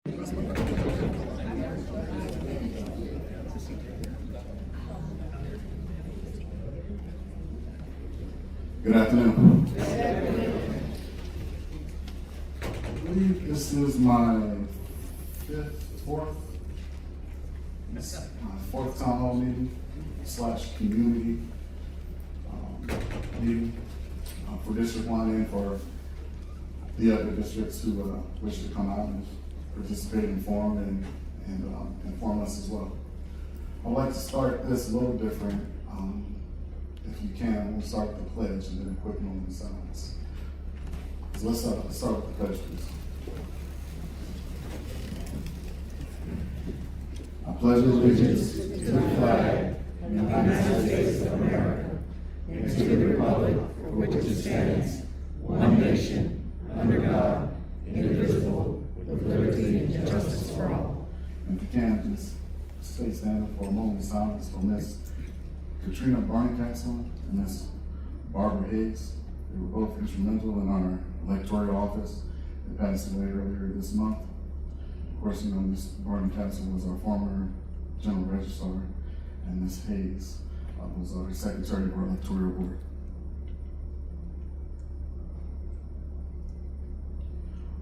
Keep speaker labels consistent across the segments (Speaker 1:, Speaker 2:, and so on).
Speaker 1: Good afternoon. I believe this is my fourth town hall meeting / community meeting for District 1 and for the other districts who wish to come out and participate in forum and inform us as well. I'd like to start this a little different. If you can, we'll start with the pledge and then a quick moment of silence. So let's start with the pledge, please. I pledge allegiance to the flag of the United States of America and to the republic for which it stands, one nation, under God, indivisible, with liberty and justice for all. And if you can, just stay standing for a moment of silence for Miss Katrina Barney-Castle and Miss Barbara Higgs. They were both instrumental in our electoral office. They passed away earlier this month. Of course, you know, Miss Barney-Castle was our former general registrar, and Miss Higgs was our secretary of our electoral board.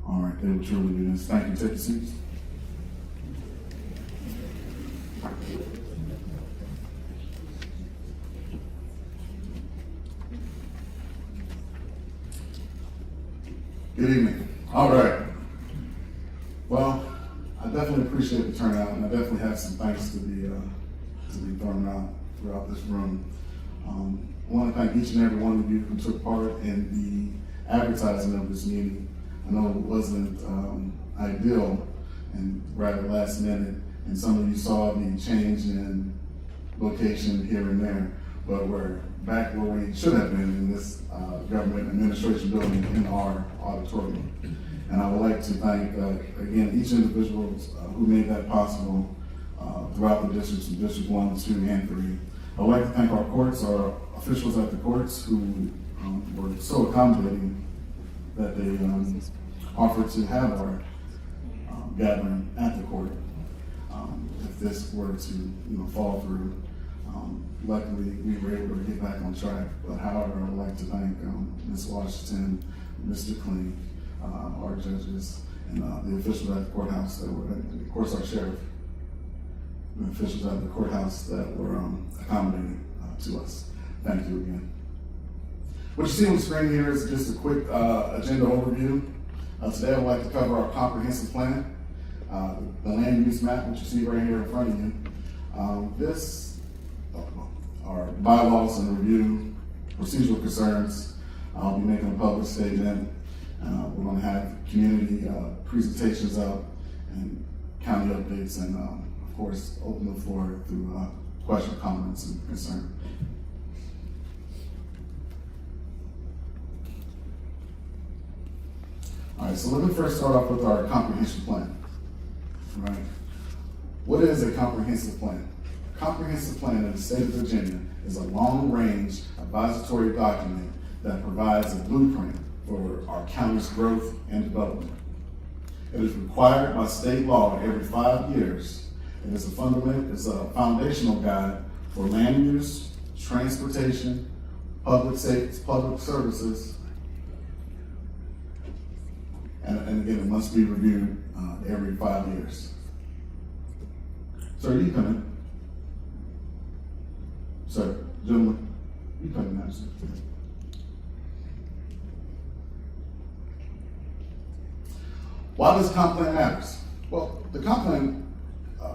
Speaker 1: All right, they were truly be missed. Thank you. Take your seats. Good evening. All right. Well, I definitely appreciate the turnout, and I definitely have some thanks to be thrown out throughout this room. I want to thank each and every one of you who took part in the advertising of this meeting. I know it wasn't ideal and rather last minute, and some of you saw the change in location here and there, but we're back where we should have been in this government administration building in our auditorium. And I would like to thank, again, each individual who made that possible throughout the districts of District 1, 2, and 3. I would like to thank our courts, our officials at the courts who were so accommodating that they offered to have our gathering at the court. If this were to fall through, luckily we were able to get back on track. But however, I would like to thank Ms. Washington, Mr. Clean, our judges, and the officials at the courthouse that were, of course, our sheriff, the officials at the courthouse that were accommodating to us. Thank you again. What you see on the screen here is just a quick agenda overview. Today I would like to cover our comprehensive plan, the land use map, which you see right here in front of you. Our bylaws and review, procedural concerns. I'll be making a public statement. We're going to have community presentations up and county updates, and of course, open the floor through questions, comments, and concern. All right, so let me first start off with our comprehensive plan. All right. What is a comprehensive plan? A comprehensive plan in the state of Virginia is a long-range advisory document that provides a blueprint for our county's growth and development. It is required by state law every 5 years. It is a foundational guide for land use, transportation, public services, and again, it must be reviewed every 5 years. Sir, you come in. Sir, gentlemen, you come in now, sir. Why does comp plan matter? Well, the comp plan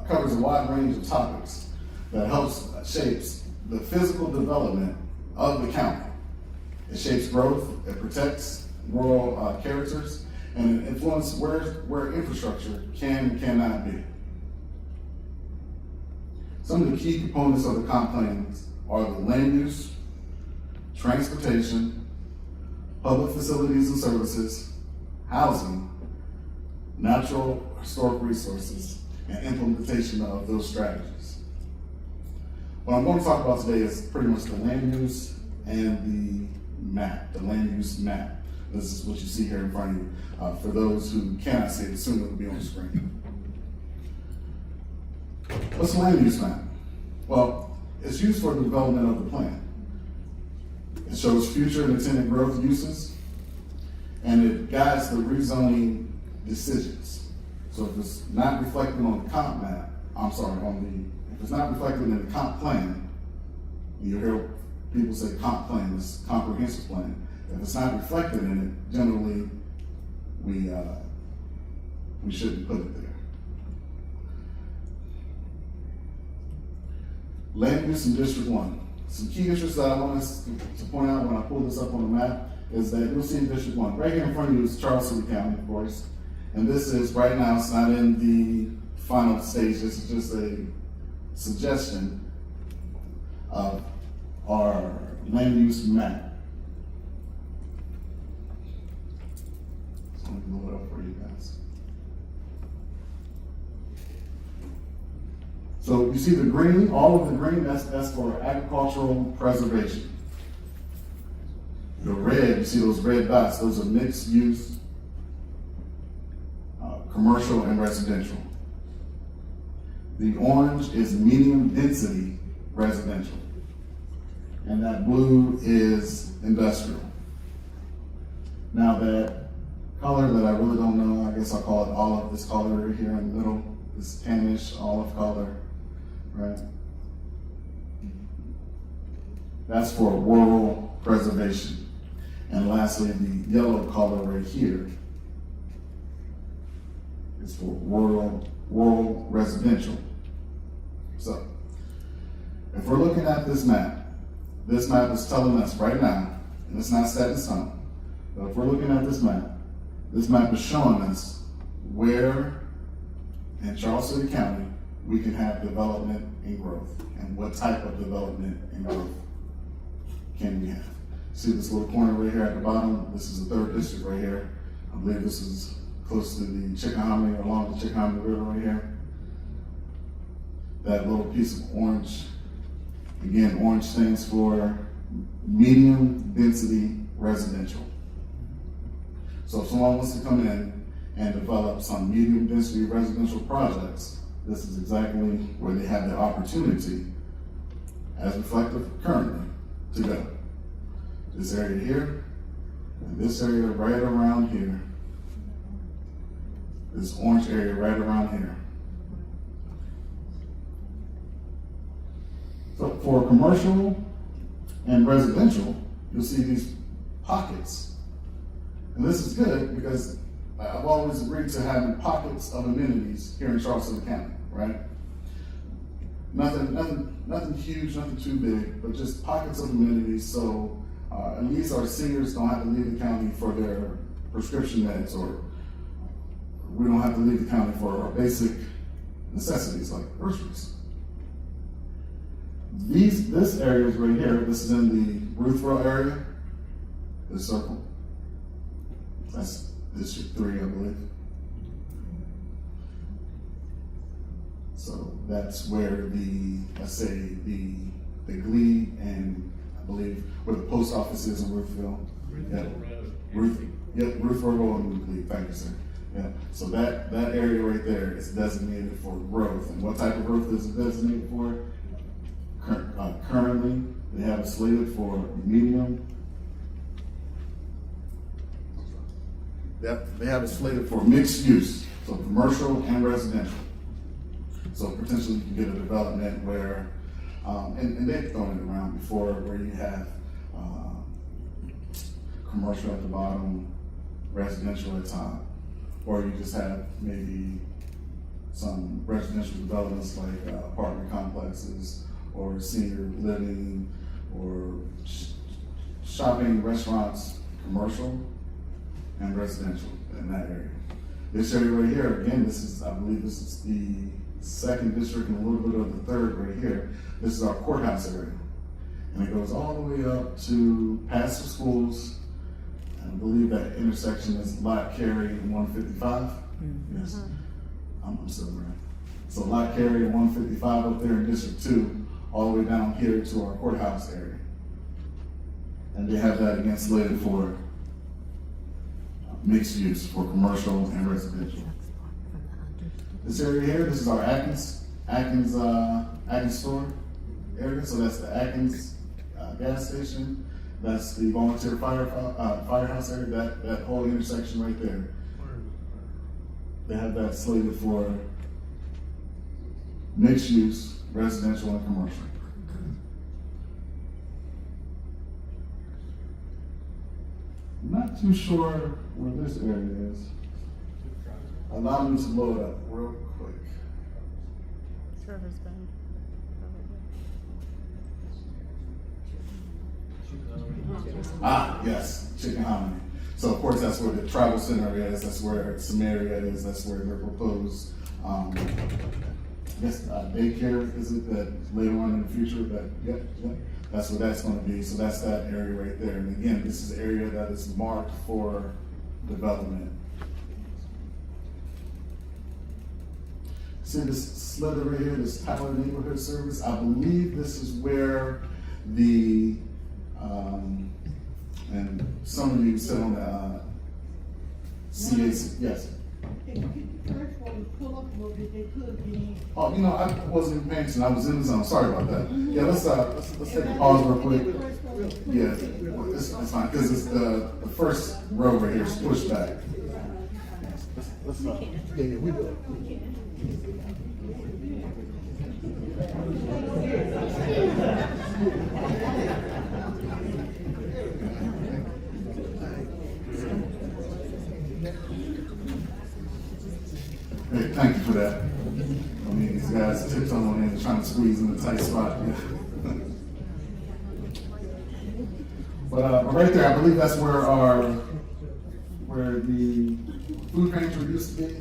Speaker 1: covers a wide range of topics that shapes the physical development of the county. It shapes growth, it protects rural characters, and it influences where infrastructure can and cannot be. Some of the key components of the comp plans are the land use, transportation, public facilities and services, housing, natural historic resources, and implementation of those strategies. What I'm going to talk about today is pretty much the land use and the map, the land use map. This is what you see here in front of you. For those who cannot see it, soon it will be on the screen. What's the land use map? Well, it's used for the development of the plan. It shows future and intended growth uses, and it guides the rezoning decisions. So if it's not reflected on the comp map, if it's not reflected in the comp plan, you hear people say comp plan, this comprehensive plan. If it's not reflected in it, generally we shouldn't put it there. Land use in District 1. Some key issues that I want us to point out when I pull this up on the map is that you'll see in District 1, right here in front of you is Charles City County, of course. And this is, right now, it's not in the final stage, this is just a suggestion of our land use map. So let me blow it up for you guys. So you see the green, all of the green, that's for agricultural preservation. The red, you see those red dots, those are mixed use, commercial and residential. The orange is medium density residential. And that blue is industrial. Now that color that I really don't know, I guess I'll call it olive, this color right here in the middle, this tannish olive color, right? That's for rural preservation. And lastly, the yellow color right here is for rural residential. So, if we're looking at this map is telling us right now, and it's not set in stone, but if we're looking at this map is showing us where in Charles City County we can have development and growth, and what type of development and growth can we have. See this little corner right here at the bottom? This is the 3rd district right here. I believe this is close to the Chickahominy, along the Chickahominy River right here. That little piece of orange, again, orange stands for medium density residential. So if someone wants to come in and develop some medium density residential projects, this is exactly where they have the opportunity, as reflected currently, to go. This area here, and this area right around here, this orange area right around here. So for commercial and residential, you'll see these pockets. And this is good because I've always agreed to having pockets of amenities here in Charles City County, right? Nothing huge, nothing too big, but just pockets of amenities so at least our seniors don't have to leave the county for their prescription meds, or we don't have to leave the county for our basic necessities like groceries. This area is right here. This is in the Ruthville area. This circle. That's District 3, I believe. So that's where let's say the Glebe and I believe where the post office is in Ruthville. Ruthville Road and Glebe. Thank you, sir. Yeah. So that area right there is designated for growth. And what type of growth is it designated for? Currently, they have it slated for medium. Yep, they have it slated for mixed use, so commercial and residential. So potentially you can get a development where, and they've thrown it around before, where you have commercial at the bottom, residential at the top, or you just have maybe some residential developments like apartment complexes, or senior living, or shopping, restaurants, commercial and residential in that area. This area right here, again, I believe this is the 2nd district and a little bit of the 3rd right here. This is our courthouse area. And it goes all the way up to past the schools. And I believe that intersection is Lot Carey and 155. Mm-hmm. Yes, I'm still around. So Lot Carey and 155 up there in District 2, all the way down here to our courthouse area. And they have that again slated for mixed use for commercial and residential. This area here, this is our Atkins Atkins store area. So that's the Atkins gas station. That's the volunteer firehouse area. That whole intersection right there. They have that slated for mixed use, residential and commercial. I'm not too sure where this area is. Allow me to load up real quick.
Speaker 2: Service band.
Speaker 1: Yes, Chicken Hominy. So of course that's where the travel center is, that's where Samaria is, that's where their proposed, daycare is it that later on in the future, that's where that's gonna be. So that's that area right there. And again, this is an area that is marked for development. See this slither right here, this Tyler Neighborhood Service? I believe this is where the, and some of you sit on the CAC, yes.
Speaker 3: First one, pull up a little bit, they could be.
Speaker 1: Oh, you know, I wasn't even paying attention, I was in the zone, sorry about that. Yeah, let's take a pause real quick. Yeah, it's fine, because it's the first row right here is pushed back. Yeah, we will. Hey, thank you for that. I mean, these guys tiptoeing in, trying to squeeze in a tight spot. But right there, I believe that's where the food pantry used to be,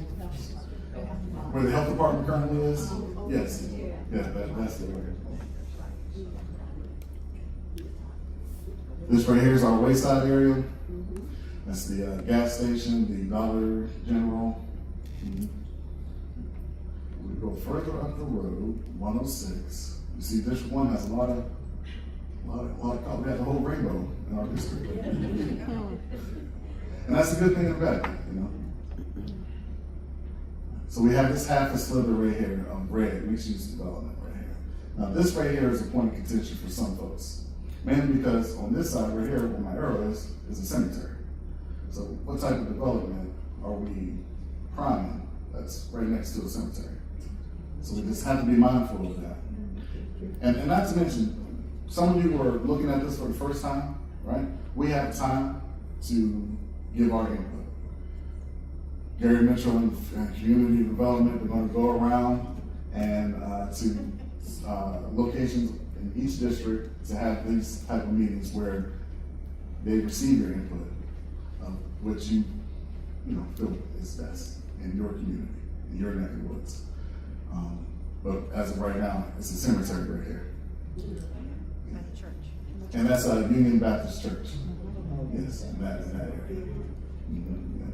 Speaker 1: where the health department currently is. Yes, yeah, that's the area. This right here is our wayside area. That's the gas station, the Dollar General. We go further up the road, 106. You see, this one has a lot of color. We have the whole rainbow in our district. And that's the good thing about it, you know. So we have this half a slither right here of red, mixed use development right here. Now this right here is a point of contention for some folks. Mainly because on this side right here, where my arrow is a cemetery. So what type of development are we priming that's right next to a cemetery? So we just have to be mindful of that. And not to mention, some of you who are looking at this for the first time, right? We have time to give our input. Gary Mitchell and Community Development, we're going to go around and to locations in each district to have these type of meetings where they receive your input of what you feel is best in your community, in your neck of the woods. But as of right now, it's a cemetery right here.
Speaker 2: At the church.
Speaker 1: And that's a Union Baptist Church. Yes, in that area. Yeah.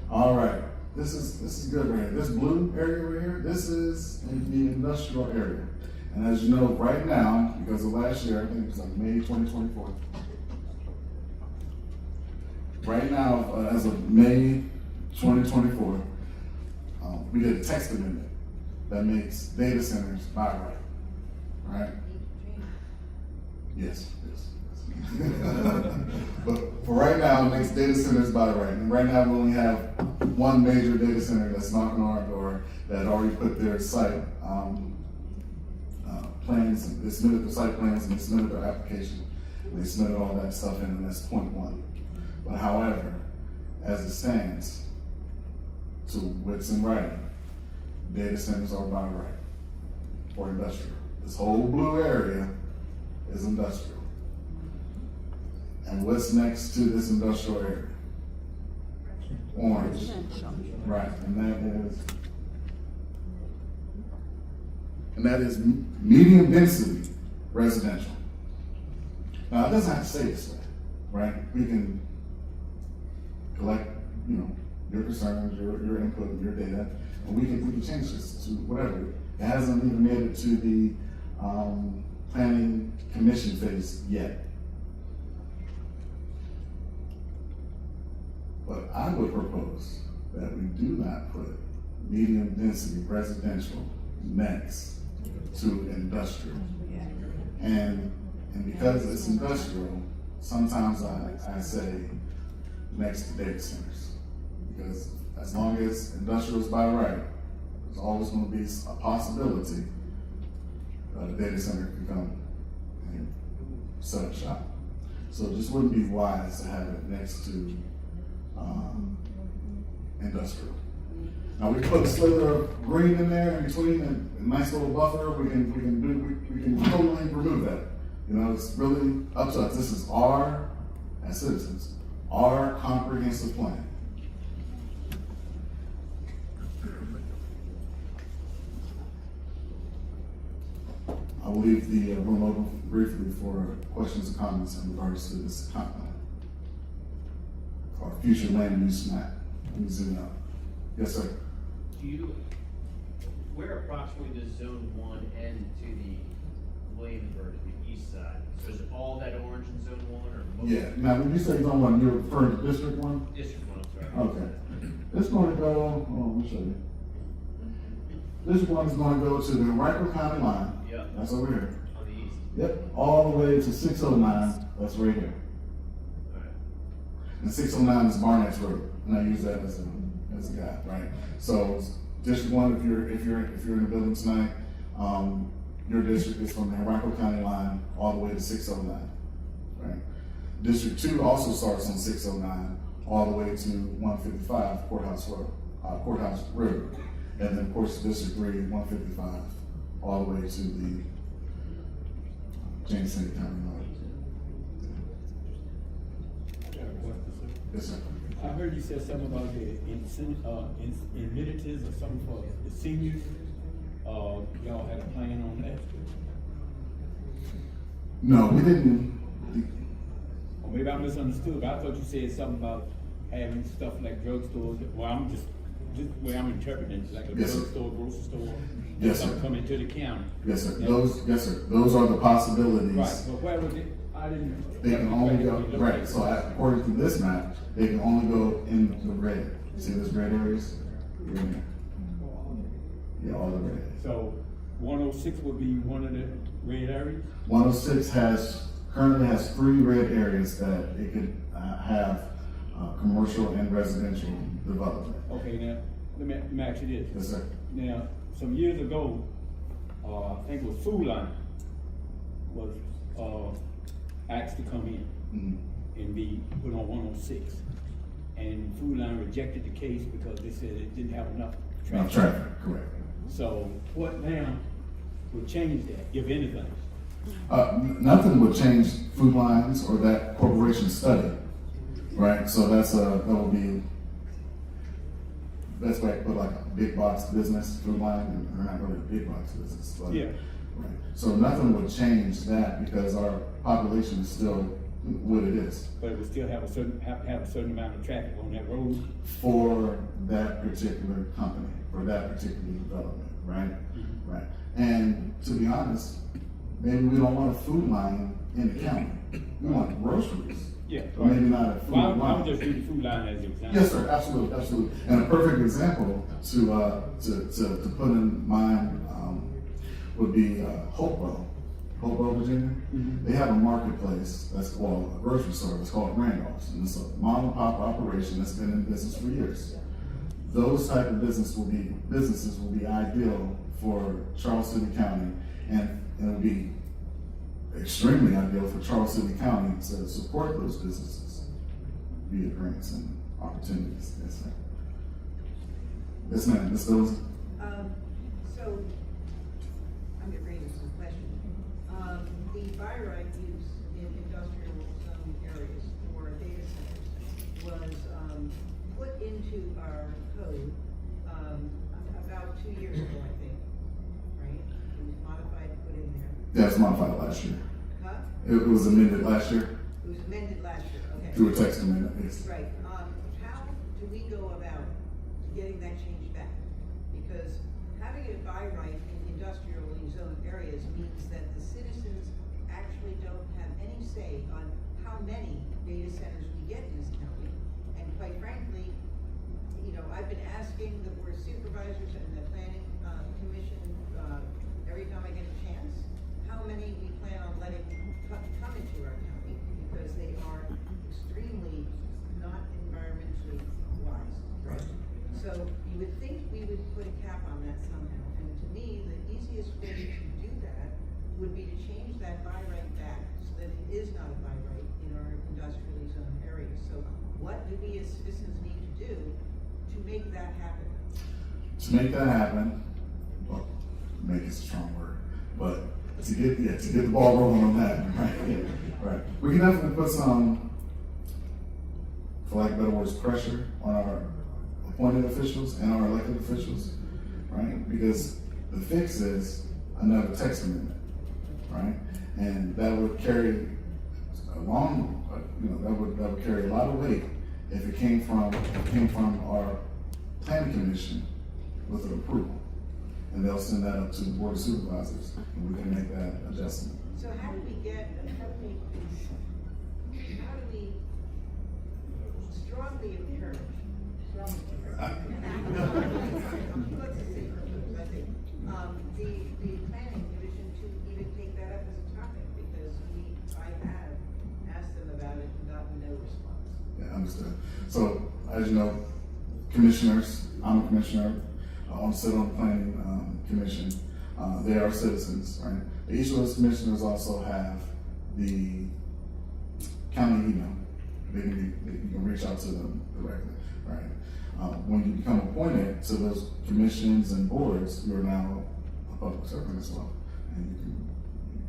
Speaker 1: All right, this is good right here. This blue area right here, this is in the industrial area. And as you know, right now, because of last year, I think it was like May 2024. Right now, as of May 2024, we did a text amendment that makes data centers by right. Yes. But for right now, it makes data centers by right. And right now, we only have one major data center that's knocking on our door that already put their site plans, and they submitted the site plans, and they submitted their application. They submitted all that stuff in, and that's point one. But however, as it stands, to what's in writing, data centers are by right for industrial. This whole blue area is industrial. And what's next to this industrial area? Orange. Right, and that is medium density residential. Now, it doesn't have to stay this way, right? We can collect, your concerns, your input, your data, and we can change this to whatever. It hasn't even made it to the planning commission phase yet. But I would propose that we do not put medium density residential next to industrial. And because it's industrial, sometimes I say next to data centers. Because as long as industrial is by right, there's always going to be a possibility that a data center could come and set up shop. So it just wouldn't be wise to have it next to industrial. Now we put a sliver of green in there in between, a nice little buffer. We can totally remove that. You know, it's really up to us. This is our, as citizens, our comprehensive plan. I will leave the room open briefly for questions and comments in regards to this our future land use map. Let me zoom out. Yes, sir.
Speaker 4: Where approximately does zone 1 end to the Williamsburg, the east side? So is all that orange in zone 1 or? Most?
Speaker 1: Yeah, now when you say zone 1, you're referring to District 1?
Speaker 4: District 1, I'm sorry.
Speaker 1: Okay. It's going to go, let me show you. District 1 is going to go to the Henrico County line.
Speaker 4: Yep.
Speaker 1: That's over here.
Speaker 4: On the east.
Speaker 1: Yep, all the way to 609, that's right here.
Speaker 4: All right.
Speaker 1: And 609 is Barnett's Road, and I use that as a guide, right? So District 1, if you're in the building tonight, your district is from the Henrico County line all the way to 609, right? District 2 also starts on 609 all the way to 155 Courthouse Road, and then of course District 3 155 all the way to the James City County line.
Speaker 5: I got a question, sir.
Speaker 1: Yes, sir.
Speaker 5: I heard you said something about the amenities or something for the seniors. Y'all had a plan on that?
Speaker 1: No, we didn't.
Speaker 5: Or maybe I misunderstood, but I thought you said something about having stuff like drugstores. Well, I'm just the way I'm interpreting it, like a
Speaker 1: Yes, sir.
Speaker 5: drugstore, grocery store.
Speaker 1: Yes, sir.
Speaker 5: Something coming to the county.
Speaker 1: Yes, sir.
Speaker 5: Now-
Speaker 1: Those are the possibilities.
Speaker 5: Right, but where would it, I didn't.
Speaker 1: They can only go, right, so according to this map, they can only go in the red. You see those red areas? You're in there. Yeah, all the red areas.
Speaker 5: So 106 would be one of the red areas?
Speaker 1: 106 currently has 3 red areas that it could have commercial and residential development.
Speaker 5: Okay, now, let me ask you this.
Speaker 1: Yes, sir.
Speaker 5: Now, some years ago, I think it was Food Line was asked to come in and be put on 106. And Food Line rejected the case because they said it didn't have enough
Speaker 1: Enough
Speaker 5: traffic.
Speaker 1: traffic, correct.
Speaker 5: So what now would change that, if anything?
Speaker 1: Nothing would change Food Lines or that corporation study, right? So that would be best way to put like a big box business, Food Line, and they're not really a big box business, but
Speaker 5: Yeah.
Speaker 1: right. So nothing would change that because our population is still what it is
Speaker 5: But it would still have a certain amount of traffic on that road.
Speaker 1: for that particular company, for that particular development, right? Right. And to be honest, maybe we don't want a Food Line in the county. We want groceries.
Speaker 5: Yeah.
Speaker 1: But maybe not a Food
Speaker 5: Well, I
Speaker 1: Line.
Speaker 5: would just use the Food Line as an example.
Speaker 1: Yes, sir, absolutely, absolutely. And a perfect example to put in mind would be Hopewell, Virginia.
Speaker 5: Mhm.
Speaker 1: They have a marketplace that's called a grocery store. It's called Randolph's, and it's a mom and pop operation that's been in business for years. Those type of businesses will be ideal for Charles City County, and it would be extremely ideal for Charles City County to support those businesses via grants and opportunities. Yes, sir. Yes, ma'am. Ms. Dillon?
Speaker 6: So, I'm getting ready to ask a question. The by right use in industrial zone areas for data centers was, put into our code, about 2 years ago, I think, right? It was modified, put in there.
Speaker 1: Yeah, it was modified last year.
Speaker 6: Huh?
Speaker 1: It was amended last year
Speaker 6: It was amended last year, okay.
Speaker 1: through a text amendment. Yes.
Speaker 6: Right, how do we go about getting that change back? Because having it by right in industrially zoned areas means that the citizens actually don't have any say on how many data centers we get in this county. And quite frankly, you know, I've been asking the board of supervisors and the planning, commission, put a cap on that somehow. And to me, the easiest way to do that would be to change that by right back so that it is not a by right in our industrially zoned areas. So what do we as citizens need to do to make that happen?
Speaker 1: To make that happen, well, make is a strong word, but to get the ball rolling on that, right? Right. We can definitely put some, for lack of better words, pressure on our appointed officials and our elected officials, right? Because the fix is another text amendment, right? And that would carry a long, that would carry a lot of weight if it came from our planning commission with an approval. And they'll send that up to the board of supervisors, and we can make that adjustment.
Speaker 6: So how do we strongly encourage? Let's see, the planning commission to even take that up as a topic, because I have asked them about it and gotten no response.
Speaker 1: Yeah, understood. So, as you know, commissioners, I'm a commissioner, I sit on the planning commission. They are citizens, right? But each of those commissioners also have the county email. You can reach out to them directly, right? When you become appointed to those commissions and boards, you are now a public servant as well, and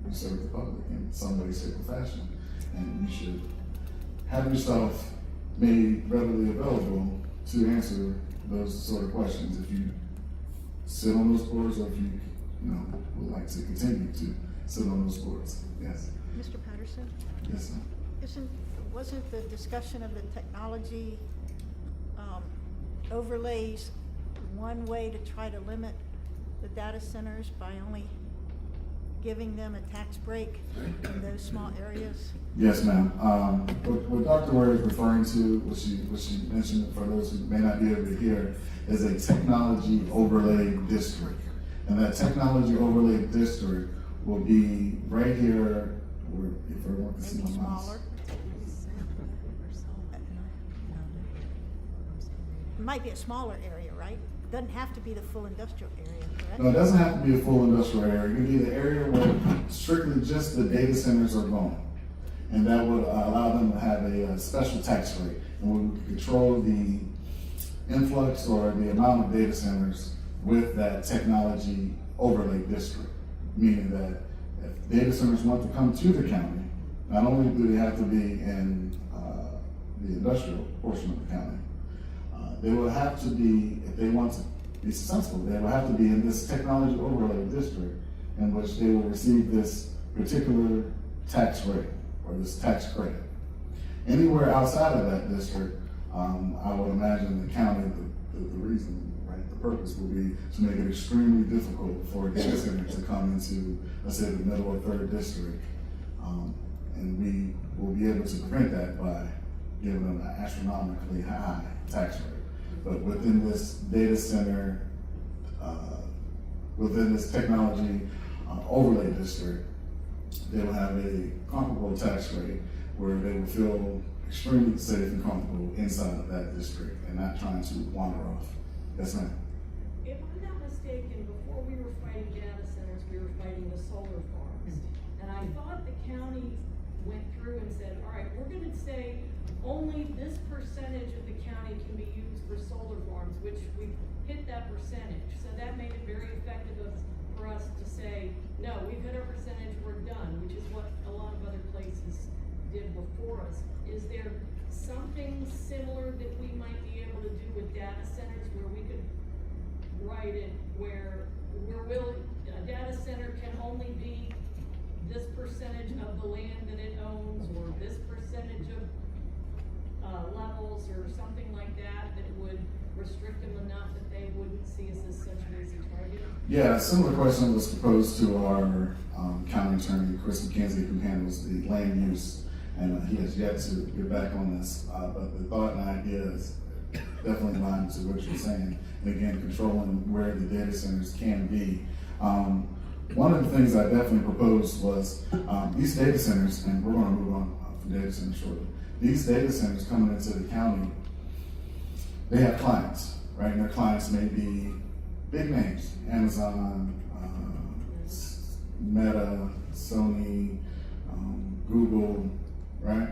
Speaker 1: you serve the public in some way, shape, or fashion, and you should have yourself made readily available to answer those sort of questions if you sit on those boards, or if you would like to continue to sit on those boards. Yes.
Speaker 2: Mr. Patterson,
Speaker 1: Yes, sir.
Speaker 2: wasn't the discussion of the technology overlays one way to try to limit the data centers by only giving them a tax break in those small areas?
Speaker 1: Yes, ma'am. What Dr. Ware is referring to, what she mentioned, for those who may not be able to hear, is a technology overlay district. And that technology overlay district will be right here, where, if everyone can see
Speaker 2: Maybe
Speaker 1: my mouse.
Speaker 2: smaller? It might be a smaller area, right? Doesn't have to be the full industrial area, correct?
Speaker 1: No, it doesn't have to be a full industrial area. It can be the area where strictly just the data centers are going. And that would allow them to have a special tax rate. And we would control the influx or the amount of data centers with that technology overlay district. Meaning that if data centers want to come to the county, not only do they have to be in the industrial portion of the county, they will have to be, if they want to be successful, they will have to be in this technology overlay district in which they will receive this particular tax rate or this tax credit. Anywhere outside of that district, I would imagine the county, the reason, right, the purpose will be to make it extremely difficult for a data center to come into, let's say, the middle or third district. And we will be able to prevent that by giving them an astronomically high tax rate. But within this data center, within this technology overlay district, they will have a comparable tax rate where they will feel extremely safe and comfortable inside of that district and not trying to wander off. Yes, ma'am.
Speaker 7: If I'm not mistaken, before we were fighting data centers, we were fighting the solar farms. And I thought the county went through and said, all right, we're gonna say only this percentage of the county can be used for solar farms, which we hit that percentage. So that made it very effective for us to say, no, we've hit our percentage, we're done, which is what a lot of other places did before us. Is there something similar that we might be able to do with data centers where we could write it where a data center can only be this percentage of the land that it owns, or this percentage of levels, or something like that, that would restrict them enough that they wouldn't see us as such an easy target?
Speaker 1: Yeah, a similar question was proposed to our county attorney, Chris McKenzie, who handles the land use, and he has yet to get back on this. But the thought and idea is definitely in line to what you're saying. And again, controlling where the data centers can be. One of the things I definitely proposed was these data centers, and we're going to move on from data centers shortly. These data centers coming into the county, they have clients, right? And their clients may be big names, Amazon, Meta, Sony, Google, right?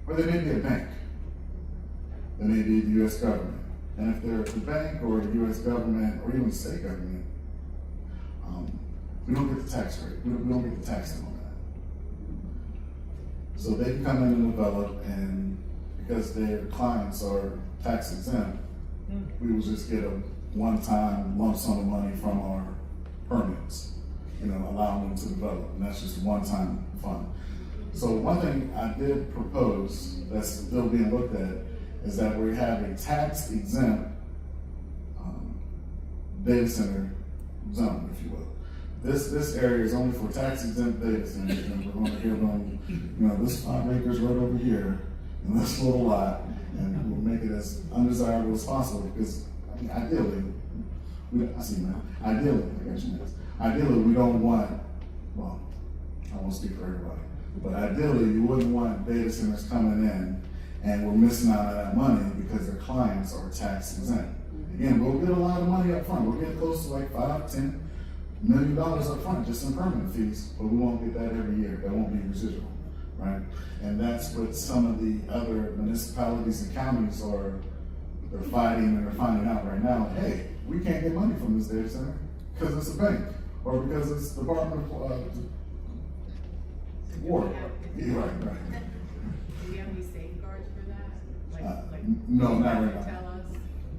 Speaker 1: Or they may be a bank. They may be the U.S. government. And if they're the bank or the U.S. government or even the state government, we don't get the tax rate. We don't get the taxing on that. So they can come in and develop, and because their clients are tax exempt, we will just get a one-time lump sum of money from our permits, allowing them to develop, and that's just a one-time fund. So one thing I did propose that's still being looked at is that we have a tax exempt data center zone, if you will. This area is only for tax exempt data centers, and we're going to give them, this 5 acres right over here, in this little lot, and we'll make it as undesirable as possible, because ideally, ideally we don't want, well, I won't speak for everybody, but ideally you wouldn't want data centers coming in and we're missing out on that money because their clients are tax exempt. Again, we'll get a lot of money up front. We'll get close to like $5-10 million up front just in permit fees, but we won't get that every year. That won't be residual, right? And that's what some of the other municipalities and counties they're fighting, and they're finding out right now, hey, we can't get money from this data center because it's a bank or because it's Department of War. Yeah, right.
Speaker 8: Do we have any safeguards for that?
Speaker 1: No, not right now.
Speaker 8: Tell us.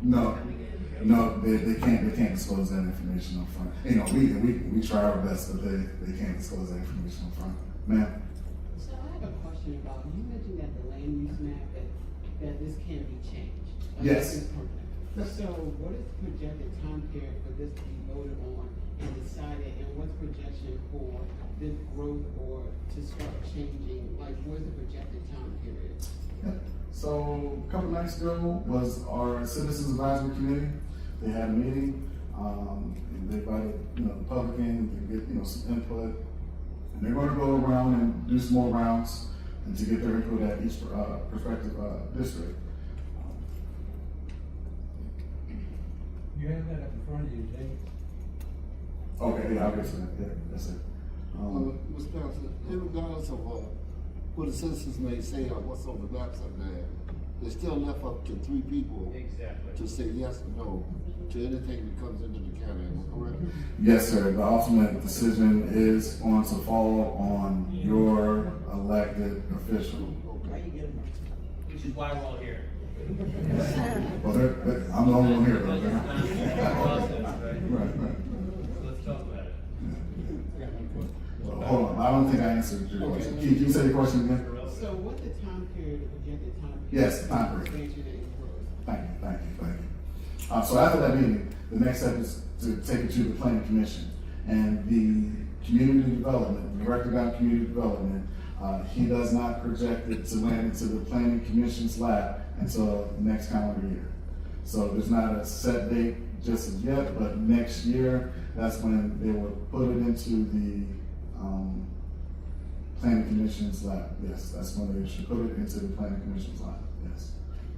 Speaker 1: No,
Speaker 8: Coming in?
Speaker 1: no, they can't disclose that information up front. We try our best, but they can't disclose that information up front. Ma'am?
Speaker 9: So I have a question about, you mentioned that the land use map, that this can be changed.
Speaker 1: Yes.
Speaker 9: This is permanent. So what is the projected time period for this to be voted on and decided, and what's projection for this growth or to start changing? Like, what's the projected time period?
Speaker 1: Yeah. So a couple nights ago was our Citizens Advisory Committee. They had a meeting. And they invited the public in to get some input. And they're going to go around and do some more rounds and to get their input at each prospective district.
Speaker 10: You have that up in front of you, Jay?
Speaker 1: Okay, yeah, I'll get to that. Yeah, that's it.
Speaker 11: Mr. Patterson, regardless of what the citizens may say or what's on the maps up there, they're still left up to 3 people
Speaker 4: Exactly.
Speaker 11: to say yes or no to anything that comes into the county, am I correct?
Speaker 1: Yes, sir. The ultimate decision is going to fall on your elected official.
Speaker 4: Which is why we're all here.
Speaker 1: Well, I'm the only one here, though. Right.
Speaker 4: So let's talk about it.
Speaker 1: Well, hold on. I don't think I answered your question. Can you say the question again?
Speaker 9: So what's the time period, the projected time period?
Speaker 1: Yes, time period.
Speaker 9: Expansion and growth?
Speaker 1: Thank you. So after that meeting, the next step is to take it to the planning commission. And the community development, the director of community development, he does not project it to land into the planning commission's lap until next calendar year. So there's not a set date just as yet, but next year, that's when they will put it into the planning commission's lap. Yes, that's when they should put it into the planning commission's lap. Yes.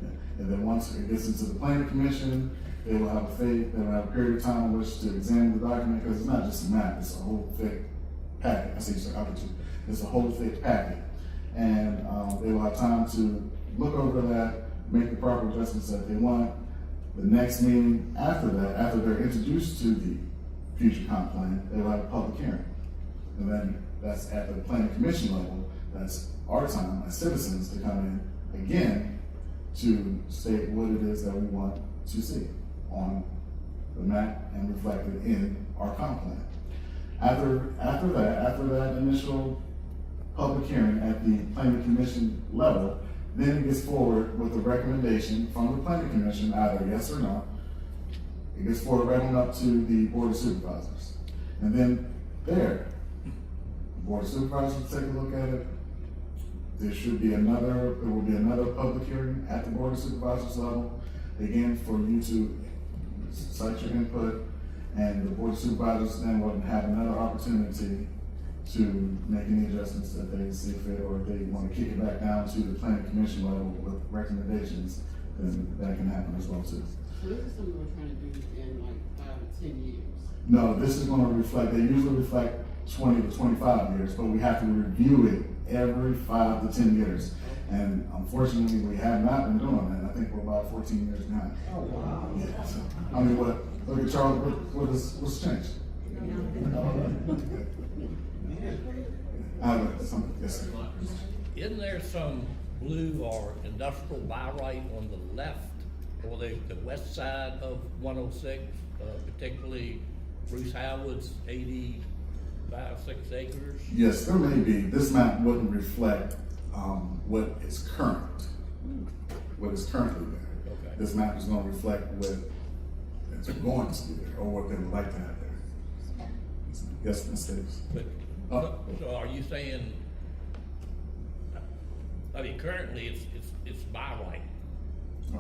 Speaker 1: Yeah. And then once it gets into the planning commission, they will have a period of time in which to examine the document, because it's not just a map, it's a whole thick packet. I see you, sir. It's a whole thick packet. And they will have time to look over that, make the proper adjustments that they want. The next meeting after that, after they're introduced to the future comp plan, they will have a public hearing. And then that's at the planning commission level. That's our time as citizens to come in again to state what it is that we want to see on the map and reflected in our comp plan. After that initial public hearing at the planning commission level, then it gets forward with a recommendation from the planning commission, either yes or no. It gets forward right on up to the board of supervisors. And then there, the board of supervisors will take a look at it. There will be another public hearing at the board of supervisors level, again, for you to cite your input, and the board of supervisors then will have another opportunity to make any adjustments that they see fit, or if they want to kick it back down to the planning commission level with recommendations, then that can happen as well too.
Speaker 9: So this is something we're trying to do in like
Speaker 1: No, this is gonna reflect, they usually reflect 20 to 25 years, but we have to review it every 5 to 10 years. And unfortunately, we have not been doing that. I think we're about 14 years behind.
Speaker 3: Oh, wow.
Speaker 1: Yeah, so, I mean, look at Charles, what's changed? Yes, sir.
Speaker 12: Isn't there some blue or industrial buy right on the left or the west side of 106, particularly Bruce Howard's 6 acres?
Speaker 1: Yes, there may be. This map wouldn't reflect what is currently there.
Speaker 12: Okay.
Speaker 1: This map is going to reflect what is going to be there or what they would like to have there. Yes, Ms. Davis.
Speaker 12: But, so are you saying, I mean, currently it's by right? I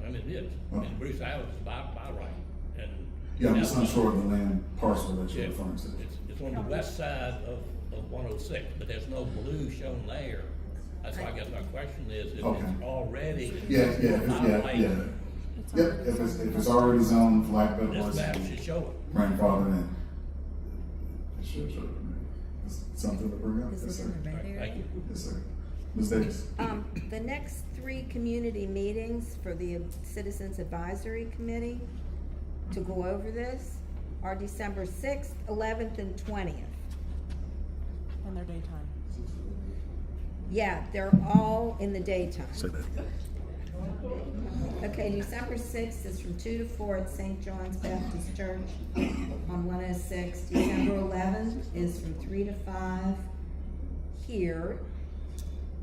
Speaker 12: mean, it is. I mean, Bruce Howard's by right. And
Speaker 1: Yeah, I'm just unsure of the land parcel that you're referring to.
Speaker 12: It's on the west side of 106, but there's no blue shown there. That's why I guess my question is, if
Speaker 1: Okay.
Speaker 12: it's already.
Speaker 1: Yeah.
Speaker 12: By
Speaker 1: Yep, if it's already zoned for lack of better
Speaker 12: This map
Speaker 1: words,
Speaker 12: should show it.
Speaker 1: grandfathered in. It should show it. Is something to bring up?
Speaker 13: Is
Speaker 1: Yes,
Speaker 13: it
Speaker 1: sir.
Speaker 13: in the red area?
Speaker 12: Thank you.
Speaker 1: Yes, sir. Ms. Davis?
Speaker 13: The next 3 community meetings for the Citizens Advisory Committee to go over this are December 6th, 11th, and 20th.
Speaker 2: In their daytime.
Speaker 13: Yeah, they're all in the daytime. Okay, December 6th is from 2 to 4 at St. John's Baptist Church on 106. December 11th is from 3 to 5 here.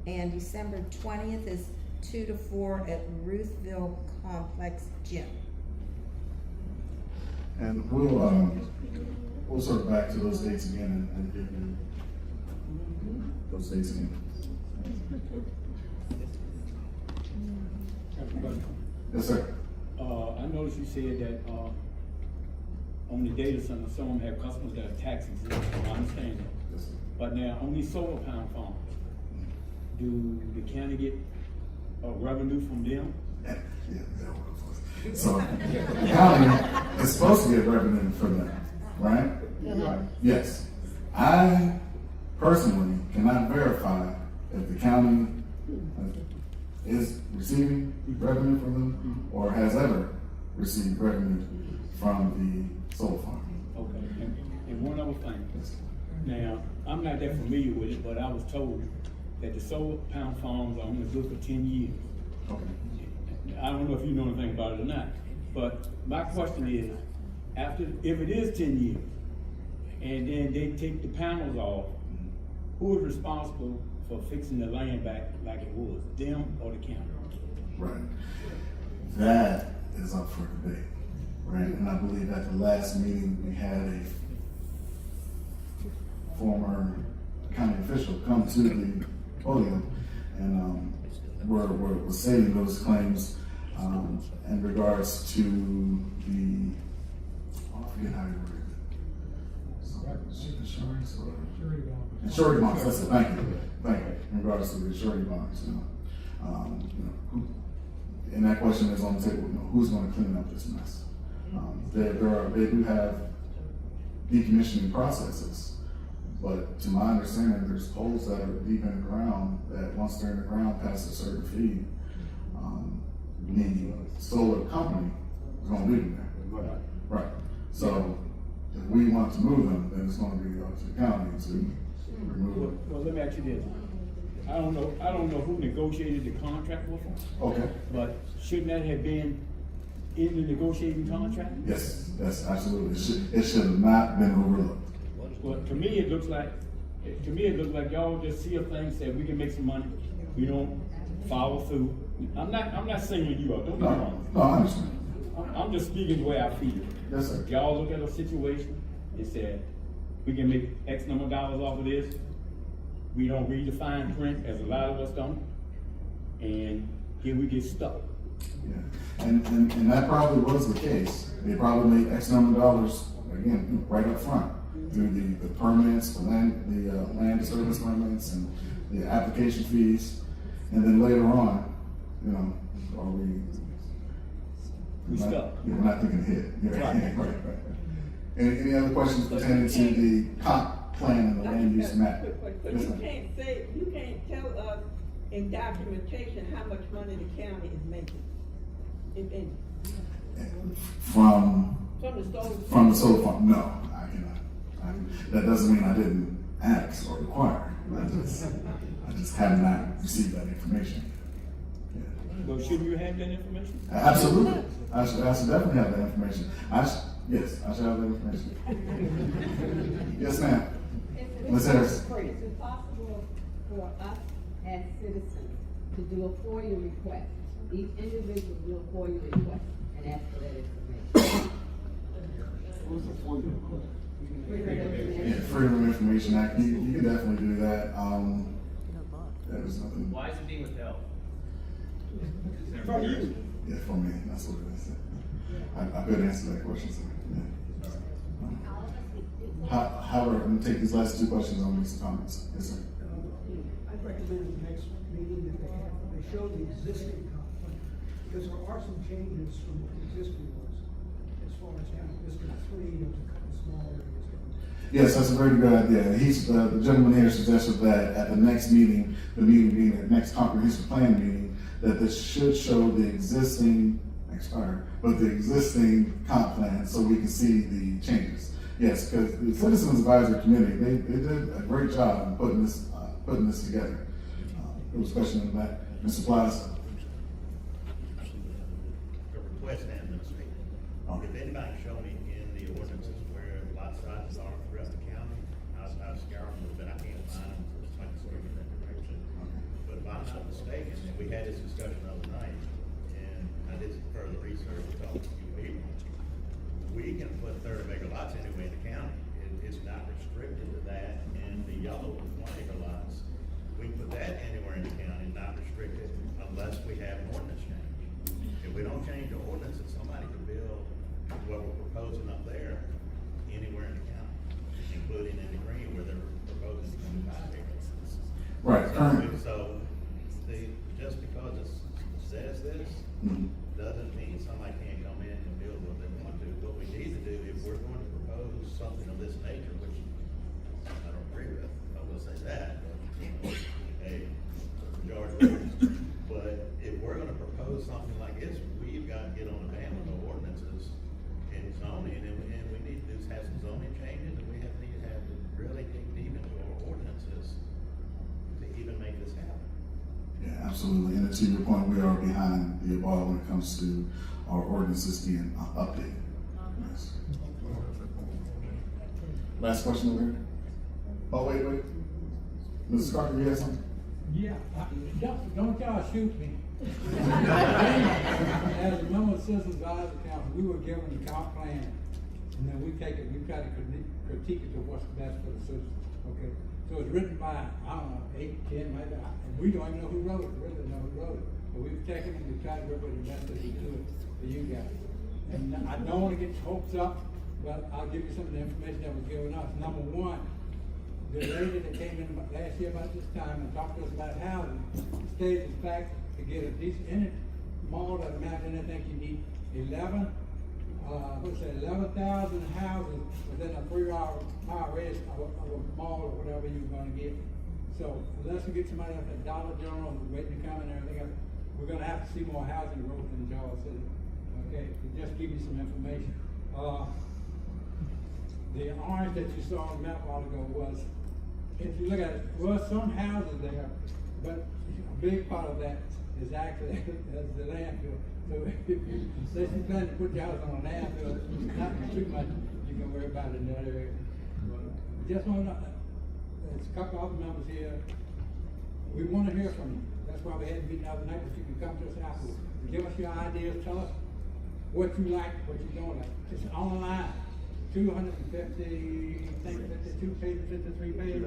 Speaker 13: And December 20th is 2 to 4 at Ruthville Complex Gym.
Speaker 1: And we'll circle back to those dates again and give you those dates again. Yes, sir.
Speaker 5: I noticed you said that, on the data center, some of them have customers that are tax exempt, I understand that.
Speaker 1: Yes, sir.
Speaker 5: But now, on these solar panel farms, do the county get, revenue from them?
Speaker 1: Yeah, that was. So, the county is supposed to get revenue from that, right?
Speaker 5: Right.
Speaker 1: Yes. I personally cannot verify if the county is receiving revenue from them or has ever received revenue from the solar farm.
Speaker 5: Okay, and one other thing. Now, I'm not that familiar with it, but I was told that the solar panel farms are only good for 10 years.
Speaker 1: Okay.
Speaker 5: I don't know if you know anything about it or not, but my question is, if it is 10 years, and then they take the panels off, who is responsible for fixing the land back like it was, them or the county?
Speaker 1: Right. That is up for debate, right? And I believe at the last meeting, we had a former county official come to the podium and was stating those claims in regards to the, I forget how you worded it. So, insurance or? Surety bonds, that's it, thank you. In regards to the surety bonds, and that question is on the table, who's gonna clean up this mess? They do have decommissioning processes, but to my understanding, there's poles that are deep in the ground that once they're in the ground past a certain feed, the solar company is gonna leave them there. Right. So if we want to move them, then it's gonna be up to the county to remove them.
Speaker 5: Well, let me ask you this. I don't know who negotiated the contract with them,
Speaker 1: Okay.
Speaker 5: but shouldn't that have been in the negotiating contract?
Speaker 1: Yes, absolutely. It should have not been overlooked.
Speaker 5: Well, to me, it looks like y'all just see a thing, say we can make some money, we don't follow through. I'm not singling you out, don't get me wrong.
Speaker 1: No, I understand.
Speaker 5: I'm just speaking the way I feel.
Speaker 1: Yes, sir.
Speaker 5: Y'all look at a situation and said, we can make X number of dollars off of this. We don't read the fine print, as a lot of us don't. And here we get stuck.
Speaker 1: Yeah, and that probably was the case. They probably made X number of dollars, again, right up front, through the permits, the land disturbance permits and the application fees. And then later on, are we
Speaker 5: We
Speaker 1: We're not-
Speaker 5: stuck.
Speaker 1: Yeah, we're not thinking ahead. Yeah,
Speaker 5: Right.
Speaker 1: right. Any other questions pertaining to the comp plan and the land use map?
Speaker 3: But
Speaker 1: Yes,
Speaker 3: you
Speaker 1: ma'am.
Speaker 3: you can't tell us in documentation how much money the county is making.
Speaker 1: From
Speaker 3: From
Speaker 1: the
Speaker 3: the solar.
Speaker 1: solar farm, no, I cannot. That doesn't mean I didn't ask or require. I just have not received that information. Yeah.
Speaker 5: But shouldn't you have that information?
Speaker 1: Absolutely. I should definitely have that information. Yes, I should have that information. Yes, ma'am. Ms. Harris.
Speaker 9: Is it possible for us as citizens to do a FOIA request? Each individual do a FOIA request and ask for that information.
Speaker 11: What's the point of it?
Speaker 1: Yeah, Freedom of Information Act, you can definitely do that. There's nothing.
Speaker 4: Why is it being withheld?
Speaker 5: From you.
Speaker 1: Yeah, for me, that's what it is. I could answer that question, sir. Yeah. However, I'm gonna take these last two questions on these comments. Yes, sir.
Speaker 14: I'd recommend the next meeting that they show the existing comp plan, because there are some changes from what the existing was, as far as having District 3, there's a couple small areas.
Speaker 1: Yes, that's a very good idea. The gentleman here suggested that at the next meeting, the next comprehensive plan meeting, that this should show the existing, the existing comp plan so we can see the changes. Yes, because the Citizens Advisory Committee, they did a great job in putting this together. There was a question on that. Mr. Plaza.
Speaker 15: The request has been stated. If anybody can show me in the ordinances where lot sizes are throughout the county, I'll scour them a little bit. I can't find them, so I can sort of get that direction. But if I'm not mistaken, and we had this discussion the other night, and I did some further research, talking to you people, we can put 30-acre lots anywhere in the county. It's not restricted to that, and the yellow 1-acre lots, we can put that anywhere in the county, not restricted unless we have an ordinance change. If we don't change the ordinance, then somebody can build what we're proposing up there anywhere in the county, including in the green where they're proposing 25 acres.
Speaker 1: Right.
Speaker 15: So, just because it says this, doesn't mean somebody can't come in and build what they want to. What we need to do, if we're going to propose something of this nature, which I don't agree with, I will say that, but, hey, George Rivers. But if we're gonna propose something like this, we've got to get on the band with the ordinances and zoning, and we need to have some zoning changes, and we need to have to really dig deep into our ordinances to even make this happen.
Speaker 1: Yeah, absolutely. And to your point, we are behind the ball when it comes to our ordinances being updated. Yes. Last question over here. Oh, wait. Mrs. Carter, you had something?
Speaker 10: Yeah, don't y'all shoot me. As a member of the Citizens Advisory Council, we were given the comp plan, and then we try to critique it to what's best for the citizens, okay? So it's written by, I don't know, 8, 10, maybe, and we don't even know who wrote it, really don't know who wrote it. But we've taken it and we tried to work with the best that we could for you guys. And I don't wanna get your hopes up, but I'll give you some of the information that was given us. Number one, the lady that came in last year about this time and talked to us about housing, stated the fact to get a decent, any mall that amount to anything, you need 11,000 houses within a 3-mile radius of a mall or whatever you're gonna get. So unless we get somebody up at Dollar General and waiting to come and everything else, we're gonna have to see more housing growth in Jaws City. Okay, to just give you some information. The orange that you saw on the map a while ago was, if you look at it, some houses there, but a big part of that is actually the landfill. So if you, unless you plan to put your house on a landfill, not too much you can worry about in that area. But just want to know, there's a couple other members here. We want to hear from you. That's why we had a meeting the other night, but you can come to us afterwards. Give us your ideas, tell us what you like, what you don't like. It's online. 250, I think 52 pages, 53 pages.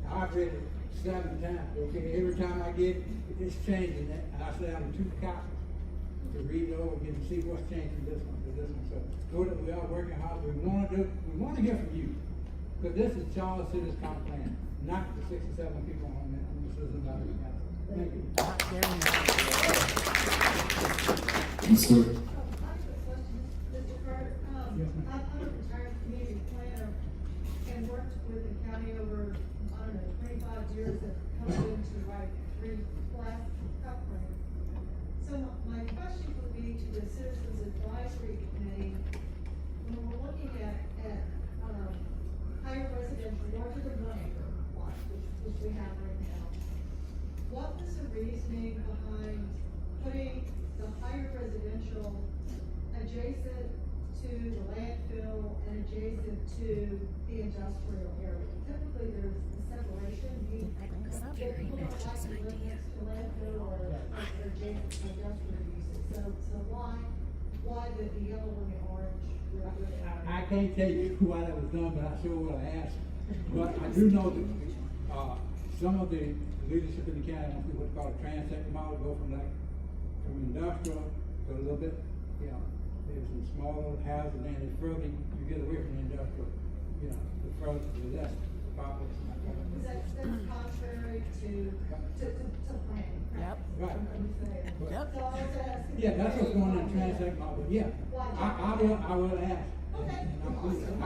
Speaker 10: I've read it 7 times, okay? Every time I get it, it's changing. And I say I'm 2 copies to read it over again and see what's changing this one to this one. So know that we are working hard. We want to hear from you. Because this is Charles City's comp plan, not the 67 people on the Citizens Advisory Council. Thank you.
Speaker 1: Mr.
Speaker 6: reflect upgrade. So my question would be to the Citizens Advisory Committee, when we're looking at, higher residential, larger than 1 acre lots, which we have right now, what was the reasoning behind putting the higher residential adjacent to the landfill and adjacent to the industrial area? Typically, there's a separation. People don't like to live next to landfill or adjacent to industrial uses. So why the yellow and the orange?
Speaker 10: I can't tell you why that was done, but I sure will ask. But I do know that, some of the leadership in the county wants to do what's called a transect model, go from industrial to a little bit, maybe some smaller houses, and the further you get away from the industrial, the further, the less population.
Speaker 6: That's contrary to planning.
Speaker 2: Yep.
Speaker 10: Right.
Speaker 2: Yep.
Speaker 6: So I was asking.
Speaker 10: Yeah, that's what's going on in transect model, yeah. I will ask.
Speaker 6: Okay.
Speaker 10: And I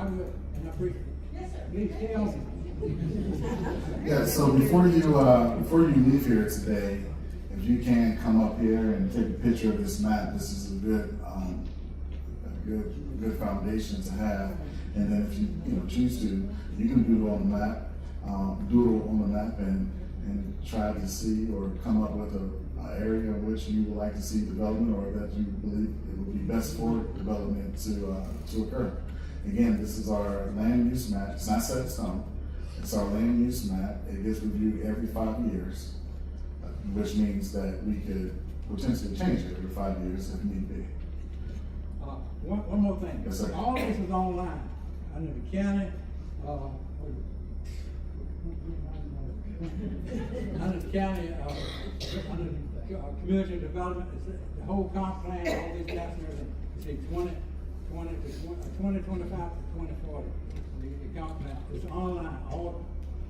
Speaker 10: appreciate it.
Speaker 6: Yes, sir.
Speaker 10: Please tell me.
Speaker 1: Yeah, so before you leave here today, if you can come up here and take a picture of this map, this is a good foundation to have. And then if you choose to, you can doodle on the map and try to see or come up with an area in which you would like to see development, or that you believe it would be best for development to occur. Again, this is our land use map. It's not set in stone. It's our land use map. It gets reviewed every 5 years, which means that we could potentially change it every 5 years if need be.
Speaker 10: One more thing.
Speaker 1: Yes, sir.
Speaker 10: All this is online, under the county, under the county, under the community development, the whole comp plan, all these gaps and everything. See, 2025 to 2040, the comp plan, it's online, all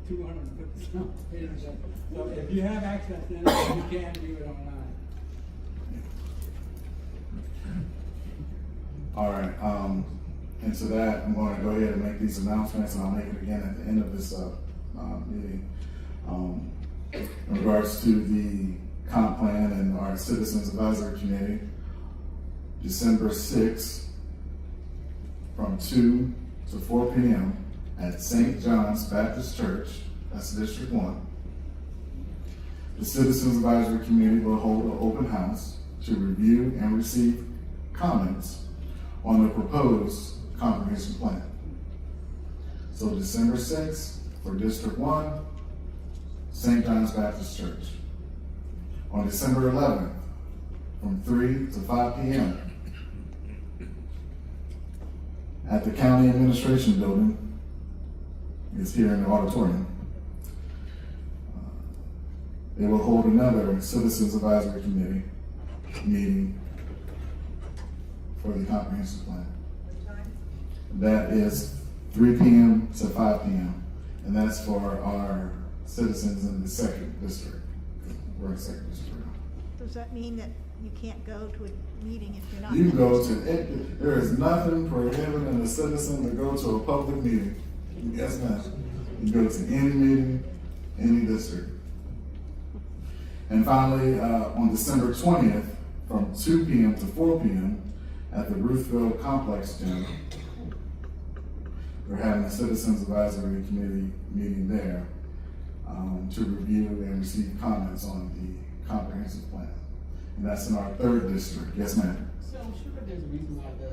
Speaker 10: 250 some pages. So if you have access to it, you can view it online.
Speaker 1: All right, and to that, I'm going to go ahead and make these announcements, and I'll make it again at the end of this meeting. In regards to the comp plan and our Citizens Advisory Committee, December 6th, from 2 to 4 p.m. at St. John's Baptist Church, that's District 1. The Citizens Advisory Committee will hold an open house to review and receive comments on the proposed comprehensive plan. So December 6th for District 1, St. John's Baptist Church. On December 11th, from 3 to 5 p.m. at the County Administration Building, it's here in the auditorium. They will hold another Citizens Advisory Committee meeting for the comprehensive plan. That is 3 p.m. to 5 p.m. And that's for our citizens in the second district. We're in the second district.
Speaker 2: Does that mean that you can't go to a meeting if you're not?
Speaker 1: You go to, there is nothing prohibiting a citizen to go to a public meeting. Yes, ma'am. You go to any meeting, any district. And finally, on December 20th, from 2 p.m. to 4 p.m. at the Ruthville Complex Gym, we're having a Citizens Advisory Committee meeting there to review and receive comments on the comprehensive plan. And that's in our third district. Yes, ma'am.
Speaker 9: So I'm sure there's a reason why the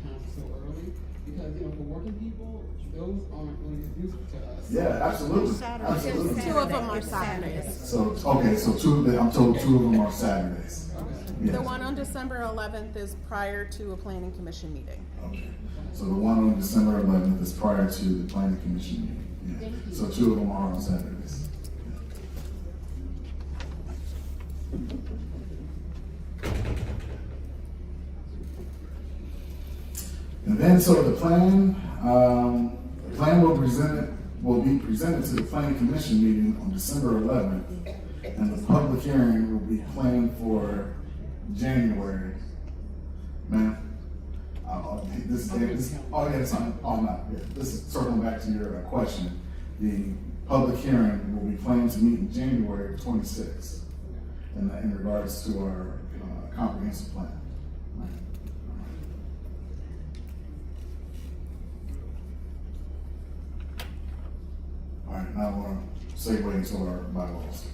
Speaker 9: times are so early, because, for working people, those aren't really used to us.
Speaker 1: Yeah, absolutely. Absolutely.
Speaker 8: 2 of them are Saturdays.
Speaker 1: So, okay, so I'm told 2 of them are Saturdays. Yes.
Speaker 8: The one on December 11th is prior to a planning commission meeting.
Speaker 1: Okay. So the one on December 11th is prior to the planning commission meeting. Yeah. So 2 of them are on Saturdays. And then, so the plan will be presented to the planning commission meeting on December 11th, and the public hearing will be planned for January. Ma'am? This is circling back to your question. The public hearing will be planned to meet in January of 26 in regards to our comprehensive plan. All right, now I want to segue into our bylaws.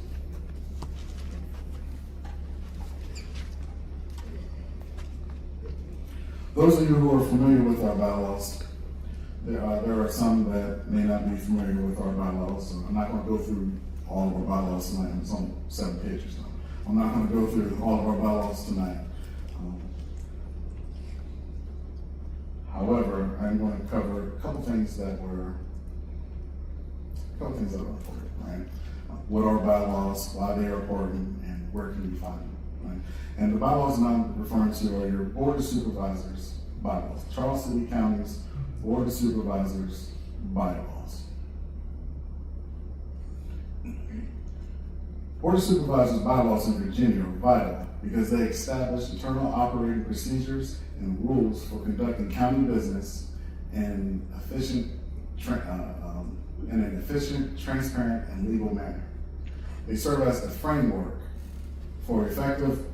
Speaker 1: Those of you who are familiar with our bylaws, there are some that may not be familiar with our bylaws, so I'm not going to go through all of our bylaws tonight. It's on 7 pages now. I'm not going to go through all of our bylaws tonight. However, I'm going to cover a couple things that are important, right? What are bylaws, why they are important, and where can we find them, right? And the bylaws I'm referring to are your Board of Supervisors bylaws, Charles City County's Board of Supervisors bylaws. Board of Supervisors bylaws in Virginia are vital because they establish internal operating procedures and rules for conducting county business in an efficient, transparent, and legal manner. They serve as the framework for effective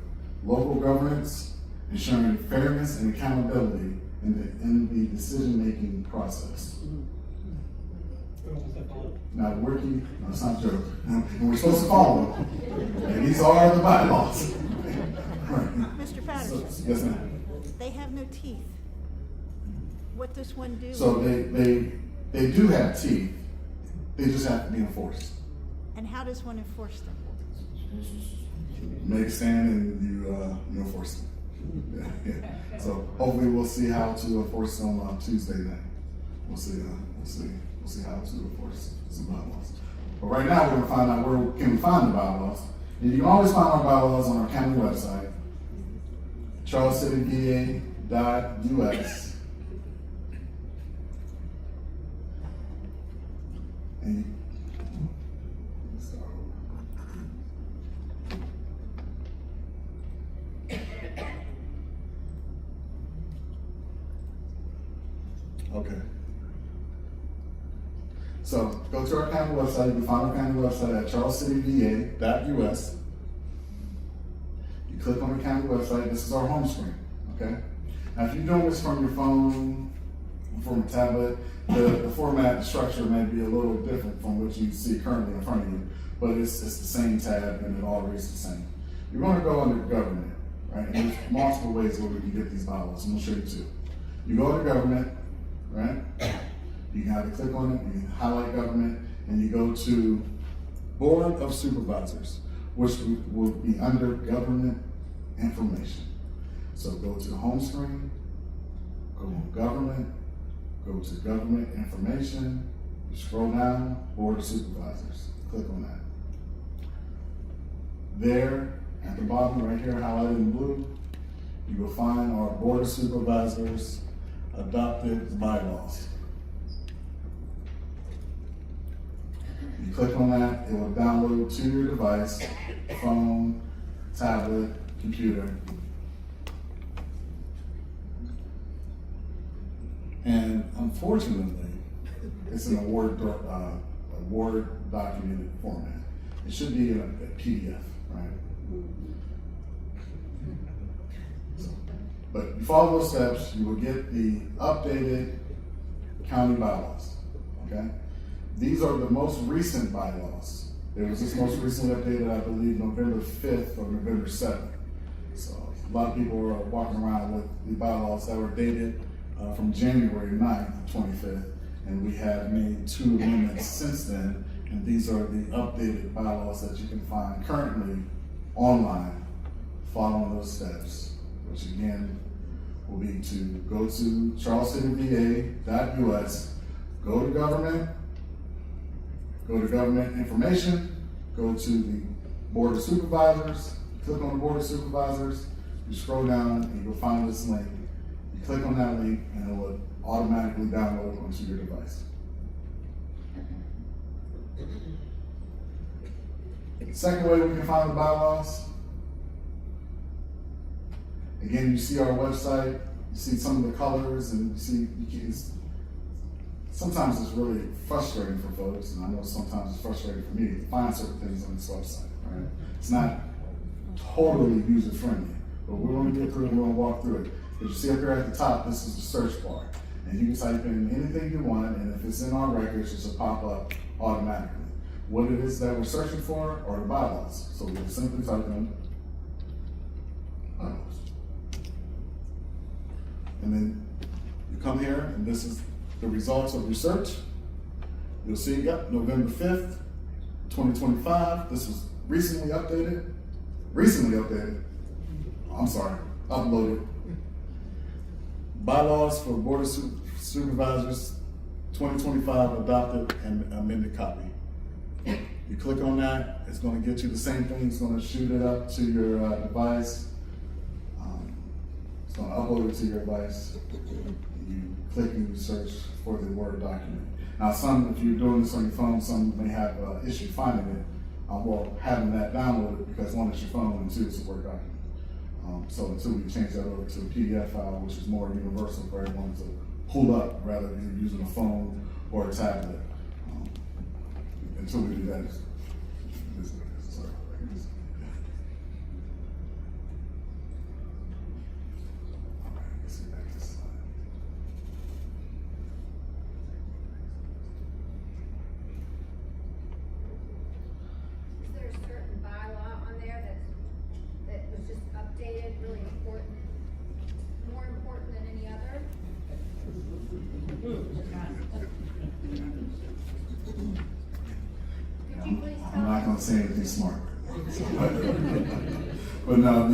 Speaker 1: local governance, ensuring fairness and accountability in the decision-making process. Now, no, it's not a joke. And we're supposed to follow them. And these are the bylaws.
Speaker 2: Mr. Patterson.
Speaker 1: So, yes, ma'am.
Speaker 2: They have no teeth. What does one do?
Speaker 1: So they do have teeth. They just have to be enforced.
Speaker 2: And how does one enforce them?
Speaker 1: Make a stand and you enforce them. Yeah. So hopefully we'll see how to enforce them on Tuesday night. We'll see how to enforce some bylaws. But right now we're gonna find out where can we find the bylaws. And you can always find our bylaws on our county website, charlescityva.us. And okay. So go to our county website. You can find our county website at charlescityva.us. You click on the county website. This is our home screen. Okay. Now, if you're doing this from your phone, from a tablet, the format, the structure may be a little different from what you see currently in front of you, but it's the same tab and it all reads the same. You're going to go under government, right? And there's multiple ways where we can get these bylaws, and we'll show you two. You go to government, right? You can either click on it, you can highlight government, and you go to Board of Supervisors, which will be under government information. So go to the home screen, go on government, go to government information, you scroll down, Board of Supervisors, click on that. There, at the bottom right here, highlighted in blue, you will find our Board of Supervisors adopted bylaws. You click on that, it will download to your device, phone, tablet, computer. And unfortunately, it's in a Word documented format. It should be in a PDF, right? So, but you follow those steps, you will get the updated county bylaws, okay? These are the most recent bylaws. It was just most recently updated, I believe, November 5th or November 7th. So a lot of people are walking around with the bylaws that were dated from January 9th to 25th, and we have made 2 amendments since then, and these are the updated bylaws that you can find currently online following those steps, which again will be to go to charlescityva.us, go to government information, go to the Board of Supervisors, click on the Board of Supervisors, you scroll down and you'll find this link. You click on that link and it will automatically download onto your device. The second way we can find the bylaws, again, you see our website, you see some of the colors, and you see sometimes it's really frustrating for folks, and I know sometimes it's frustrating for me to find certain things on this website, right? It's not totally user-friendly, but we're gonna get through it, we're gonna walk through it. As you see up here at the top, this is the search bar. And you can type in anything you want, and if it's in our records, it should pop up automatically. What it is that we're searching for are the bylaws. So we'll simply type in bylaws. And then you come here, and this is the results of your search. You'll see, yep, November 5th, 2025. This was recently updated. I'm sorry, uploaded. Bylaws for Board of Supervisors 2025 adopted and amended copy. You click on that, it's going to get you the same thing. It's going to shoot it up to your device. It's going to upload it to your device. You click and you search for the Word document. Now, if you're doing this on your phone, some may have an issue finding it, well, having that downloaded, because one, it's your phone, and two, it's a Word document. So until we change that over to a PDF file, which is more universal for everyone to pull up rather than using a phone or a tablet. Until we do that, sorry. All right, let's get back to the slide.
Speaker 16: Is there a certain bylaw on there that was just updated, really important, more important than any other?
Speaker 1: I'm not going to say anything smart. But no,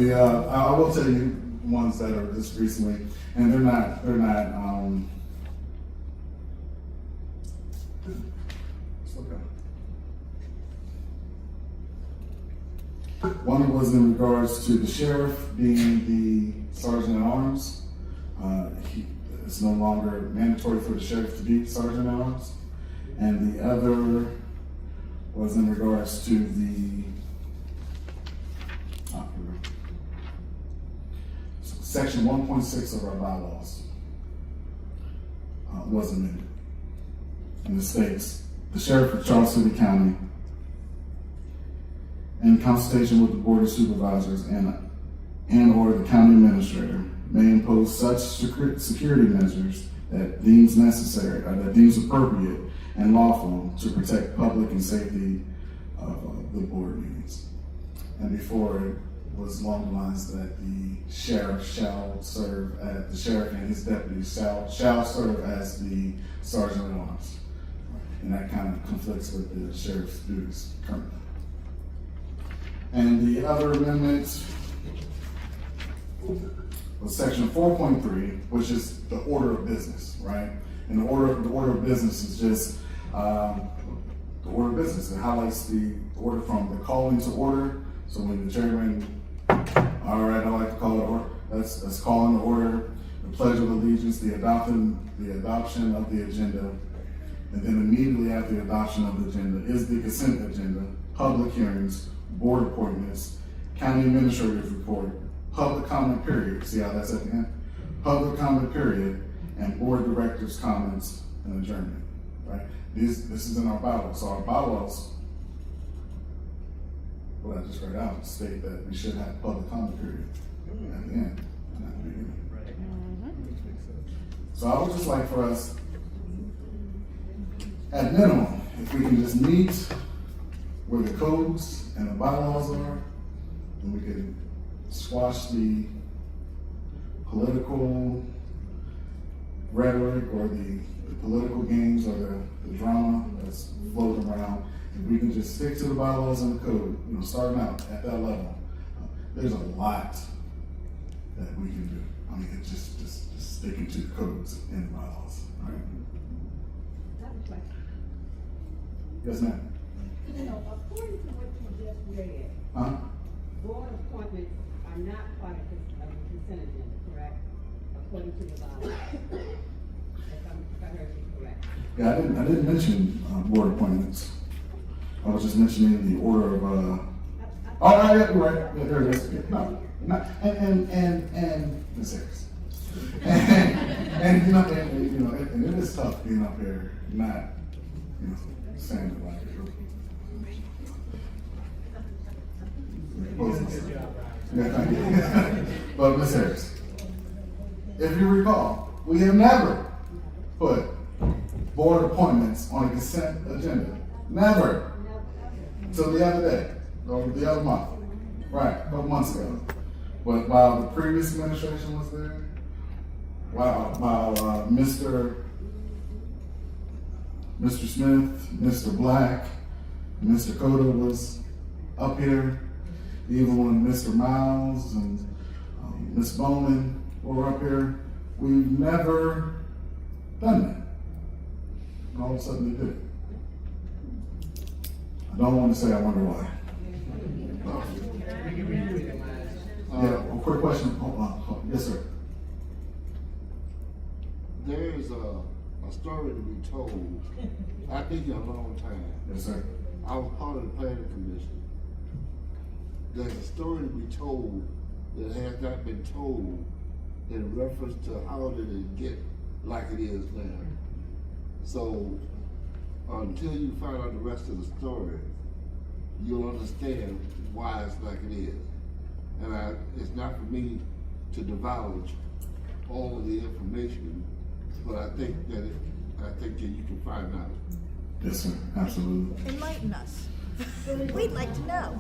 Speaker 1: I will tell you ones that are just recently, and they're not, it's okay. One was in regards to the sheriff being the sergeant at arms. It's no longer mandatory for the sheriff to be sergeant at arms. And the other was in regards to the section 1.6 of our bylaws was amended. And it states, the sheriff of Charles City County, in consultation with the Board of Supervisors and or the county administrator, may impose such security measures that deems necessary or that deems appropriate and lawful to protect public and safety of the board meetings. And before it was along the lines that the sheriff shall serve as, the sheriff and his deputies shall serve as the sergeant at arms. And that kind of conflicts with the sheriff's duties currently. And the other amendment was section 4.3, which is the order of business, right? And the order of business is just the order of business. It highlights the order from the calling to order. So when the chairman, all right, I like to call it order. That's calling the order, the pledge of allegiance, the adoption of the agenda, and then immediately after the adoption of the agenda is the consent agenda, public hearings, board appointments, county administrator's report, public comment period. See how that's at the end? Public comment period, and board director's comments and adjournment. Right? This is in our bylaws. So our bylaws, what I just read out, state that we should have public comment period at the end, not at the beginning. So I would just like for us, at minimum, if we can just meet where the codes and the bylaws are, then we can squash the political rhetoric or the political games or the drama that's floating around. If we can just stick to the bylaws and the code, starting out at that level, there's a lot that we can do. I mean, it's just sticking to the codes and the bylaws, right? Yes, ma'am.
Speaker 3: According to what you just read, board appointments are not part of the consent agenda, correct? According to the bylaws. If I heard you correct.
Speaker 1: Yeah, I didn't mention board appointments. I was just mentioning the order of. Oh, yeah, you're right. Yeah, there it is. Yeah, no, and the series. and you know, and it is tough being up here, not, you know, saying it like yeah, thank you. But Ms. Harris, if you recall, we have never put board appointments on a consent agenda. Never. Till the other day, or the other month. Right, a couple months ago. But while the previous administration was there, while Mr. Smith, Mr. Black, Mr. Cota was up here, even when Mr. Miles and Ms. Bowman were up here, we've never done that. And all of a sudden they did it. I don't want to say I wonder why. Yeah, a quick question. Hold on. Yes, sir.
Speaker 11: There's a story to be told. I've been here a long time.
Speaker 1: Yes, sir.
Speaker 11: I was part of the planning commission. There's a story to be told that has not been told in reference to how did it get like it is now. So until you find out the rest of the story, you'll understand why it's like it is. And it's not for me to divulge all of the information, but I think that you can find out.
Speaker 1: Yes, sir. Absolutely.
Speaker 2: Enlighten us. We'd like to know.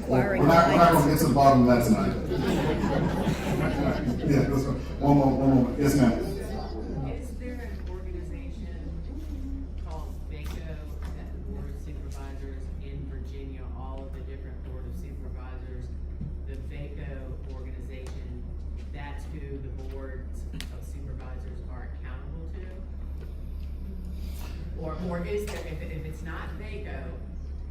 Speaker 1: We're not going to get to the bottom of that tonight. Yeah, one more. Yes, ma'am.
Speaker 8: Is there an organization called VACO, that Board of Supervisors in Virginia, all of the different Board of Supervisors, the VACO organization, that's who the boards of supervisors are accountable to? Or is there, if it's not VACO,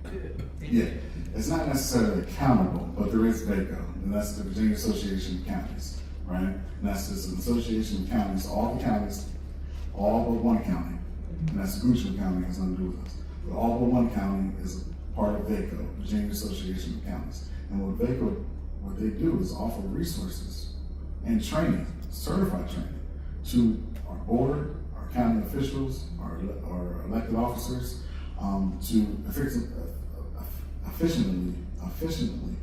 Speaker 8: who?
Speaker 1: Yeah, it's not necessarily accountable, but there is VACO, and that's the Virginia Association of Counties, right? And that's just an association of counties, all the counties, all but one county, and that's Gucci County has nothing to do with us. But all but one county is part of VACO, Virginia Association of Counties. And what VACO, what they do is offer resources and training, certified training, to our board, our county officials, our elected officers, to efficiently,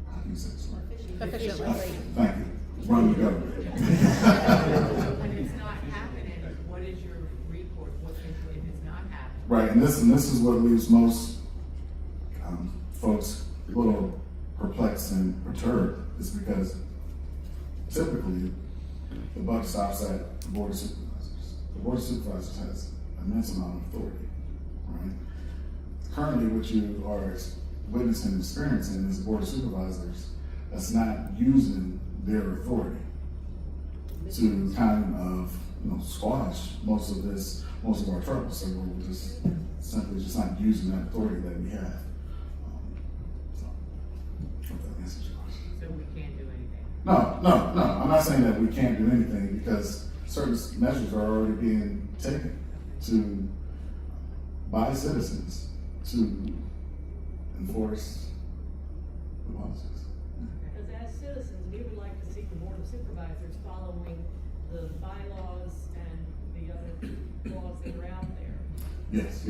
Speaker 1: how do you say this right?
Speaker 2: Efficiently.
Speaker 1: Thank you. Run the government.
Speaker 8: When it's not happening, what is your recourse? What if it's not happening?
Speaker 1: Right, and this is what leaves most folks a little perplexed and perturbed, is because typically the buck stops at the Board of Supervisors. The Board of Supervisors has an immense amount of authority, right? Currently, what you are witnessing and experiencing is the Board of Supervisors that's not using their authority to kind of, squash most of our troubles. So we're just simply just not using that authority that we have. So, hope that answers your question.
Speaker 8: So we can't do anything?
Speaker 1: No. I'm not saying that we can't do anything, because certain measures are already being taken by citizens to enforce the policies.
Speaker 7: Because as citizens, we would like to see the Board of Supervisors following the bylaws and the other laws that are out there.
Speaker 1: Yes.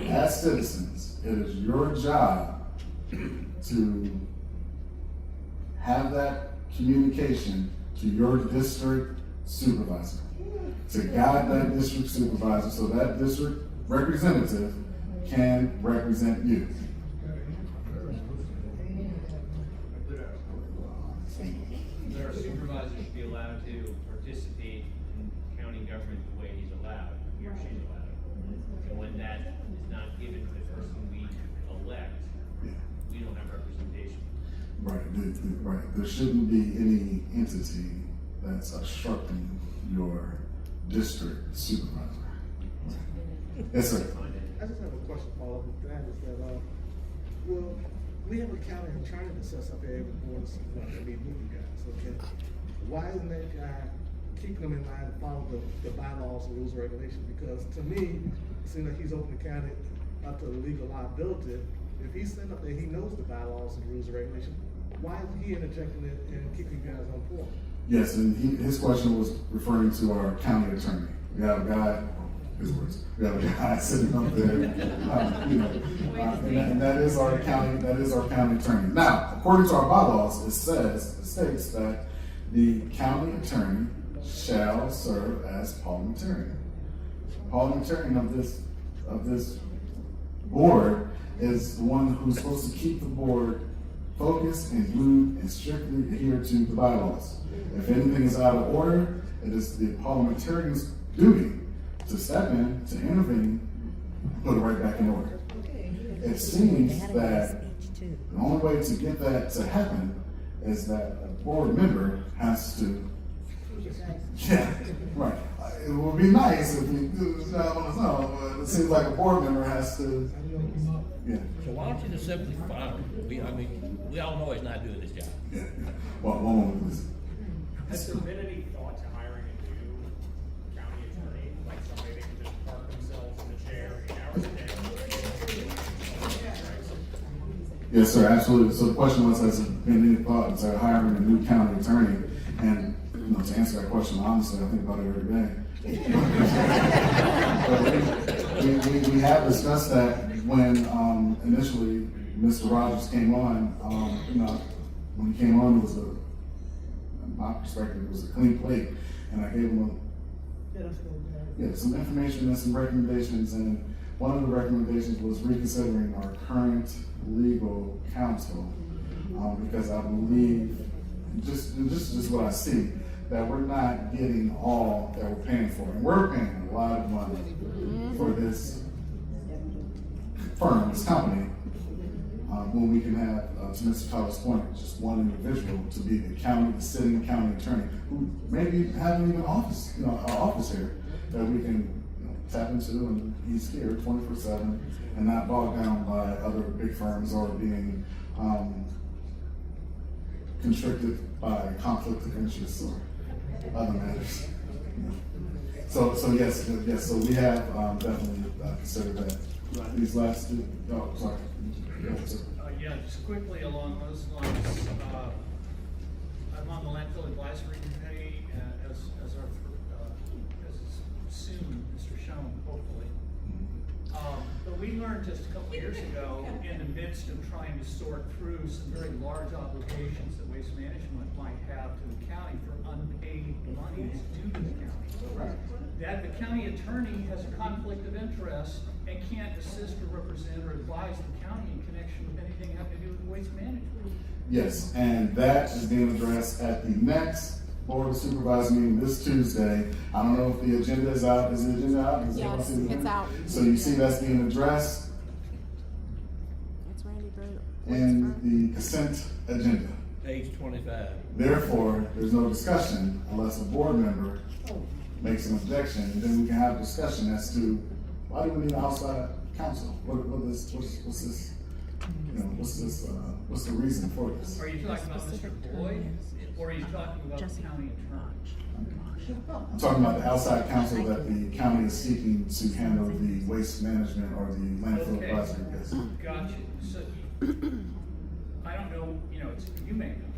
Speaker 1: As citizens, it is your job to have that communication to your district supervisor, to guide that district supervisor so that district representative can represent you.
Speaker 4: There are supervisors should be allowed to participate in county government the way he's allowed, he or she's allowed. And when that is not given to the person we elect, we don't have representation.
Speaker 1: Right. There shouldn't be any entity that's obstructing your district supervisor. Right. Yes, sir.
Speaker 17: I just have a question, Paul, with that is that, well, we have a county attorney that sets up every board of supervisors, meet with you guys, okay? Why isn't that guy keeping them in line to follow the bylaws and rules and regulations? Because to me, it seems like he's opening the county up to legal liability. If he's sitting up there, he knows the bylaws and rules and regulations, why is he interjecting it and keeping you guys on point?
Speaker 1: Yes, and his question was referring to our county attorney. We have a guy, his words, we have a guy sitting up there, and that is our county attorney. Now, according to our bylaws, it states that the county attorney shall serve as parliamentarian. Parliamentarian of this board is the one who's supposed to keep the board focused and glued and strictly adhere to the bylaws. If anything is out of order, it is the parliamentarian's duty to step in, to intervene, and put it right back in order. It seems that the only way to get that to happen is that a board member has to, yeah, right. It would be nice if we do this job on its own, but it seems like a board member has to, yeah.
Speaker 12: So why don't you just simply fire him? We all know he's not doing his job.
Speaker 1: Yeah. Well, one moment, please.
Speaker 18: Has there been any thought to hiring a new county attorney, like somebody that can just park themselves in the chair 8 hours a day?
Speaker 1: Yes, sir, absolutely. So the question was, has there been any thought to hiring a new county attorney? And to answer that question honestly, I think about it every day. we have discussed that when initially Mr. Rogers came on. When he came on, it was in my perspective, it was a clean plate, and I gave him some information and some recommendations. And one of the recommendations was reconsidering our current legal counsel, because I believe, just what I see, that we're not getting all that we're paying for. And we're paying a lot of money for this firm, this company, when we can have, to Mr. Tyler's point, just one individual to be the sitting county attorney, who maybe having even an office here that we can tap into, and he's here 24/7 and not bogged down by other big firms or being constricted by conflict of interest or other matters. So yes, so we have definitely considered that. These last two, sorry.
Speaker 18: Yeah, just quickly along those lines, I'm on the landfill advisory committee as soon, Mr. Schoen, hopefully. But we learned just a couple of years ago, in the midst of trying to sort through some very large obligations that Waste Management might have to the county for unpaid monies due to the county, that the county attorney has a conflict of interest and can't assist or represent or advise the county in connection with anything having to do with waste management.
Speaker 1: Yes, and that is being addressed at the next Board of Supervisors meeting this Tuesday. I don't know if the agenda is out. Is the agenda out?
Speaker 19: Yes, it's out.
Speaker 1: So you see that's being addressed
Speaker 19: It's Randy Brutal.
Speaker 1: in the consent agenda.
Speaker 12: Page 25.
Speaker 1: Therefore, there's no discussion unless a board member makes an objection, and then we can have a discussion as to why do we need outside counsel? What's this? What's the reason for this?
Speaker 18: Are you talking about Mr. Boyd, or are you talking about the county attorney?
Speaker 1: I'm talking about the outside counsel that the county is seeking to handle the waste management or the landfill advisory. Yes.
Speaker 18: Got you. So, I don't know, you may know,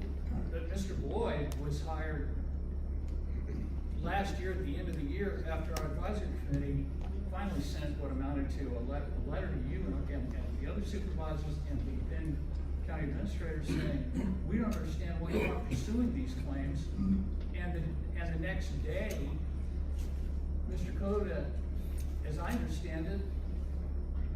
Speaker 18: but Mr. Boyd was hired last year at the end of the year after our advisory committee finally sent what amounted to a letter to you and the other supervisors and the then county administrators saying, we don't understand why you're not pursuing these claims. And the next day, Mr. Coda, as I understand it,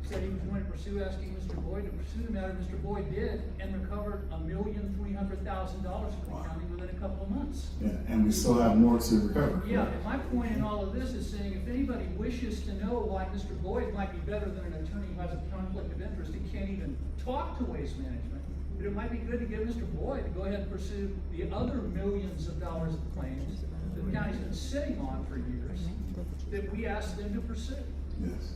Speaker 18: said he was going to pursue asking Mr. Boyd to pursue the matter. Mr. Boyd did, and recovered $1,300,000 from the county within a couple of months.
Speaker 1: Yeah, and we still have more to recover.
Speaker 18: Yeah, and my point in all of this is saying if anybody wishes to know why Mr. Boyd might be better than an attorney who has a conflict of interest and can't even talk to Waste Management, but it might be good to get Mr. Boyd to go ahead and pursue the other millions of dollars of claims that the county's been sitting on for years that we asked them to pursue.
Speaker 1: Yes.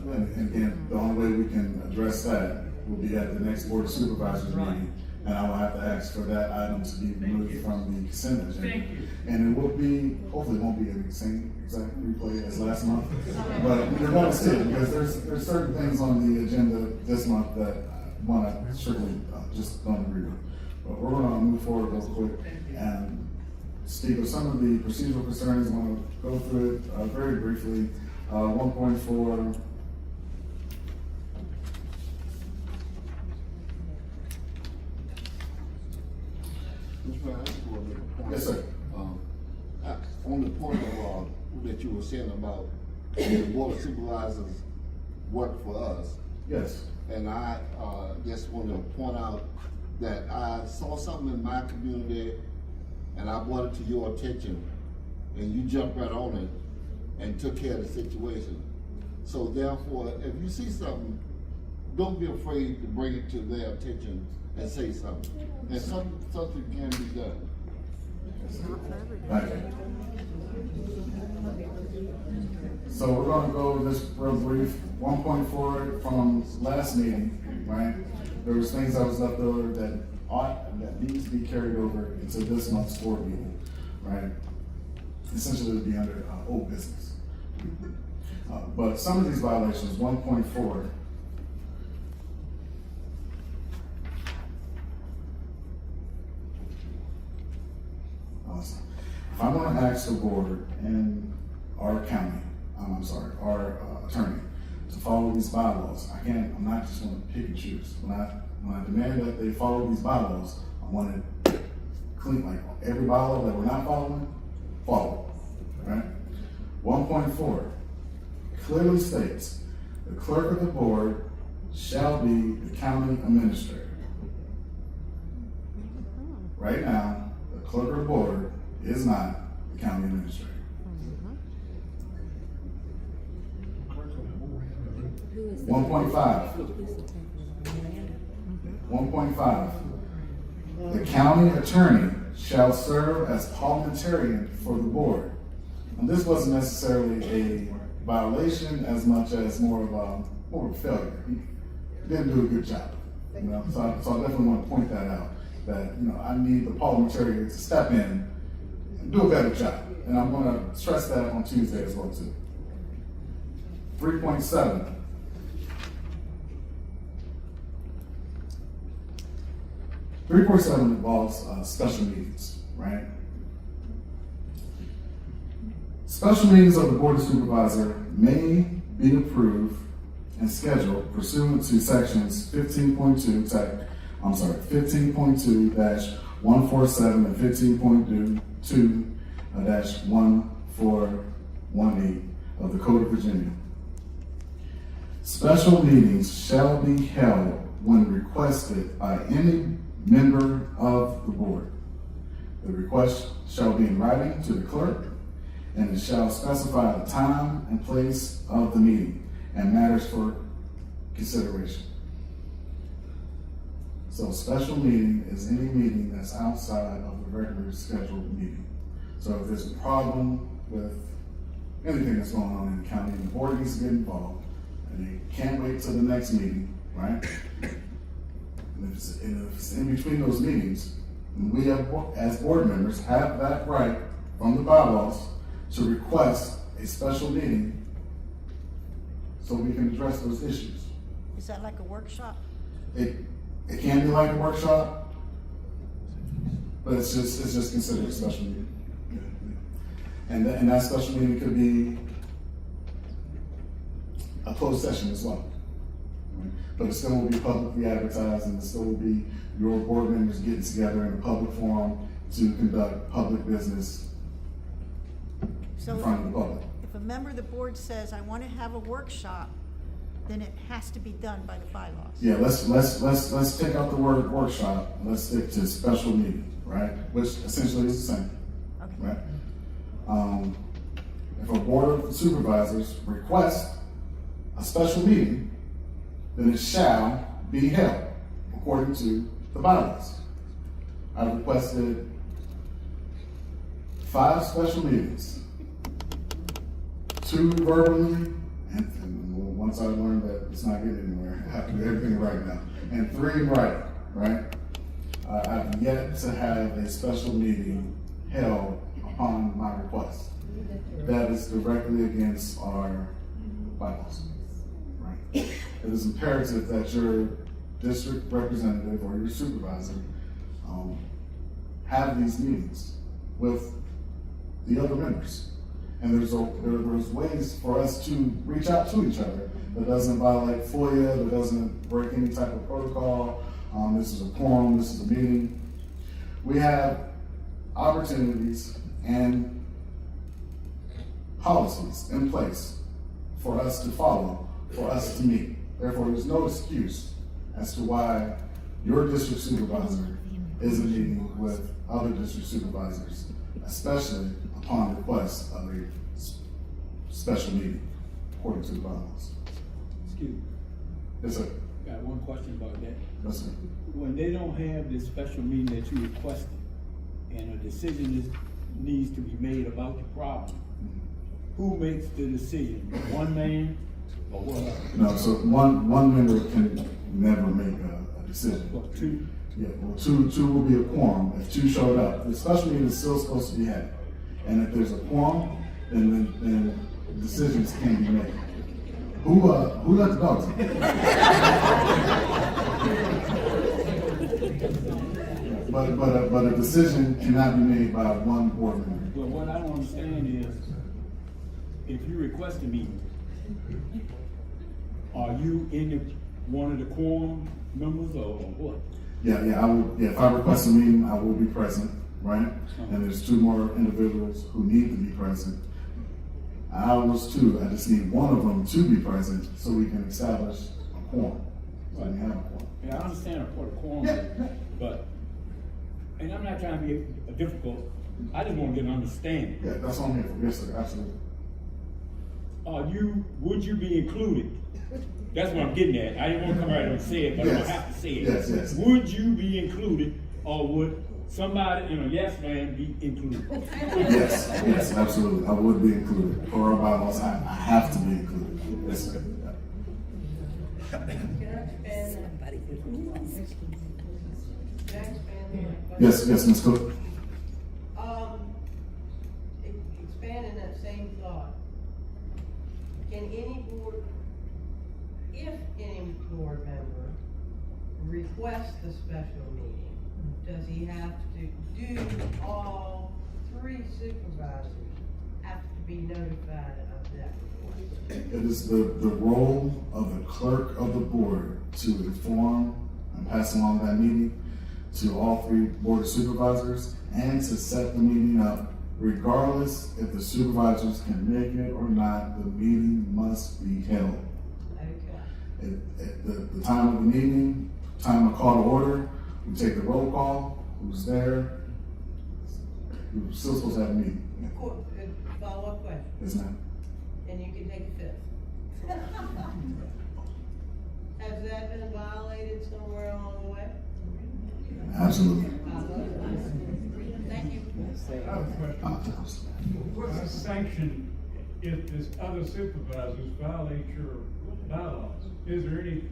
Speaker 1: And again, the only way we can address that will be at the next Board of Supervisors meeting. And I will have to ask for that item to be removed from the consent agenda.
Speaker 18: Thank you.
Speaker 1: And it will be, hopefully it won't be the same exact replay as last month. But you're going to see it because there's certain things on the agenda this month that I want to strictly just don't agree with. But we're gonna move forward real quick. And Steve, with some of the procedural concerns, I wanna go through it, very briefly. 1.4.
Speaker 11: Mr. Mayor, I just want to make a point.
Speaker 1: Yes, sir.
Speaker 11: On the point of, that you were saying about the board of supervisors work for us.
Speaker 1: Yes.
Speaker 11: And I, just want to point out that I saw something in my community and I brought it to your attention and you jumped right on it and took care of the situation. So therefore, if you see something, don't be afraid to bring it to their attention and say something. And something can be done.
Speaker 1: Thank you. So we're gonna go this real brief. 1.4 from last meeting, right? There was things that was left over that needs to be carried over into this month's board meeting, right? Essentially, to be under old business. But some of these violations, 1.4. If I'm gonna ask the board and our county, our attorney, to follow these bylaws, I'm not just gonna pick and choose. When I demand that they follow these bylaws, I want to clean, like every bylaw that we're not following, follow, right? 1.4 clearly states, the clerk of the board shall be the county administrator. Right now, the clerk of the board is not the county administrator. 1.5. 1.5. The county attorney shall serve as parliamentarian for the board. And this wasn't necessarily a violation as much as more of a failure. He didn't do a good job. So I definitely want to point that out. That I need the parliamentarian to step in and do a better job. And I'm going to stress that on Tuesday as well too. 3.7. Involves special meetings, right? Special meetings of the Board of Supervisors may be approved and scheduled pursuant to sections 15.2, 15.2-147 and 15.2-1418 of the Code of Virginia. Special meetings shall be held when requested by any member of the board. The request shall be in writing to the clerk, and it shall specify the time and place of the meeting and matters for consideration. So special meeting is any meeting that's outside of the regular scheduled meeting. So if there's a problem with anything that's going on in the county, the board needs to get involved, and they can't wait till the next meeting, right? And if it's in between those meetings, we have, as board members, have that right from the bylaws to request a special meeting so we can address those issues.
Speaker 2: Is that like a workshop?
Speaker 1: It can be like a workshop, but it's just considered a special meeting. And that special meeting could be a closed session as well. Right? But it still will be publicly advertised, and it still will be your board members getting together in a public forum to conduct public business in front of the public.
Speaker 2: If a member of the board says, I want to have a workshop, then it has to be done by the bylaws.
Speaker 1: Yeah, let's take out the word workshop and let's stick to special meeting, right? Which essentially is the same,
Speaker 2: Okay.
Speaker 1: right? If a board of supervisors requests a special meeting, then it shall be held according to the bylaws. I've requested 5 special meetings, 2 verbally, and once I learned that it's not getting anywhere, I have to do everything right now, and 3 in writing, right? I've yet to have a special meeting held upon my request. That is directly against our bylaws, right? It is imperative that your district representative or your supervisor have these meetings with the other members. And there's ways for us to reach out to each other that doesn't violate FOIA, that doesn't break any type of protocol. This is a quorum, this is a meeting. We have opportunities and policies in place for us to follow, for us to meet. Therefore, there's no excuse as to why your district supervisor isn't meeting with other district supervisors, especially upon request of a special meeting, according to the bylaws.
Speaker 5: Excuse me.
Speaker 1: Yes, sir.
Speaker 5: Got one question about that.
Speaker 1: Yes, sir.
Speaker 5: When they don't have this special meeting that you requested, and a decision needs to be made about the problem, who makes the decision? One man or what?
Speaker 1: No, so one member can never make a decision.
Speaker 5: What, two?
Speaker 1: Yeah, well, two will be a quorum. If two showed up, the special meeting is still supposed to be had. And if there's a quorum, then decisions can be made. Who let the dogs out? But a decision cannot be made by one board member.
Speaker 5: Well, what I don't understand is, if you request a meeting, are you one of the quorum members or what?
Speaker 1: Yeah, I will. Yeah, if I request a meeting, I will be present, right? And there's two more individuals who need to be present. I was two. I just need one of them to be present so we can establish a quorum. So we have a quorum.
Speaker 5: Yeah, I understand what a quorum is, but, and I'm not trying to be difficult, I just want to get an understanding.
Speaker 1: Yeah, that's what I'm here for. Yes, sir, absolutely.
Speaker 5: Would you be included? That's what I'm getting at. I didn't want to come right and say it, but I'm gonna have to say it.
Speaker 1: Yes.
Speaker 5: Would you be included, or would somebody in a yes man be included?
Speaker 1: Yes, absolutely. I would be included. For our bylaws, I have to be included. Yes, sir. Yes, Ms. Cook.
Speaker 6: Expanding that same thought, can any board, if any board member requests the special meeting, does he have to do all three supervisors have to be notified of that request?
Speaker 1: It is the role of the clerk of the board to inform and pass along that meeting to all three board of supervisors and to set the meeting up. Regardless if the supervisors can make it or not, the meeting must be held.
Speaker 6: Okay.
Speaker 1: At the time of the meeting, time of call to order, we take the roll call, who's there. We're still supposed to have a meeting.
Speaker 6: Follow-up question,
Speaker 1: Yes, ma'am.
Speaker 6: and you can take a fifth. Has that been violated somewhere along the way?
Speaker 1: Absolutely.
Speaker 6: Thank you.
Speaker 10: I have a question. What's the sanction if this other supervisors violate your bylaws? Is there any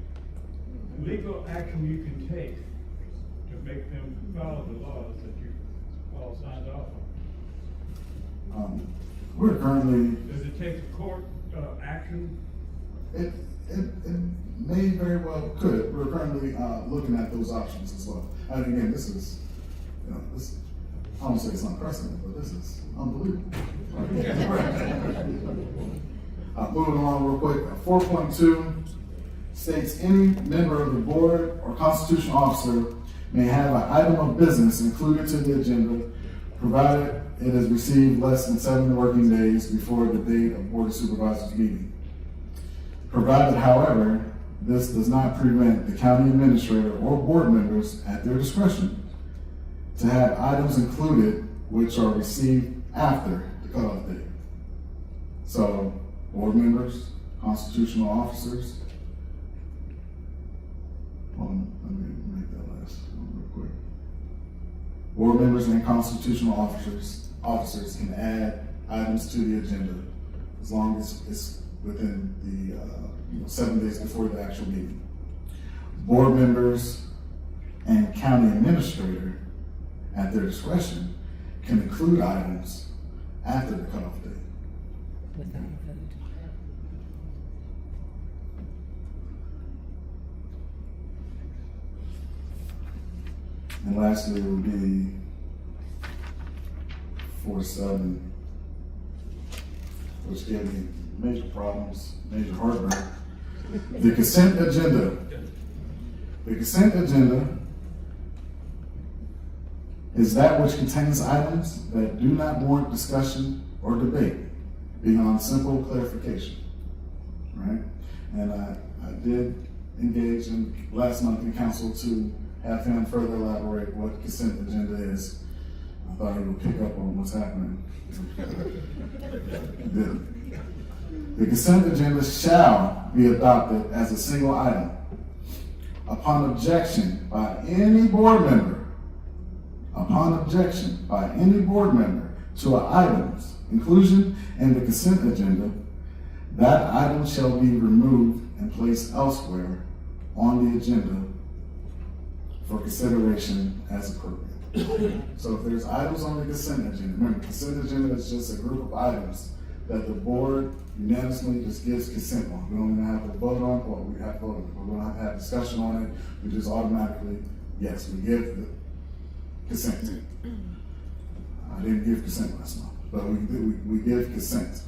Speaker 10: legal action you can take to make them follow the laws that you all signed off on?
Speaker 1: We're currently.
Speaker 10: Does it take a court action?
Speaker 1: It may very well could. We're currently looking at those options as well. And again, this is, this. I don't say it's unprecedented, but this is unbelievable. Moving along real quick. 4.2 states any member of the board or constitutional officer may have an item of business included to the agenda, provided it is received less than 7 working days before the date of Board of Supervisors meeting. Provided, however, this does not prevent the county administrator or board members at their discretion to have items included which are received after the cutoff date. So, board members, constitutional officers. Let me make that last one real quick. Board members and constitutional officers can add items to the agenda as long as it's within the 7 days before the actual meeting. Board members and county administrator, at their discretion, can include items after the cutoff date.
Speaker 13: Without a vote.
Speaker 1: And lastly will be 4-7, which gave me major problems, major heartburn. The consent agenda. The consent agenda is that which contains items that do not warrant discussion or debate beyond simple clarification, right? And I did engage in last month in council to have him further elaborate what consent agenda is. I thought he would pick up on what's happening. The consent agenda shall be adopted as a single item upon objection by any board member. Upon objection by any board member to an item's inclusion in the consent agenda, that item shall be removed and placed elsewhere on the agenda for consideration as appropriate. So if there's items on the consent agenda, remember, consent agenda is just a group of items that the board unanimously just gives consent on. We don't even have to vote on it, or we have to vote on it, but we don't have to have discussion on it. We just automatically, yes, we give the consent. I didn't give consent last month, but we give consent.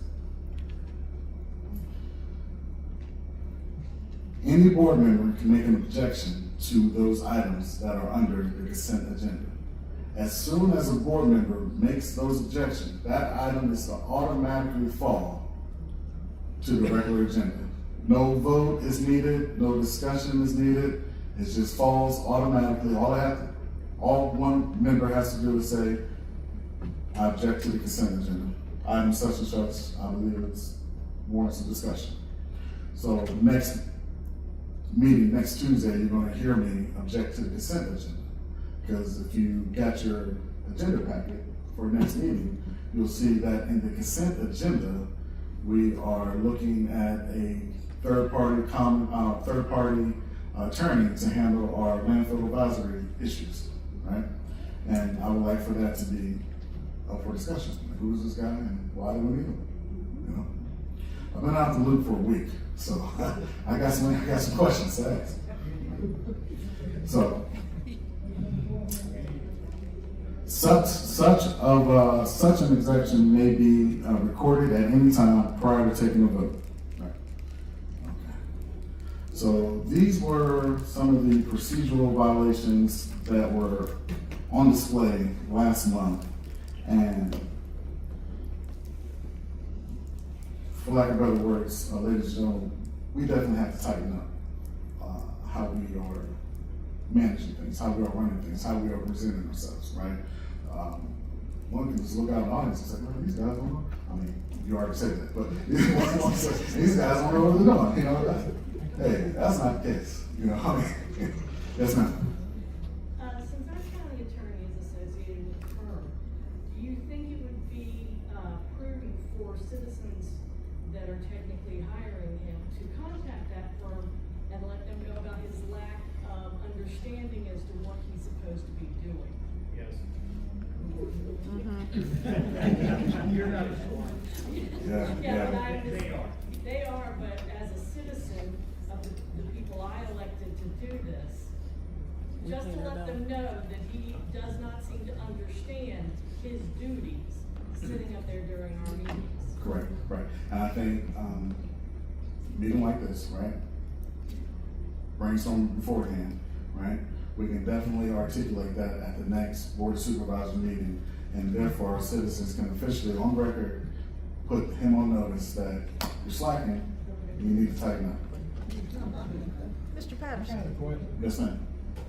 Speaker 1: Any board member can make an objection to those items that are under the consent agenda. As soon as a board member makes those objections, that item is to automatically fall to the regular agenda. No vote is needed, no discussion is needed. It just falls automatically. All one member has to do is say, I object to the consent agenda. Item such and such, I believe it's warrants a discussion. So next meeting, next Tuesday, you're gonna hear me object to the consent agenda. Because if you got your agenda packet for next meeting, you'll see that in the consent agenda, we are looking at a third-party attorney to handle our landfill advisory issues, right? And I would like for that to be up for discussion. Like, who is this guy and why do we need him? You know, I've been out the loop for a week, so I got some questions to ask. So, such an exception may be recorded at any time prior to taking a vote. Right. Okay. So these were some of the procedural violations that were on display last month, and for lack of better words, ladies and gentlemen, we definitely have to tighten up how we are managing things, how we are running things, how we are presenting ourselves, right? One can just look out in the audience and say, well, these guys don't know. I mean, you already said that, but these guys don't know what they're doing, you know? Hey, that's not the case, you know? I mean, yes, ma'am.
Speaker 7: Since our county attorney is associated with the firm, do you think it would be prudent for citizens that are technically hiring him to contact that firm and let them know about his lack of understanding as to what he's supposed to be doing?
Speaker 4: Yes.
Speaker 18: You're not.
Speaker 7: Yeah, but
Speaker 4: They are.
Speaker 7: They are, but as a citizen of the people I elected to do this, just to let them know that he does not seem to understand his duties sitting up there during our meetings.
Speaker 1: Correct, right. And I think meeting like this, right? Brainstorm beforehand, right? We can definitely articulate that at the next Board of Supervisor meeting, and therefore our citizens can officially, on record, put him on notice that you're slacking, you need to tighten up.
Speaker 2: Mr. Patterson,
Speaker 1: Yes, ma'am.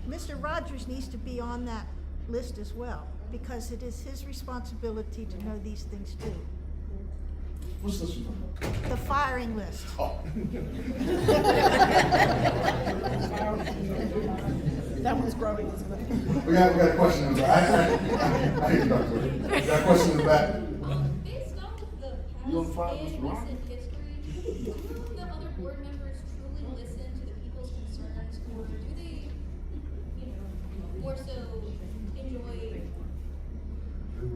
Speaker 2: Mr. Rogers needs to be on that list as well, because it is his responsibility to know these things too.
Speaker 1: What's this one?
Speaker 2: The firing list.
Speaker 1: Oh.
Speaker 19: That one's growing, isn't it?
Speaker 1: We got a question in the back. I hate to talk to it. We got a question in the back.
Speaker 16: Based off of the
Speaker 11: You on fire,
Speaker 16: past and
Speaker 11: Mr. Rock?
Speaker 16: recent history, do the other board members truly listen to the people's concerns, or do they, more so enjoy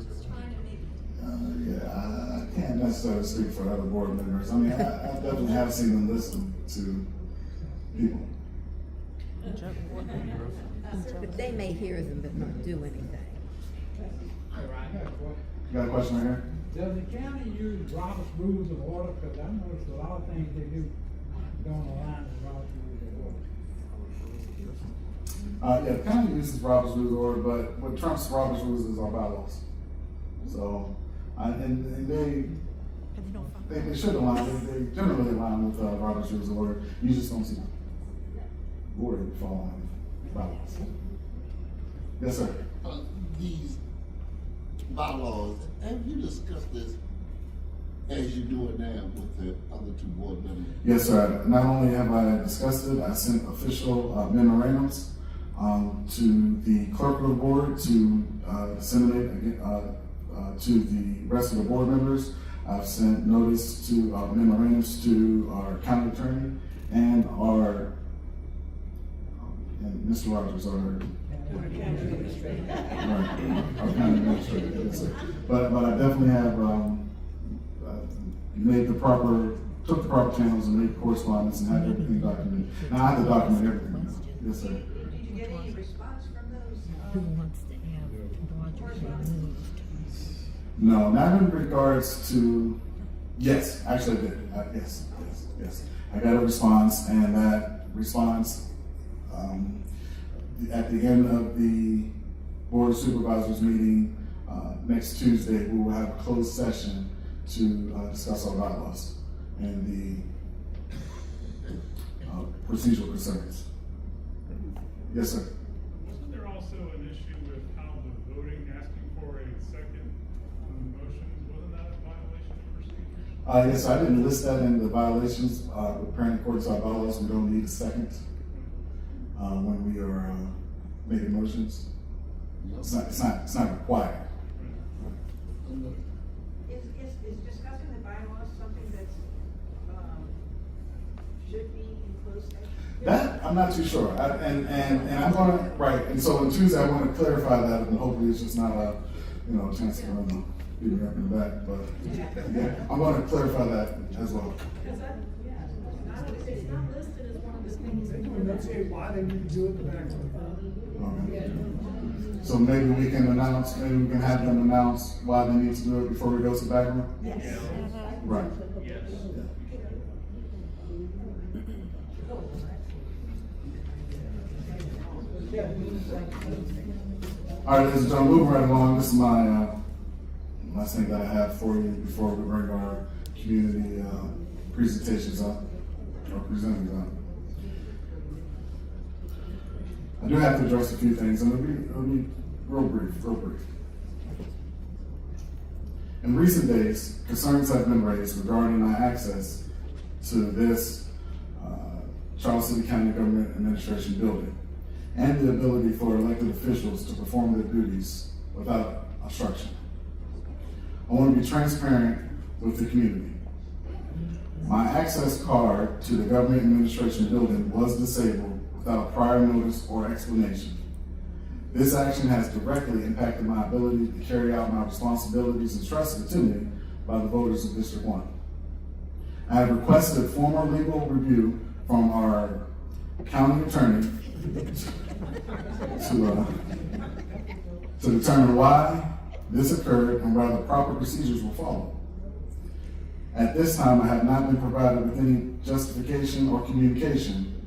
Speaker 16: just trying to make?
Speaker 1: Yeah, I can't necessarily speak for other board members. I mean, I definitely have seen them listen to people.
Speaker 13: But they may hear them but not do anything.
Speaker 1: You got a question right here?
Speaker 10: Does the county use Robert's Rules of Order? Cause I noticed a lot of things they do don't align with Robert's Rules of Order.
Speaker 1: Yeah, the county uses Robert's Rules of Order, but what trumps Robert's Rules is our bylaws. So, and they should align, they generally align with Robert's Rules of Order. You just don't see them. Or they fall on bylaws. Yes, sir.
Speaker 11: These bylaws, have you discussed this as you do it now with the other two board members?
Speaker 1: Yes, sir. Not only have I discussed it, I sent official memorandums to the clerk of the board to disseminate to the rest of the board members. I've sent notice to memorandums to our county attorney and our and Mr. Rogers, our county administrator. Yes, sir. But I definitely have took the proper channels and made correspondence and had everything documented. Now I have to document everything now. Yes, sir.
Speaker 6: Did you get any response from those?
Speaker 1: No, not in regards to, yes, actually I did. Yes. I got a response, and that response, at the end of the Board of Supervisors meeting next Tuesday, we will have a closed session to discuss our bylaws and the procedural concerns. Yes, sir.
Speaker 20: Wasn't there also an issue with how the voting, asking for a second on the motions, wasn't that a violation of procedures?
Speaker 1: Yes, I didn't list that in the violations. Apparently, according to our bylaws, we don't need a second when we are making motions. It's not required.
Speaker 6: Is discussing the bylaws something that's, should be in closed session?
Speaker 1: That I'm not too sure. And I'm gonna right. And so on Tuesday, I want to clarify that, and hopefully it's just not a chance to beat me up in the back. But yeah, I'm going to clarify that as well.
Speaker 7: Because it's not listed as one of the things.
Speaker 14: Let's say why they need to do it the back of the
Speaker 1: Okay. So maybe we can have them announce why they need to do it before we go to the back room?
Speaker 2: Yes.
Speaker 1: Right.
Speaker 4: Yes.
Speaker 1: All right, ladies and gentlemen, moving right along. This is my last thing that I have for you before we bring our community presentations up, or presenters up. I do have to address a few things, and it'll be real brief. In recent days, concerns have been raised regarding my access to this Charles City County Government Administration building and the ability for elected officials to perform their duties without obstruction. I want to be transparent with the community. My access card to the Government Administration building was disabled without prior notice or explanation. This action has directly impacted my ability to carry out my responsibilities entrusted to me by the voters of District 1. I have requested formal legal review from our county attorney to determine why this occurred and whether proper procedures were followed. At this time, I have not been provided with any justification or communication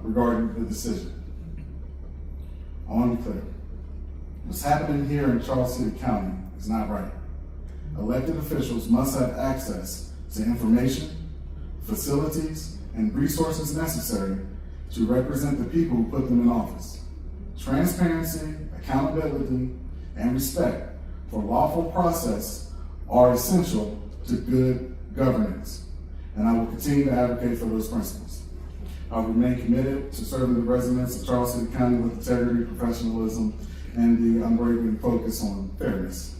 Speaker 1: regarding the decision. I want to be clear. What's happening here in Charles City County is not right. Elected officials must have access to information, facilities, and resources necessary to represent the people who put them in office. Transparency, accountability, and respect for lawful process are essential to good governance, and I will continue to advocate for those principles. I will remain committed to serving the residents of Charles City County with integrity, professionalism, and the unwavering focus on fairness.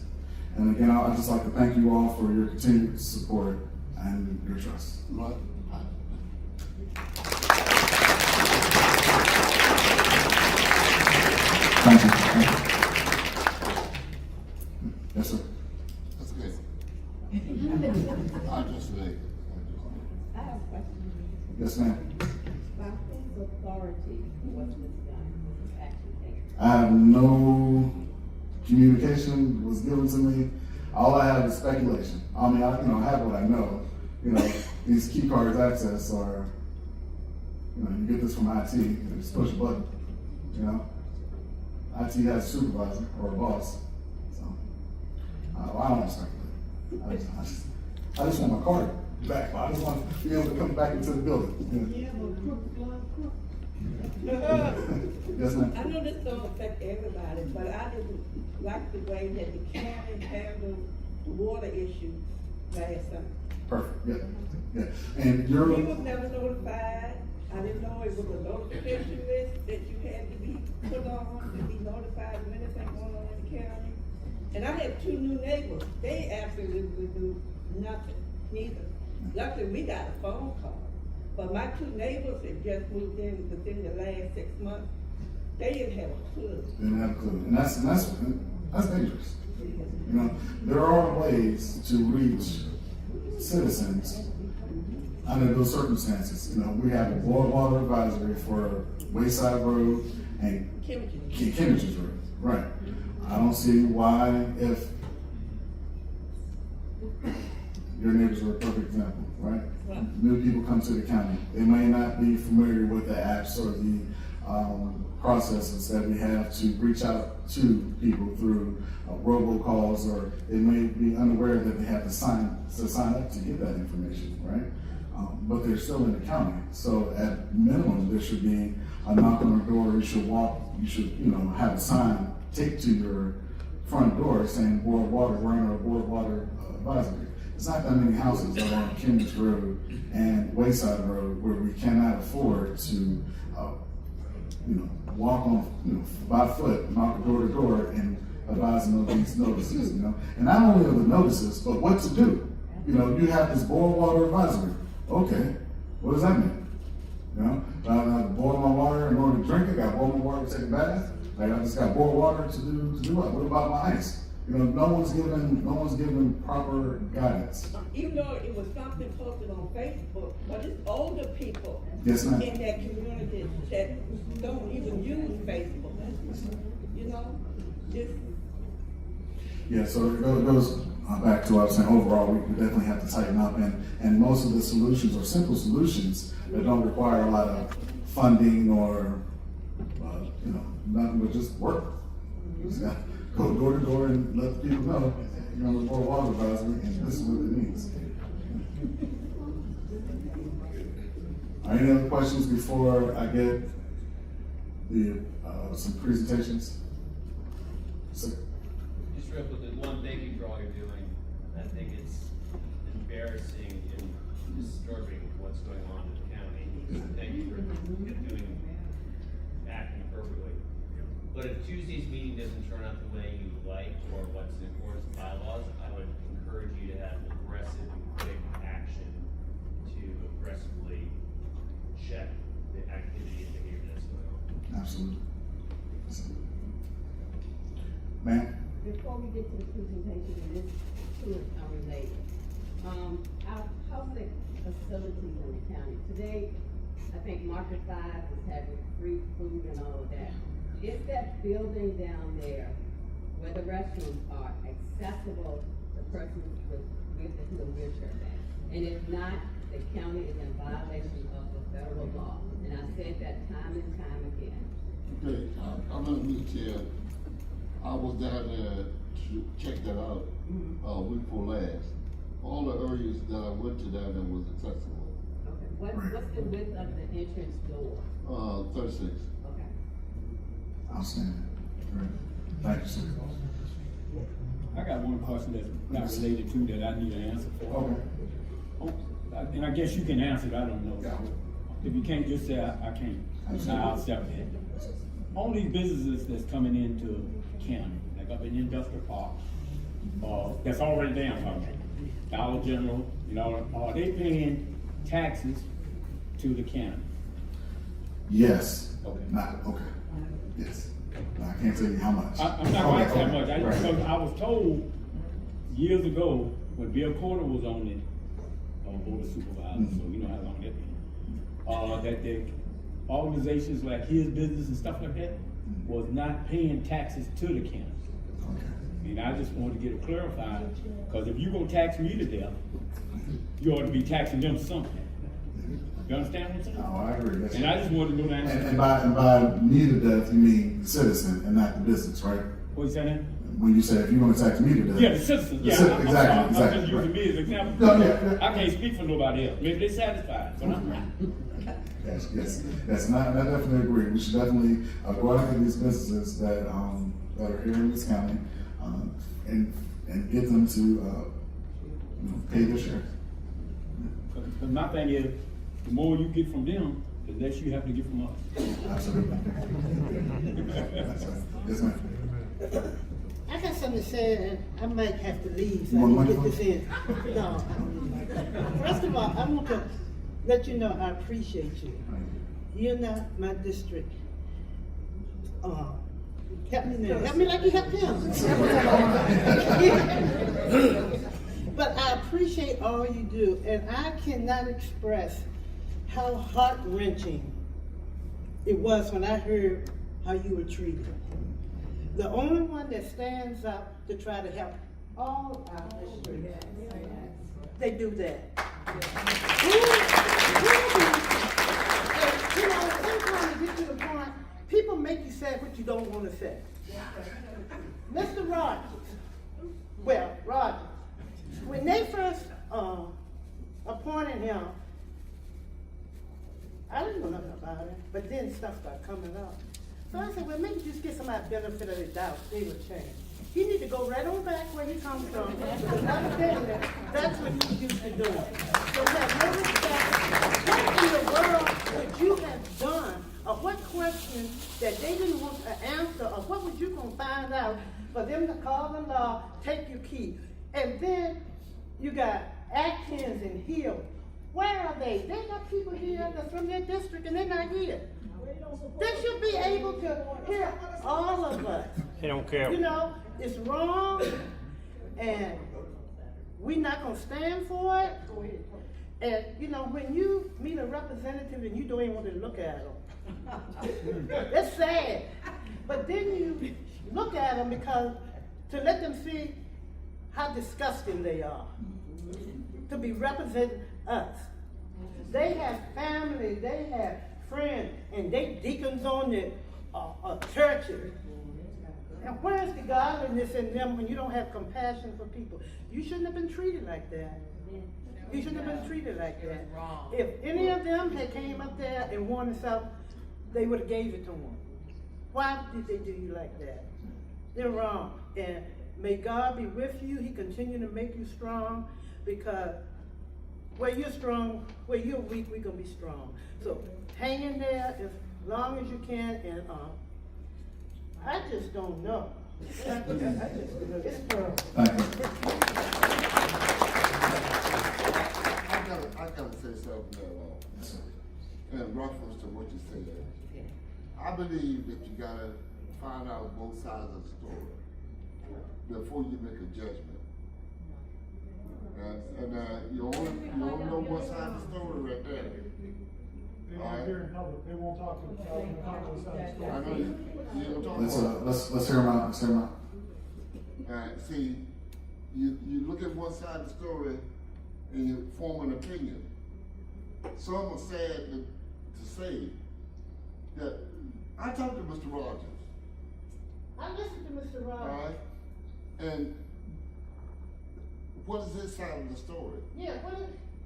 Speaker 1: And again, I'd just like to thank you all for your continued support and your trust. Thank you. Yes, sir.
Speaker 11: That's good. I'll just wait.
Speaker 3: I have a question.
Speaker 1: Yes, ma'am.
Speaker 3: By whose authority was this done, was this action
Speaker 1: I have no communication was given to me. All I have is speculation. I mean, I have what I know. These key cards access are, you get this from IT, you just push a button, IT has a supervisor or a boss, so, I don't want to speculate. I just want my card back. I just want to be able to come back into the building.
Speaker 3: Yeah, but crook, blood, crook.
Speaker 1: Yes, ma'am.
Speaker 3: I know this don't affect everybody, but I didn't like the way that the county handled the water issue last summer.
Speaker 1: Perfect, yeah. And you're.
Speaker 3: We was never notified. I didn't know it was a notification list that you had to be put on to be notified of anything going on in the county. And I had 2 new neighbors. They absolutely do nothing, neither. Luckily, we got a phone call. But my 2 neighbors that just moved in within the last 6 months, they didn't have a clue.
Speaker 1: They didn't have a clue, and that's dangerous. There are ways to reach citizens under those circumstances. We have a board water advisory for Wayside Road and Kimmich's Road. Right. I don't see why, if your neighbors are a perfect example, right? New people come to the county. They may not be familiar with the apps or the processes that we have to reach out to people through robocalls, or they may be unaware that they have to sign up to get that information, right? But they're still in the county. So at minimum, there should be a knock on the door. You should have a sign taped to your front door saying board water, we're on our board water advisory. It's not that many houses that are on Kimmich's Road and Wayside Road where we cannot afford to, walk on, by foot, knock door to door and advise them of these notices, And not only of the notices, but what to do. You have this boil water advisory. Okay, what does that mean? I have to boil my water in order to drink it. I got to boil my water to take a bath. I just got boiled water to do what? What about my ice? No one's given proper guidance.
Speaker 3: Even though it was something posted on Facebook, but it's older people
Speaker 1: Yes, ma'am.
Speaker 3: in that community that don't even use Facebook.
Speaker 1: Yeah, so it goes back to what I was saying. Overall, we definitely have to tighten up, and most of the solutions are simple solutions that don't require a lot of funding or nothing but just work. You just got to go door to door and let the people know you're on the board water advisory and this is what it means. Any other questions before I get the some presentations? So,
Speaker 4: Just real quick, one, thank you for all you're doing. I think it's embarrassing and disturbing what's going on in the county. Thank you for acting perfectly. But if Tuesday's meeting doesn't turn out the way you like or what's in accordance with bylaws, I would encourage you to have aggressive and quick action to aggressively check the activity and behavior that's going on.
Speaker 1: absolutely. Ma'am?
Speaker 3: Before we get to the presentation, and this two are related. Our public facilities in the county, today, I think Market 5 is having free food and all of that. Is that building down there where the restrooms are accessible to persons with a wheelchair bag? And if not, the county is in violation of the federal law. And I said that time and time again.
Speaker 11: Okay, I'm gonna meet you. I was down there to check that out, week before last. All the areas that I went to down there was accessible.
Speaker 3: Okay, what's the width of the entrance door?
Speaker 11: 36.
Speaker 3: Okay.
Speaker 1: Outstanding. Great. Thank you, sir.
Speaker 5: I got one question that's not related to that I need an answer for.
Speaker 1: Okay.
Speaker 5: Oh, and I guess you can answer it, I don't know. If you can't, just say I can't. I'll accept it. All these businesses that's coming into county, like up in Industrial Park, that's already downtown, Dollar General, are they paying taxes to the county?
Speaker 1: Yes.
Speaker 5: Okay.
Speaker 1: Okay. Yes. I can't tell you how much.
Speaker 5: I'm not gonna ask that much. I was told years ago when Bill Porter was on it, Board of Supervisors, so you know how long that been. That the organizations like his business and stuff like that, was not paying taxes to the county.
Speaker 1: Okay.
Speaker 5: And I just wanted to get it clarified, because if you gonna tax me to death, you ought to be taxing them something. You understand what I'm saying?
Speaker 1: Oh, I agree. That's
Speaker 5: And I just wanted to know the answer.
Speaker 1: And by me to death, you mean the citizen and not the business, right?
Speaker 5: What you saying?
Speaker 1: When you say if you're gonna tax me to death.
Speaker 5: Yeah, the citizens, yeah, I'm
Speaker 1: exactly,
Speaker 5: sorry, I'm
Speaker 1: exactly.
Speaker 5: just using
Speaker 1: right.
Speaker 5: me as an example.
Speaker 1: No, yeah.
Speaker 5: I can't speak for nobody else, maybe they're satisfied, but I'm not.
Speaker 1: Yes, and I definitely agree. We should definitely go after these businesses that are here in this county, and get them to pay their share.
Speaker 5: But my thing is, the more you get from them, the less you have to get from us.
Speaker 1: Absolutely. Yes, ma'am.
Speaker 21: I got something to say, and I might have to leave, so
Speaker 1: You
Speaker 21: I
Speaker 1: want
Speaker 21: can get
Speaker 1: money
Speaker 21: this in. No, I don't need it. First of all, I want to let you know I appreciate you. You're not my district. Help me now. Help me like you helped him. But I appreciate all you do, and I cannot express how heart-wrenching it was when I heard how you were treated. The only one that stands up to try to help all our districts, they do that. You know, sometimes you get to the point, people make you say what you don't want to say. Mr. Rogers, when they first appointed him, I didn't know nothing about it, but then stuff started coming up. So I said, well, maybe just get somebody benefit of the doubt, they would change. He need to go right on back where he comes from, because I'm telling you, that's what he's used to doing. So have no respect. What in the world would you have done, or what questions that they didn't want to answer, or what was you gonna find out for them to call the law, take your key? And then you got Atkins and Hill. Where are they? They got people here that's from their district and they're not here. They should be able to hear all of us.
Speaker 12: They don't care.
Speaker 21: You know, it's wrong, and we're not gonna stand for it. And you know, when you meet a representative and you don't even want to look at them, it's sad. But then you look at them because to let them see how disgusting they are to be representing us. They have family, they have friends, and they deacons on the churches. And where's the godliness in them when you don't have compassion for people? You shouldn't have been treated like that. You shouldn't have been treated like that. If any of them had came up there and wanted something, they would have gave it to them. Why did they do you like that? They're wrong. And may God be with you. He continue to make you strong, because where you're strong, where you're weak, we're going to be strong. So hang in there as long as you can, and I just don't know. It's
Speaker 11: I gotta say something in reference to what you said. I believe that you gotta find out both sides of the story before you make a judgment. And you only know one side of the story right there.
Speaker 20: They won't hear in public, they won't talk to the story.
Speaker 11: I know you don't talk about it.
Speaker 1: Let's hear them out. Let's hear them out.
Speaker 11: See, you look at one side of the story and you form an opinion. Some are sad to say that I talked to Mr. Rogers.
Speaker 21: I listened to Mr. Rogers.
Speaker 11: All right? And what is his side of the story?
Speaker 21: Yeah,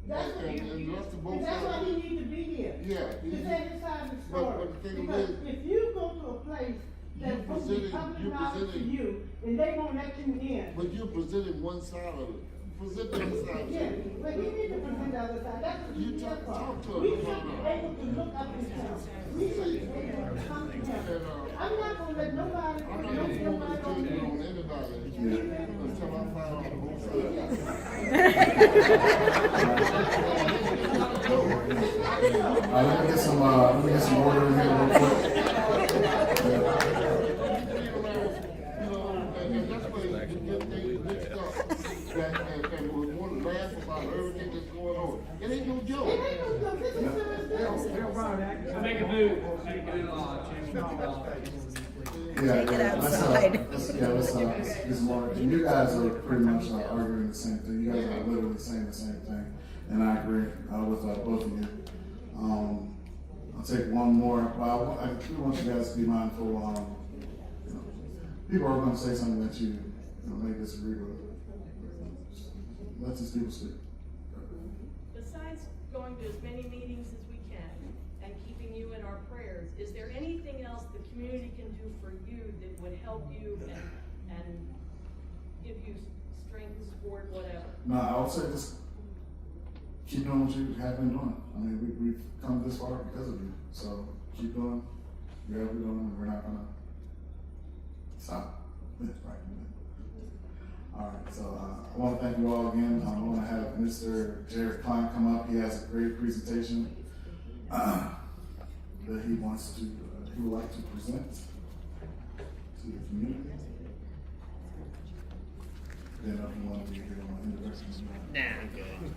Speaker 21: that's what
Speaker 11: and
Speaker 21: that's why he needs to be here.
Speaker 11: Yeah.
Speaker 21: To say his side of the story.
Speaker 11: But the thing
Speaker 21: because
Speaker 11: is,
Speaker 21: if you go to a place that's supposed to be public knowledge to you, and they won't let you in.
Speaker 11: But you're presenting one side of it. Present the other side.
Speaker 21: Yeah, but he needs to present the other side. That's what you talk for. We should be able to look up and down. We should be able to come together. I'm not gonna let nobody.
Speaker 11: I'm not going to on anybody until I find out both sides.
Speaker 1: Let me get some order in here real quick.
Speaker 11: And we want to laugh about everything that's going on. It ain't no joke.
Speaker 21: It ain't no joke. This is serious.
Speaker 18: I make a move.
Speaker 1: Yeah,
Speaker 13: Take it
Speaker 1: yeah,
Speaker 13: outside.
Speaker 1: let's get some more. And you guys are pretty much arguing the same thing. You guys are literally saying the same thing, and I agree with both of you. I'll take one more. Well, I do want you guys to be mindful. You know, people are going to say something that you may disagree with. Let these people speak.
Speaker 7: Besides going to as many meetings as we can and keeping you in our prayers, is there anything else the community can do for you that would help you and give you strength, support, whatever?
Speaker 1: No, I would say just keep doing what you have been doing. I mean, we've come this far because of you. So keep doing what you're doing, and we're not gonna stop. Right. All right. So I want to thank you all again. I want to have Mr. Jared Klein come up. He has a great presentation that he wants to. He would like to present to the community. Then if you want to be here on the rest of the
Speaker 4: Nah, I'm good.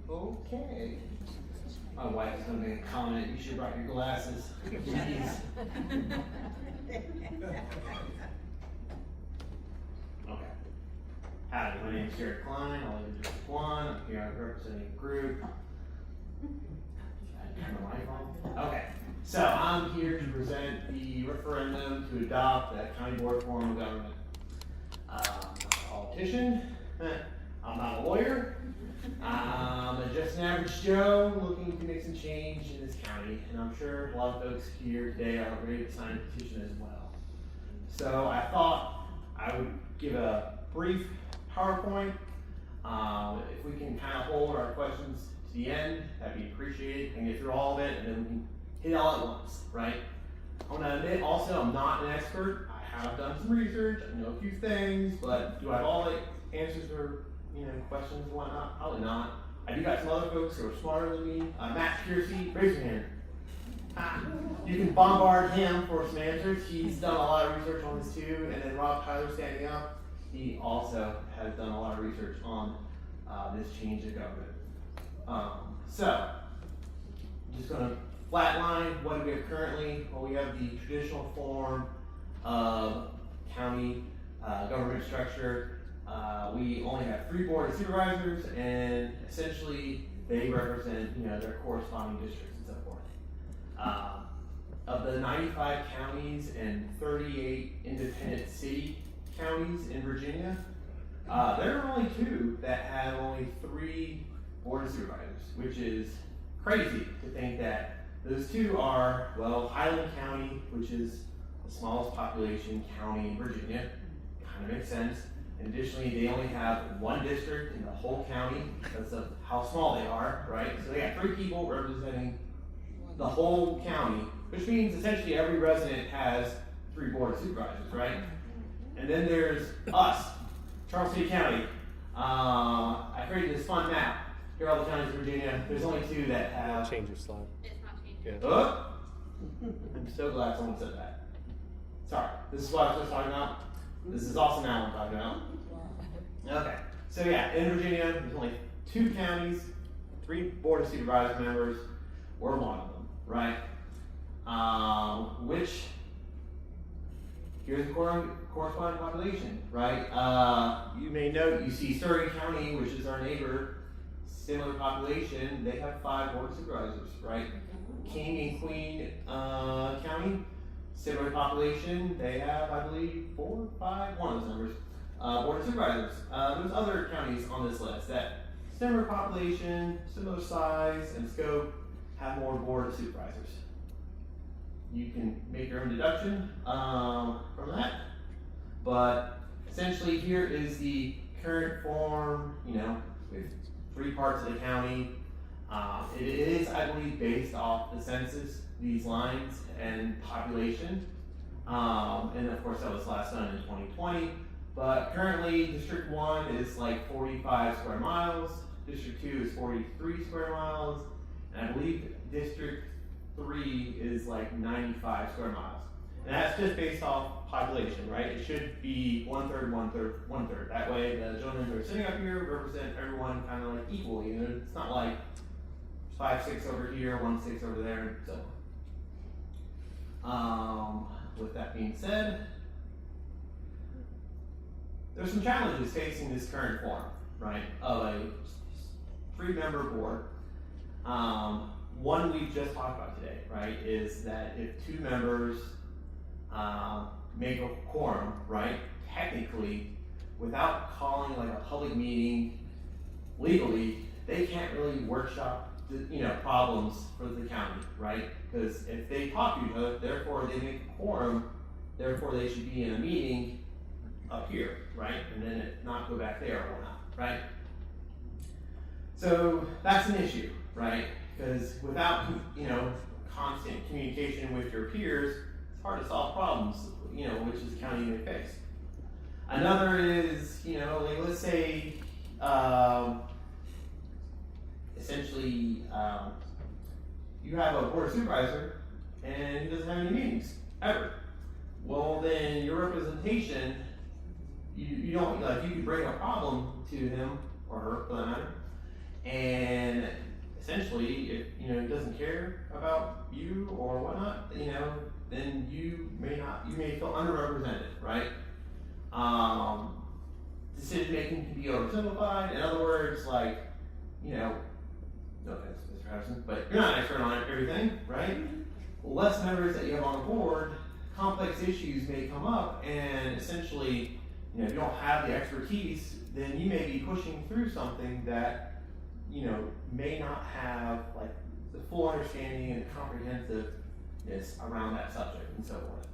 Speaker 15: Okay. My wife's gonna make a comment, you should have brought your glasses. Jeez. Okay. Hi, my name is Jared Klein, I live in District 1, I'm here representing a group. I turn my mic on? Okay. So I'm here to present the referendum to adopt the county board form of government. I'm not a politician, I'm not a lawyer. I'm just an average Joe looking to make some change in this county, and I'm sure a lot of folks here today are ready to sign a petition as well. So I thought I would give a brief PowerPoint. If we can kind of hold our questions to the end, that'd be appreciated, and get through all of it, and then we can hit it all at once, right? I want to admit also I'm not an expert. I have done some research, I know a few things, but do I have all the answers for questions and whatnot? Probably not. I do got some other folks who are smarter than me. Matt Piercy, raise your hand. You can bombard him for some answers. He's done a lot of research on this too. And then Rob Tyler standing up, he also has done a lot of research on this change of government. So, I'm just going to flatline what do we have currently. Well, we have the traditional form of county government structure. We only have 3 board of supervisors, and essentially they represent, their corresponding districts and so forth. Of the 95 counties and 38 independent city counties in Virginia, there are only 2 that have only 3 board of supervisors, which is crazy to think that those 2 are, well, Highland County, which is the smallest population county in Virginia, kind of makes sense. And additionally, they only have 1 district in the whole county because of how small they are, right? So they got 3 people representing the whole county, which means essentially every resident has 3 board of supervisors, right? And then there's us, Charles City County. I created this fun map. Here are all the counties in Virginia. There's only 2 that have.
Speaker 22: Change your slide.
Speaker 16: It's not changing.
Speaker 22: Yeah.
Speaker 15: Oh! I'm so glad someone said that. Sorry, this is what I was just talking about. This is also now what I'm talking about. Okay, so yeah, in Virginia, there's only 2 counties, 3 board of supervisor members. We're one of them, right? Here's the corresponding population, right? You may note, you see Surrey County, which is our neighbor, similar population, they have 5 board of supervisors, right? King and Queen County, similar population, they have, I believe, 4, 5, one of those numbers, board of supervisors. There's other counties on this list that similar population, similar size and scope, have more board of supervisors. You can make your own deduction from that. but essentially here is the current form, with 3 parts of the county. It is, I believe, based off the census, these lines and population. And of course that was last done in 2020. But currently District 1 is like 45 square miles, District 2 is 43 square miles, and I believe District 3 is like 95 square miles. And that's just based off population, right? It should be 1/3, 1/3, 1/3. That way the gentlemen who are sitting up here represent everyone kind of like equally. It's not like 5/6 over here, 1/6 over there, and so on. With that being said, there's some challenges facing this current form, right, of a 3-member board. One we've just talked about today, right, is that if 2 members make a quorum, right, technically, without calling like a public meeting legally, they can't really workshop problems for the county, right? Because if they talk to each other, therefore they make a quorum, therefore they should be in a meeting up here, right? And then it not go back there or whatnot, right? So that's an issue, right? Because without, constant communication with your peers, it's hard to solve problems, which is the county may face. Another is, like let's say, essentially, you have a board of supervisor and he doesn't have any meetings ever. Well, then your representation, you don't, like, you could bring a problem to him or her for that matter, and essentially, if he doesn't care about you or whatnot, then you may feel underrepresented, right? Decision making can be oversimplified. In other words, like, no offense, Mr. Patterson, but you're not an expert on everything, right? Less members that you have on the board, complex issues may come up, and essentially, if you don't have the expertise, then you may be pushing through something that, may not have like the full understanding and comprehensiveness around that subject and so forth.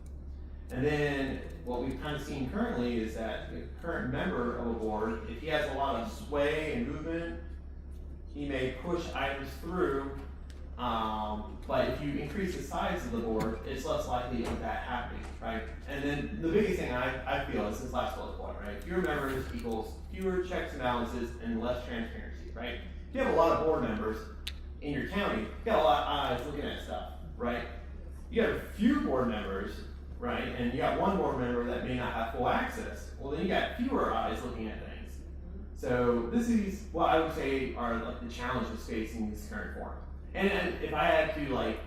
Speaker 15: And then what we've kind of seen currently is that the current member of a board, if he has a lot of sway and movement, he may push items through, but if you increase the size of the board, it's less likely of that happening, right? And then the biggest thing I feel is this last bullet point, right? Fewer members equals fewer checks and balances and less transparency, right? If you have a lot of board members in your county, you got a lot of eyes looking at stuff, right? You have a few board members, right? And you got one board member that may not have full access. Well, then you got fewer eyes looking at things. So this is what I would say are like the challenges facing this current form. And if I had to like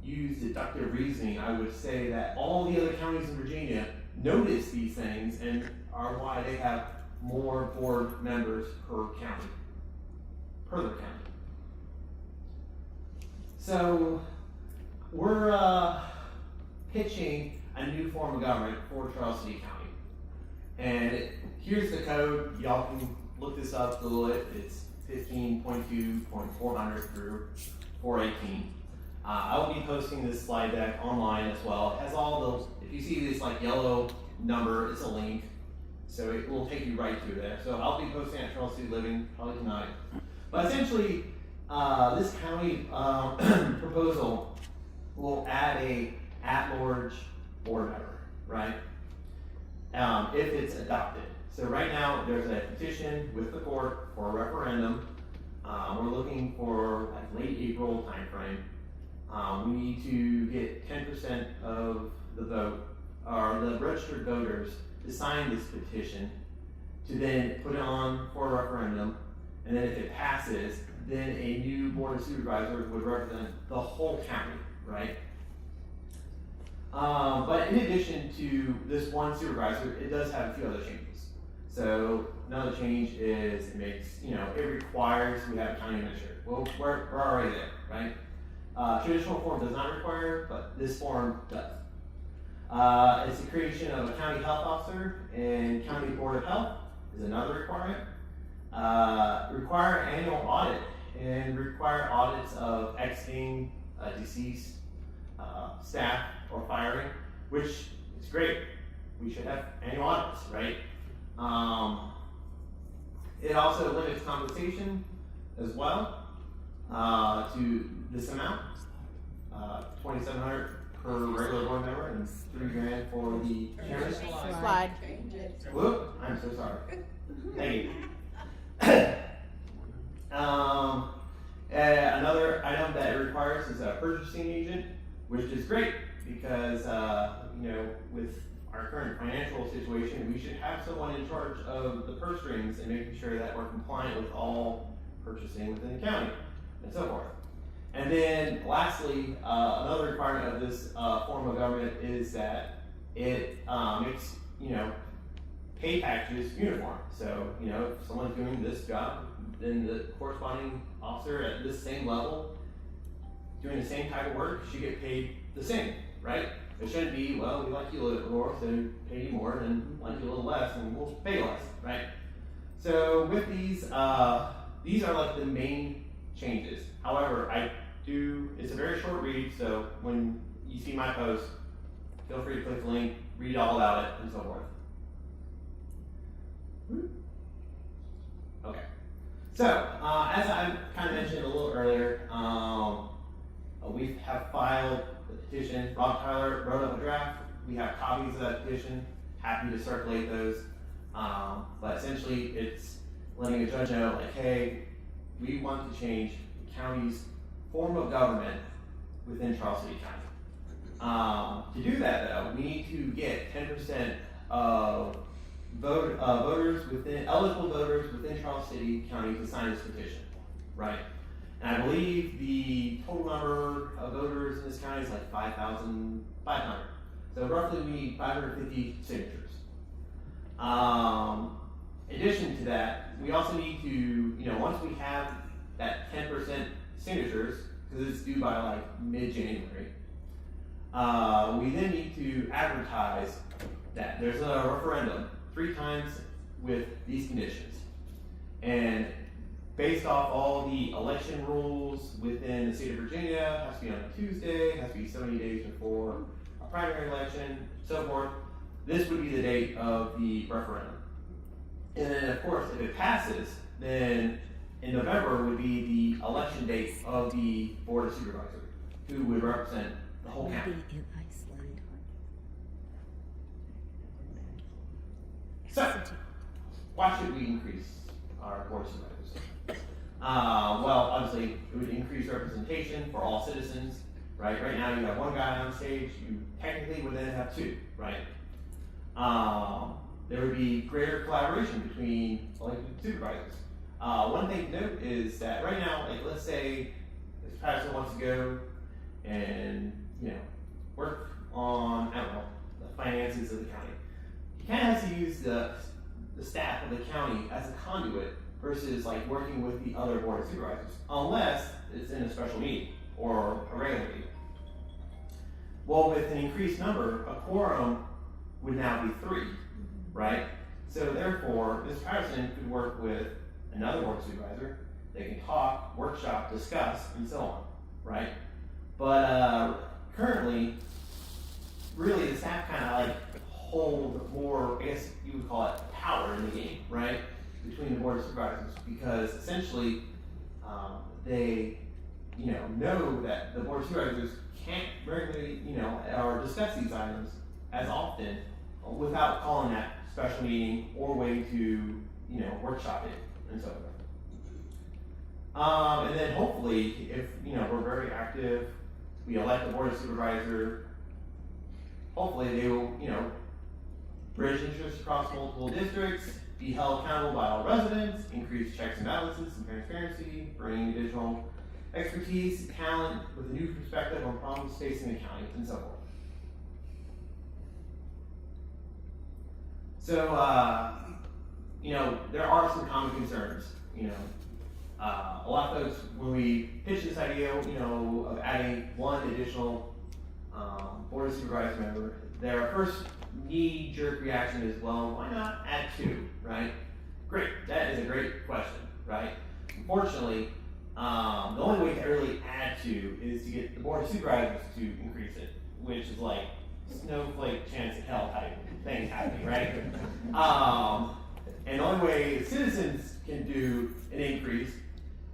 Speaker 15: use deductive reasoning, I would say that all the other counties in Virginia notice these things and are why they have more board members per county, per their county. So we're pitching a new form of government for Charles City County. And here's the code. Y'all can look this up, Google it. It's 15.2.400 through 418. I will be posting this slide deck online as well. It has all those, if you see this like yellow number, it's a link. So it will take you right to there. So I'll be posting at Charles City Living probably tonight. But essentially, this county proposal will add a at-large board member, right? If it's adopted. So right now, there's a petition with the court for a referendum. We're looking for like late April timeframe. We need to get 10% of the vote, or the registered voters, to sign this petition, to then put it on for a referendum, and then if it passes, then a new board of supervisors would represent the whole county, right? But in addition to this one supervisor, it does have a few other changes. So another change is it makes, it requires we have a county administrator. Well, we're already there, right? Traditional form does not require, but this form does. It's the creation of a county health officer and county board of health is another requirement. Require annual audit and require audits of exiting, deceased staff or firing, which is great. we should have annual audits, right? It also limits compensation as well to this amount, $2,700 per regular board member and $3,000 for the chairman.
Speaker 13: Slide.
Speaker 15: Whoop, I'm so sorry. Thank you. Another item that it requires is a purchasing agent, which is great because, with our current financial situation, we should have someone in charge of the purse strings and making sure that we're compliant with all purchasing within the county and so forth. And then lastly, another requirement of this form of government is that it makes, pay packages uniform. So, if someone's doing this job, then the corresponding officer at this same level, doing the same type of work, should get paid the same, right? It shouldn't be, well, we like you a little bit more, so pay you more, and like you a little less, and we'll pay less, right? So with these are like the main changes. However, it's a very short read, so when you see my post, feel free to click the link, read all about it, and so forth. Okay. So, as I kind of mentioned a little earlier, we have filed the petition. Rob Tyler wrote up a draft. We have copies of that petition. Happy to circulate those. But essentially, it's letting a judge know, like, hey, we want to change the county's form of government within Charles City County. To do that, though, we need to get 10% of eligible voters within Charles City County to sign this petition, right? And I believe the total number of voters in this county is like 5,500. So roughly we need 550 signatures. In addition to that, we also need to, once we have that 10% signatures, because it's due by like mid-January, we then need to advertise that there's a referendum 3 times with these conditions. And based off all the election rules within the state of Virginia, it has to be on a Tuesday, it has to be 70 days before a primary election, so forth. This would be the date of the referendum. And then, of course, if it passes, then in November would be the election date of the Board of Supervisors, who would represent the whole county. So, why should we increase our Board of Supervisors? Well, obviously, it would increase representation for all citizens, right? Right now, you have 1 guy on stage, you technically would then have 2, right? There would be greater collaboration between elected supervisors. One thing to note is that right now, like let's say if Patterson wants to go and work on, I don't know, the finances of the county, he kind of has to use the staff of the county as a conduit versus like working with the other board of supervisors, unless it's in a special meeting or a regular meeting. Well, with an increased number, a quorum would now be 3, right? So therefore, Ms. Patterson could work with another board supervisor. They can talk, workshop, discuss, and so on, right? But currently, really the staff kind of like hold more, I guess you would call it power in the game, right? Between the board of supervisors, because essentially they, know that the board of supervisors can't regularly, or discuss these items as often without calling that special meeting or waiting to, workshop it and so forth. And then hopefully, if, we're very active, we elect the board of supervisor, hopefully they will, bridge interests across multiple districts, be held accountable by all residents, increase checks and balances and transparency, bring additional expertise, talent with a new perspective on problems facing the county, and so forth. So, there are some common concerns. A lot of folks, when we pitch this idea, of adding 1 additional board of supervisor member, their first knee-jerk reaction is, well, why not add 2, right? Great, that is a great question, right? Unfortunately, the only way to really add 2 is to get the board of supervisors to increase it, which is like snowflake chance of hell type things happening, right? And the only way citizens can do an increase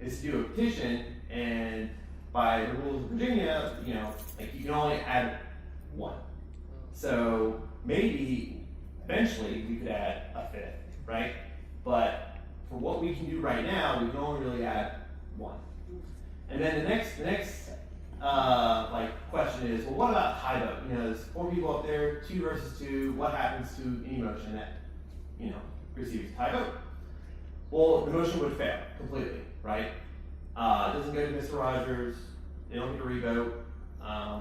Speaker 15: is to do a petition, and by the rules of Virginia, you know, like you can only add one. So maybe eventually we could add a fifth, right? But for what we can do right now, we can only really add one. And then the next like question is, well, what about tie vote? You know, there's 4 people up there, 2 versus 2. What happens to any motion that, you know, receives a tie vote? Well, the motion would fail completely, right? It doesn't go to Mr. Rogers. They don't get a revote.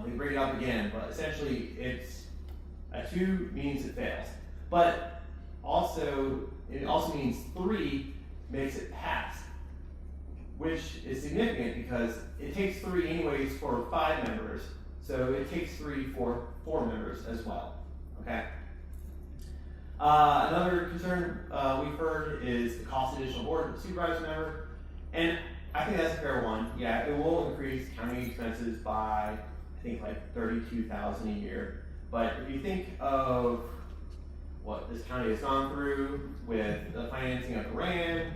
Speaker 15: They bring it up again, but essentially it's a 2 means it fails. But also, it also means 3 makes it pass, which is significant because it takes 3 anyways for 5 members, so it takes 3 for 4 members as well, okay? Another concern we've heard is the cost of additional board supervisor member, and I think that's a fair one. Yeah, it will increase county expenses by, I think, like $32,000 a year. But if you think of what this county has gone through with the financing of the RAM,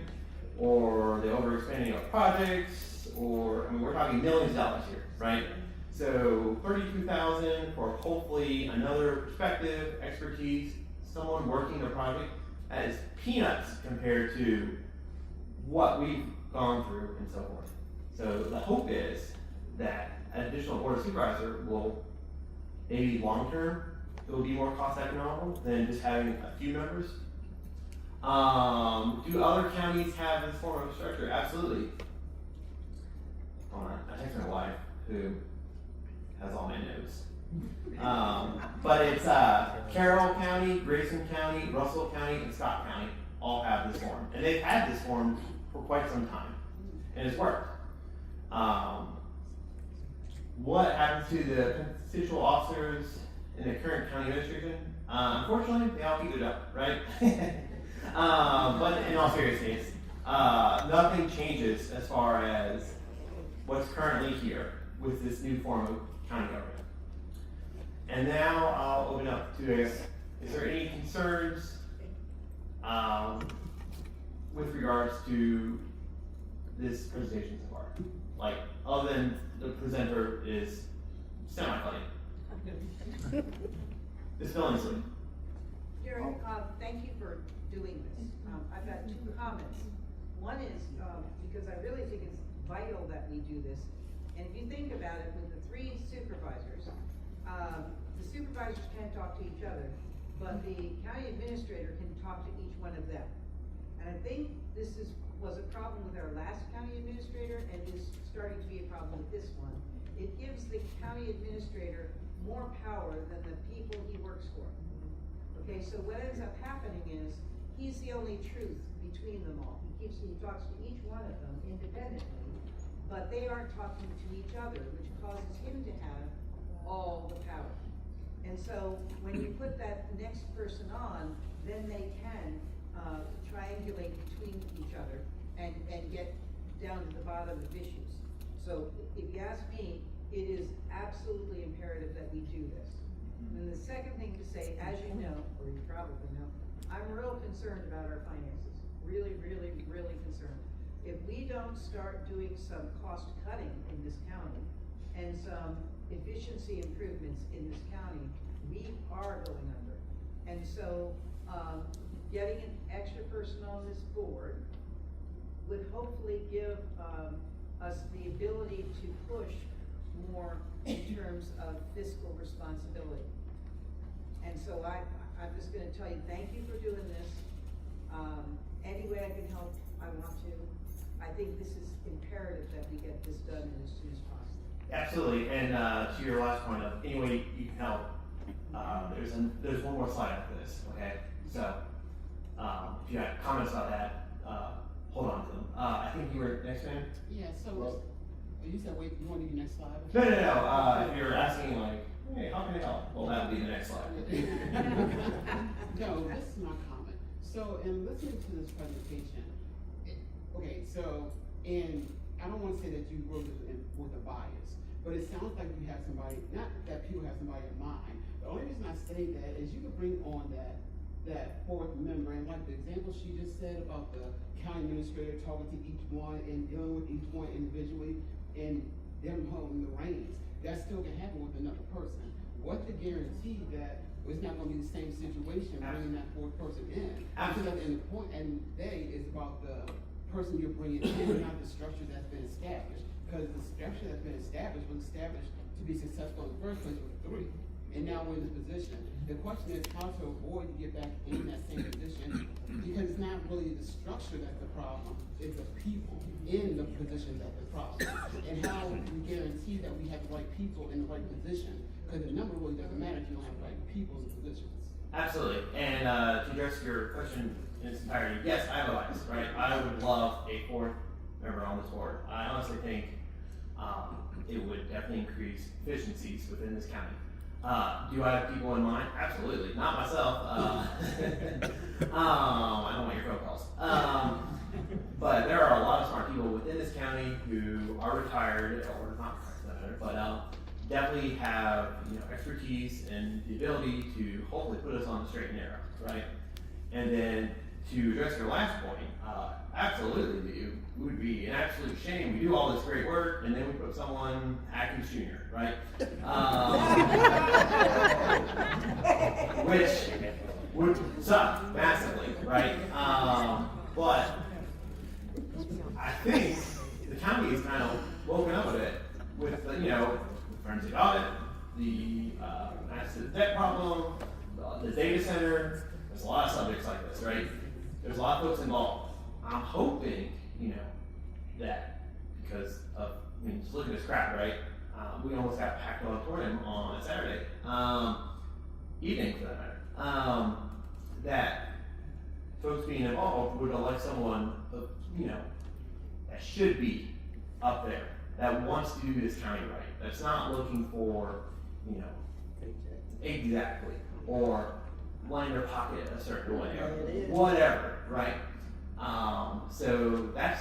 Speaker 15: or the overexpanding of projects, or, I mean, we're talking millions of dollars here, right? So $32,000 for hopefully another perspective, expertise, someone working the project, that is peanuts compared to what we've gone through and so forth. So the hope is that an additional board of supervisor will, maybe long term, it will be more cost economical than just having a few members. Do other counties have this form of structure? Absolutely. Hold on, I text my wife, who has all my notes. But it's Carroll County, Grayson County, Russell County, and Scott County all have this form. And they've had this form for quite some time, and it's worked. What happens to the constitutional officers in the current county administration? Unfortunately, they all keep it up, right? But in all seriousness, nothing changes as far as what's currently here with this new form of county government. And now I'll open up to, is there any concerns with regards to this presentation so far? Like, other than the presenter is semi-funny. Ms. Billingsley.
Speaker 6: Derek, thank you for doing this. I've got 2 comments. One is, because I really think it's vital that we do this, and if you think about it, with the 3 supervisors, the supervisors can't talk to each other, but the county administrator can talk to each one of them. And I think this was a problem with our last county administrator, and is starting to be a problem with this one. It gives the county administrator more power than the people he works for. Okay, so what ends up happening is, he's the only truth between them all. He talks to each one of them independently, but they aren't talking to each other, which causes him to have all the power. And so when you put that next person on, then they can triangulate between each other and get down to the bottom of issues. So if you ask me, it is absolutely imperative that we do this. And the second thing to say, as you know, or you probably know, I'm real concerned about our finances. Really, really, really concerned. If we don't start doing some cost cutting in this county and some efficiency improvements in this county, we are going under. And so getting an extra person on this board would hopefully give us the ability to push more in terms of fiscal responsibility. And so I'm just gonna tell you, thank you for doing this. Any way I can help, I want to. I think this is imperative that we get this done as soon as possible.
Speaker 15: Absolutely, and to your last point of any way you can help, there's one more slide after this, okay? So, if you have comments about that, hold on to them. I think you were next, man?
Speaker 9: Yeah, so, you said, wait, you want to do the next slide?
Speaker 15: No, if you're asking like, hey, how can I help? Well, that would be the next slide.
Speaker 9: No, this is my comment. So, in listening to this presentation, okay, so, and I don't want to say that you wrote it with a bias, but it sounds like you have somebody, not that people have somebody in mind. The only reason I say that is you could bring on that fourth member, and like the example she just said about the county administrator talking to each one and dealing with each one individually and them holding the reins. That still can happen with another person. What's the guarantee that it's not gonna be the same situation bringing that fourth person in? Because at the point and the day is about the person you're bringing in, not the structure that's been established. Because the structure that's been established was established to be successful in the first place with 3. And now we're in this position. The question is how to avoid to get back in that same position, because it's not really the structure that's the problem, it's the people in the position that's the problem. And how we guarantee that we have the right people in the right position, because the number really doesn't matter if you don't have the right people in positions.
Speaker 15: Absolutely. And to address your question in its entirety, yes, I have a bias, right? I would love a 4th member on this board. I honestly think it would definitely increase efficiencies within this county. Do I have people in mind? Absolutely. Not myself. I don't want your phone calls. But there are a lot of smart people within this county who are retired or not retired, but definitely have expertise and the ability to hopefully put us on the straight and narrow, right? And then to address your last point, absolutely, it would be an absolute shame. We do all this great work and then we put someone Atkins Jr., right? Which would suck massively, right? But I think the county is kind of woken up a bit with the forensic audit, the massive debt problem, the data center. There's a lot of subjects like this, right? There's a lot of folks involved. I'm hoping, that because of, just look at this crowd, right? We almost got packed auditorium on a Saturday, evening for that matter. That folks being involved would elect someone, that should be up there, that wants to do this county right, that's not looking for, exactly, or line their pocket a certain way, or whatever, right? So that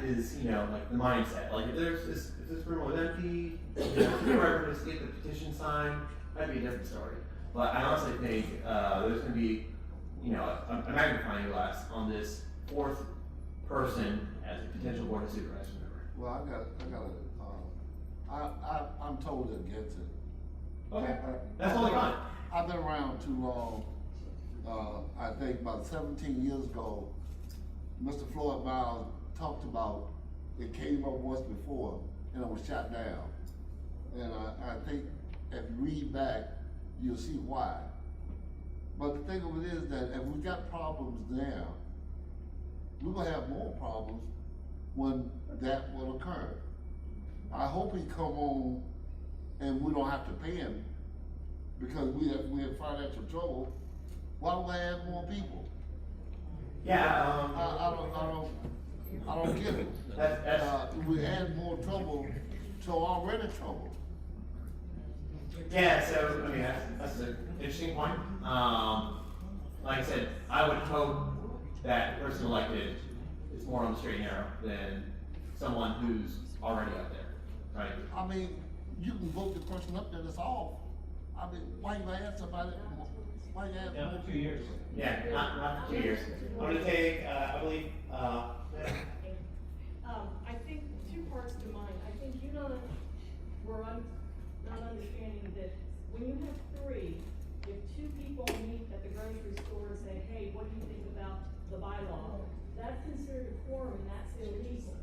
Speaker 15: is, like the mindset. Like if this room was empty, if we were able to get the petition signed, that'd be a different story. But I honestly think there's going to be, a magnifying glass on this 4th person as a potential board of supervisors member.
Speaker 11: Well, I'm totally against it.
Speaker 15: Okay, that's totally fine.
Speaker 11: I've been around too long. I think about 17 years ago, Mr. Floyd Miles talked about it came up once before and it was shot down. And I think if you read back, you'll see why. But the thing of it is that if we got problems now, we're gonna have more problems when that will occur. I hope he come on and we don't have to pay him because we have financial trouble. Why do we add more people?
Speaker 15: Yeah,
Speaker 11: I don't get it. We add more trouble to already trouble.
Speaker 15: Yeah, so I mean that's an interesting point. Like I said, I would hope that the person elected is more on the straight and narrow than someone who's already up there, right?
Speaker 11: I mean, you can vote the person up there that's off. I mean, why you add somebody? Why you add?
Speaker 4: Not for 2 years.
Speaker 15: Yeah, not for 2 years. I'm gonna take, I believe,
Speaker 7: I think 2 parts to mine. I think we're not understanding that when you have 3, if 2 people meet at the grocery store and say, hey, what do you think about the bylaw? That's considered a quorum and that's illegal.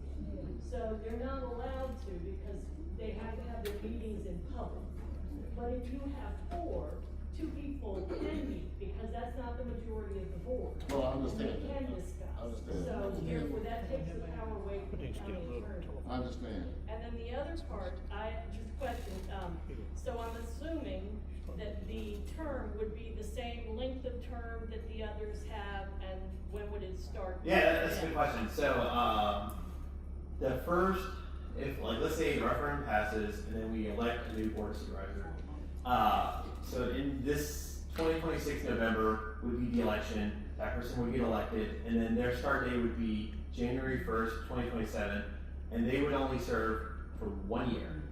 Speaker 7: So they're not allowed to because they have to have their meetings in public. But if you have 4, 2 people can meet because that's not the majority of the board.
Speaker 11: Well, I understand
Speaker 7: They
Speaker 11: that.
Speaker 7: can discuss.
Speaker 11: I understand.
Speaker 7: So therefore that takes the power away from the county attorney.
Speaker 11: I understand.
Speaker 7: And then the other part, just a question, so I'm assuming that the term would be the same length of term that the others have, and when would it start?
Speaker 15: yeah, that's a good question. So, the first, if like let's say the referendum passes and then we elect a new board of supervisor. So in this 2026 November would be the election. That person would get elected, and then their start date would be January 1st, 2027, and they would only serve for 1 year.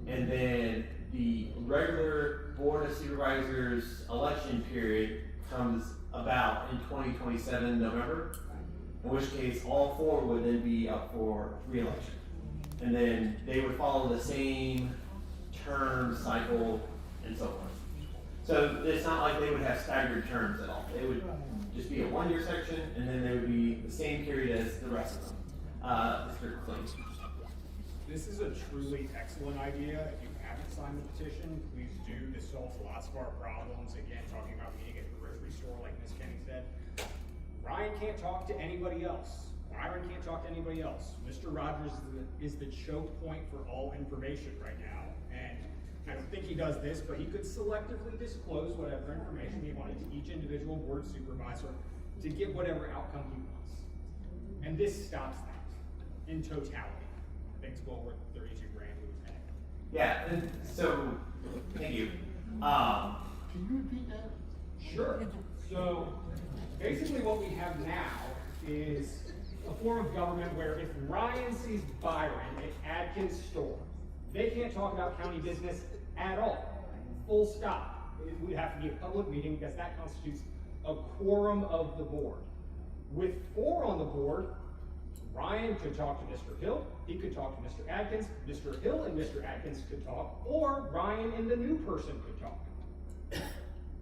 Speaker 15: And then the regular Board of Supervisors election period comes about in 2027 November, in which case all 4 would then be up for re-election. And then they would follow the same term cycle and so forth. So it's not like they would have staggered terms at all. It would just be a 1-year section, and then they would be the same period as the rest of them. Mr. Clinton.
Speaker 8: This is a truly excellent idea. If you haven't signed the petition, please do. This solves lots of our problems. Again, talking about meeting at the grocery store, like Ms. Kenny said. Ryan can't talk to anybody else. Byron can't talk to anybody else. Mr. Rogers is the choke point for all information right now. And I don't think he does this, but he could selectively disclose whatever information he wanted to each individual board supervisor to get whatever outcome he wants. And this stops that in totality. I think it's well worth the 32 grand we would pay.
Speaker 15: Yeah, and so, thank you.
Speaker 11: Can you repeat that?
Speaker 8: Sure. So basically what we have now is a form of government where if Ryan sees Byron at Adkins' store, they can't talk about county business at all. Full stop. It would have to be a public meeting because that constitutes a quorum of the board. With 4 on the board, Ryan could talk to Mr. Hill, he could talk to Mr. Adkins, Mr. Hill and Mr. Adkins could talk, or Ryan and the new person could talk.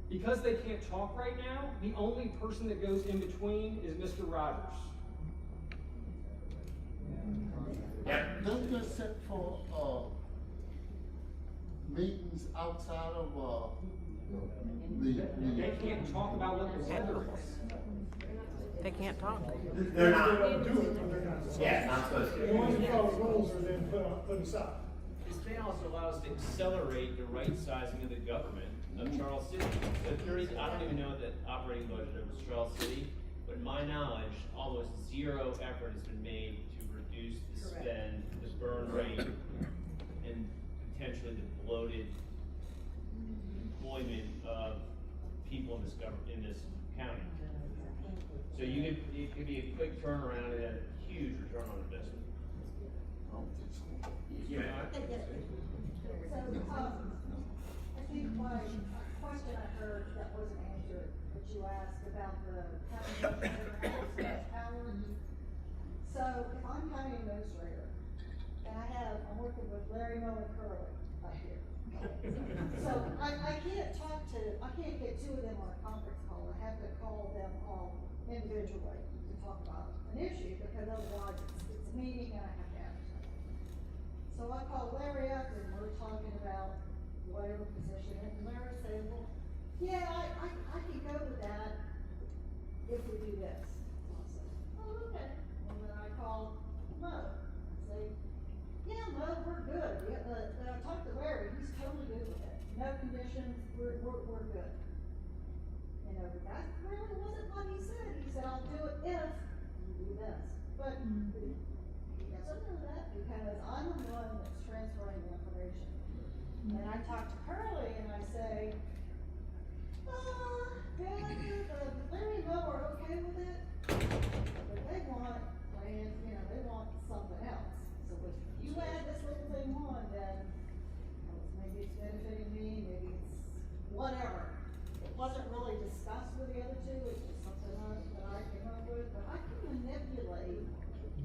Speaker 8: Because they can't talk right now, the only person that goes in between is Mr. Rogers.
Speaker 11: Doesn't that set for, meetings outside of,
Speaker 8: They can't talk about what the weather is.
Speaker 22: They can't talk.
Speaker 15: They're not.
Speaker 20: Yeah,
Speaker 15: not supposed to.
Speaker 20: The ones who follow rules are then put aside.
Speaker 4: This may also allow us to accelerate the right sizing of the government of Charles City. I don't even know the operating budget of Charles City, but in my knowledge, almost zero effort has been made to reduce the spend, the burn rate, and potentially the bloated employment of people in this county. So it could be a quick turnaround and a huge return on investment.
Speaker 2: So, I think my question I heard that wasn't answered, that you asked about the county administrator power. So, if I'm county administrator, and I'm working with Larry, Moe, and Curly up here. So, I can't get 2 of them on a conference call, I have to call them all individually to talk about an issue, because otherwise it's a meeting and I have to advertise. So I call Larry up and we're talking about whatever position, and Larry said, well, yeah, I can go with that if we do this. So I said, oh, okay. And then I call Mo, and say, yeah, Mo, we're good. I talked to Larry, he's totally good with it. No conditions, we're good. You know, but that really wasn't what he said. He said, I'll do it if you do this. But he doesn't know that because I'm the one that's transferring the information. And I talk to Curly and I say, Larry and Mo are okay with it, but they want plans, they want something else. So if you add this little thing on, then maybe it's benefiting me, maybe it's whatever. It wasn't really discussed with the other 2, it's just something that I came up with, but I can manipulate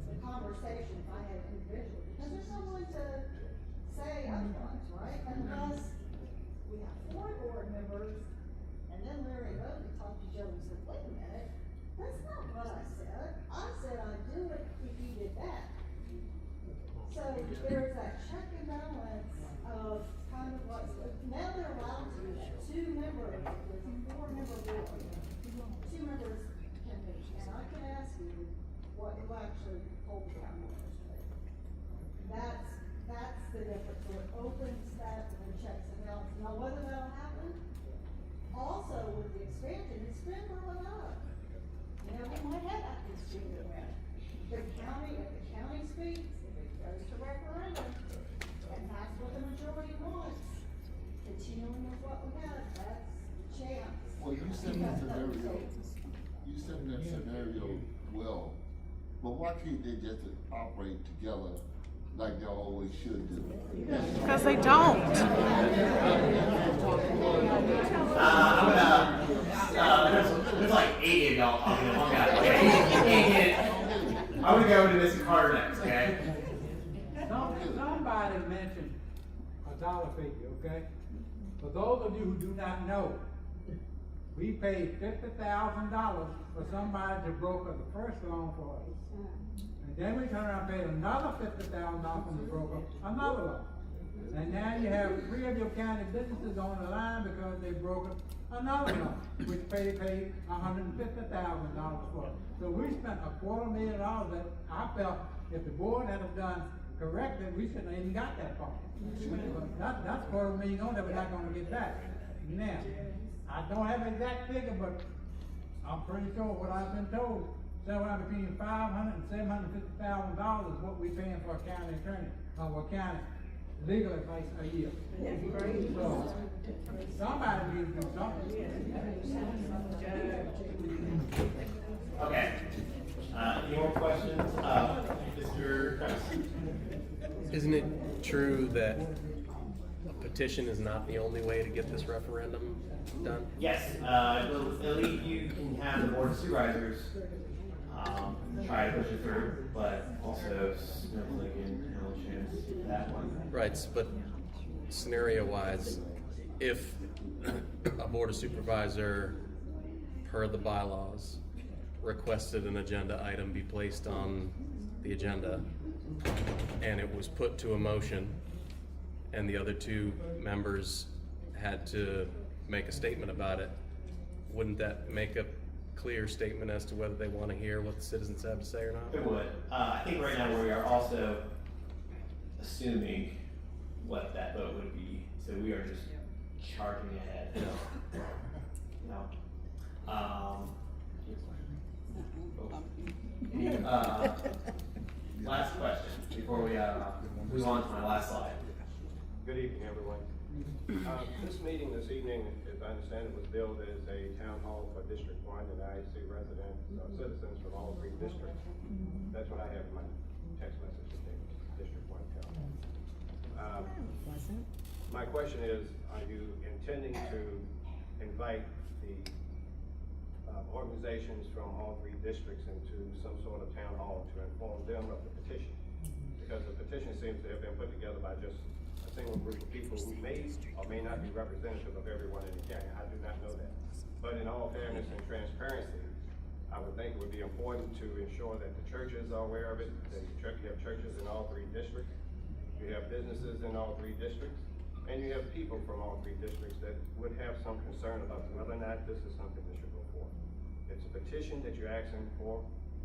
Speaker 2: the conversation if I had individually, because there's no one to say otherwise, right? Unless we have 4 board members, and then Larry Moe talked to Joe and said, wait a minute, that's not what I said. I said I'd do it if you did that. So there's that check and balance of kind of what's, now they're allowed to, 2 members, there's a 4-member board. 2 members can meet, and I can ask you what you actually hold the county administrator. That's the difference. So it opens that to the checks and balances. Now whether that'll happen, also with the expansion, it's been really up. We might have that dispute with the county, if the county speaks, if it goes to referendum, and that's what the majority wants, continuing with what we had, that's the chance.
Speaker 11: Well, you said that scenario well, but why can't they just operate together like they always should do.
Speaker 22: Because they don't.
Speaker 15: There's like 80 of y'all talking to one guy. Okay, you can't get it. I'm gonna go to Mr. Carter next, okay?
Speaker 10: Somebody mentioned a dollar figure, okay? For those of you who do not know, we paid $50,000 for somebody to broker the first loan for us. And then we turned around and paid another $50,000 from the broker, another loan. And now you have 3 of your county businesses on the line because they brokered another loan, which paid $150,000 for. So we spent $250,000 that I felt if the board had have done correctly, we shouldn't have even got that far. That's $250,000 that we're not gonna get back. Now, I don't have an exact figure, but I'm pretty sure what I've been told, somewhere between $500,000 and $750,000 is what we're paying for a county attorney, or a county legal advice a year. So, somebody needs to do something.
Speaker 15: Okay. Any more questions? Mr. Kress?
Speaker 17: Isn't it true that a petition is not the only way to get this referendum done?
Speaker 15: Yes, I believe you can have the board of supervisors try to push it through, but also Snowflake and chance that one.
Speaker 17: Right, but scenario-wise, if a board of supervisor, per the bylaws, requested an agenda item be placed on the agenda, and it was put to a motion, and the other 2 members had to make a statement about it, wouldn't that make a clear statement as to whether they want to hear what the citizens have to say or not?
Speaker 15: It would. I think right now we are also assuming what that vote would be, so we are just charging ahead. Last question before we move on to my last slide.
Speaker 19: Good evening, everyone. This meeting this evening, as I understand it, was billed as a town hall for District 1, and I see residents, citizens from all 3 districts. That's what I have in my text message today, District 1 town hall. My question is, are you intending to invite the organizations from all 3 districts into some sort of town hall to inform them of the petition? Because the petition seems to have been put together by just a single group of people who may or may not be representative of everyone in the county. I do not know that. But in all fairness and transparency, I would think it would be important to ensure that the churches are aware of it, that you have churches in all 3 districts, you have businesses in all 3 districts, and you have people from all 3 districts that would have some concern about whether or not this is something that should go forward. It's a petition that you're asking for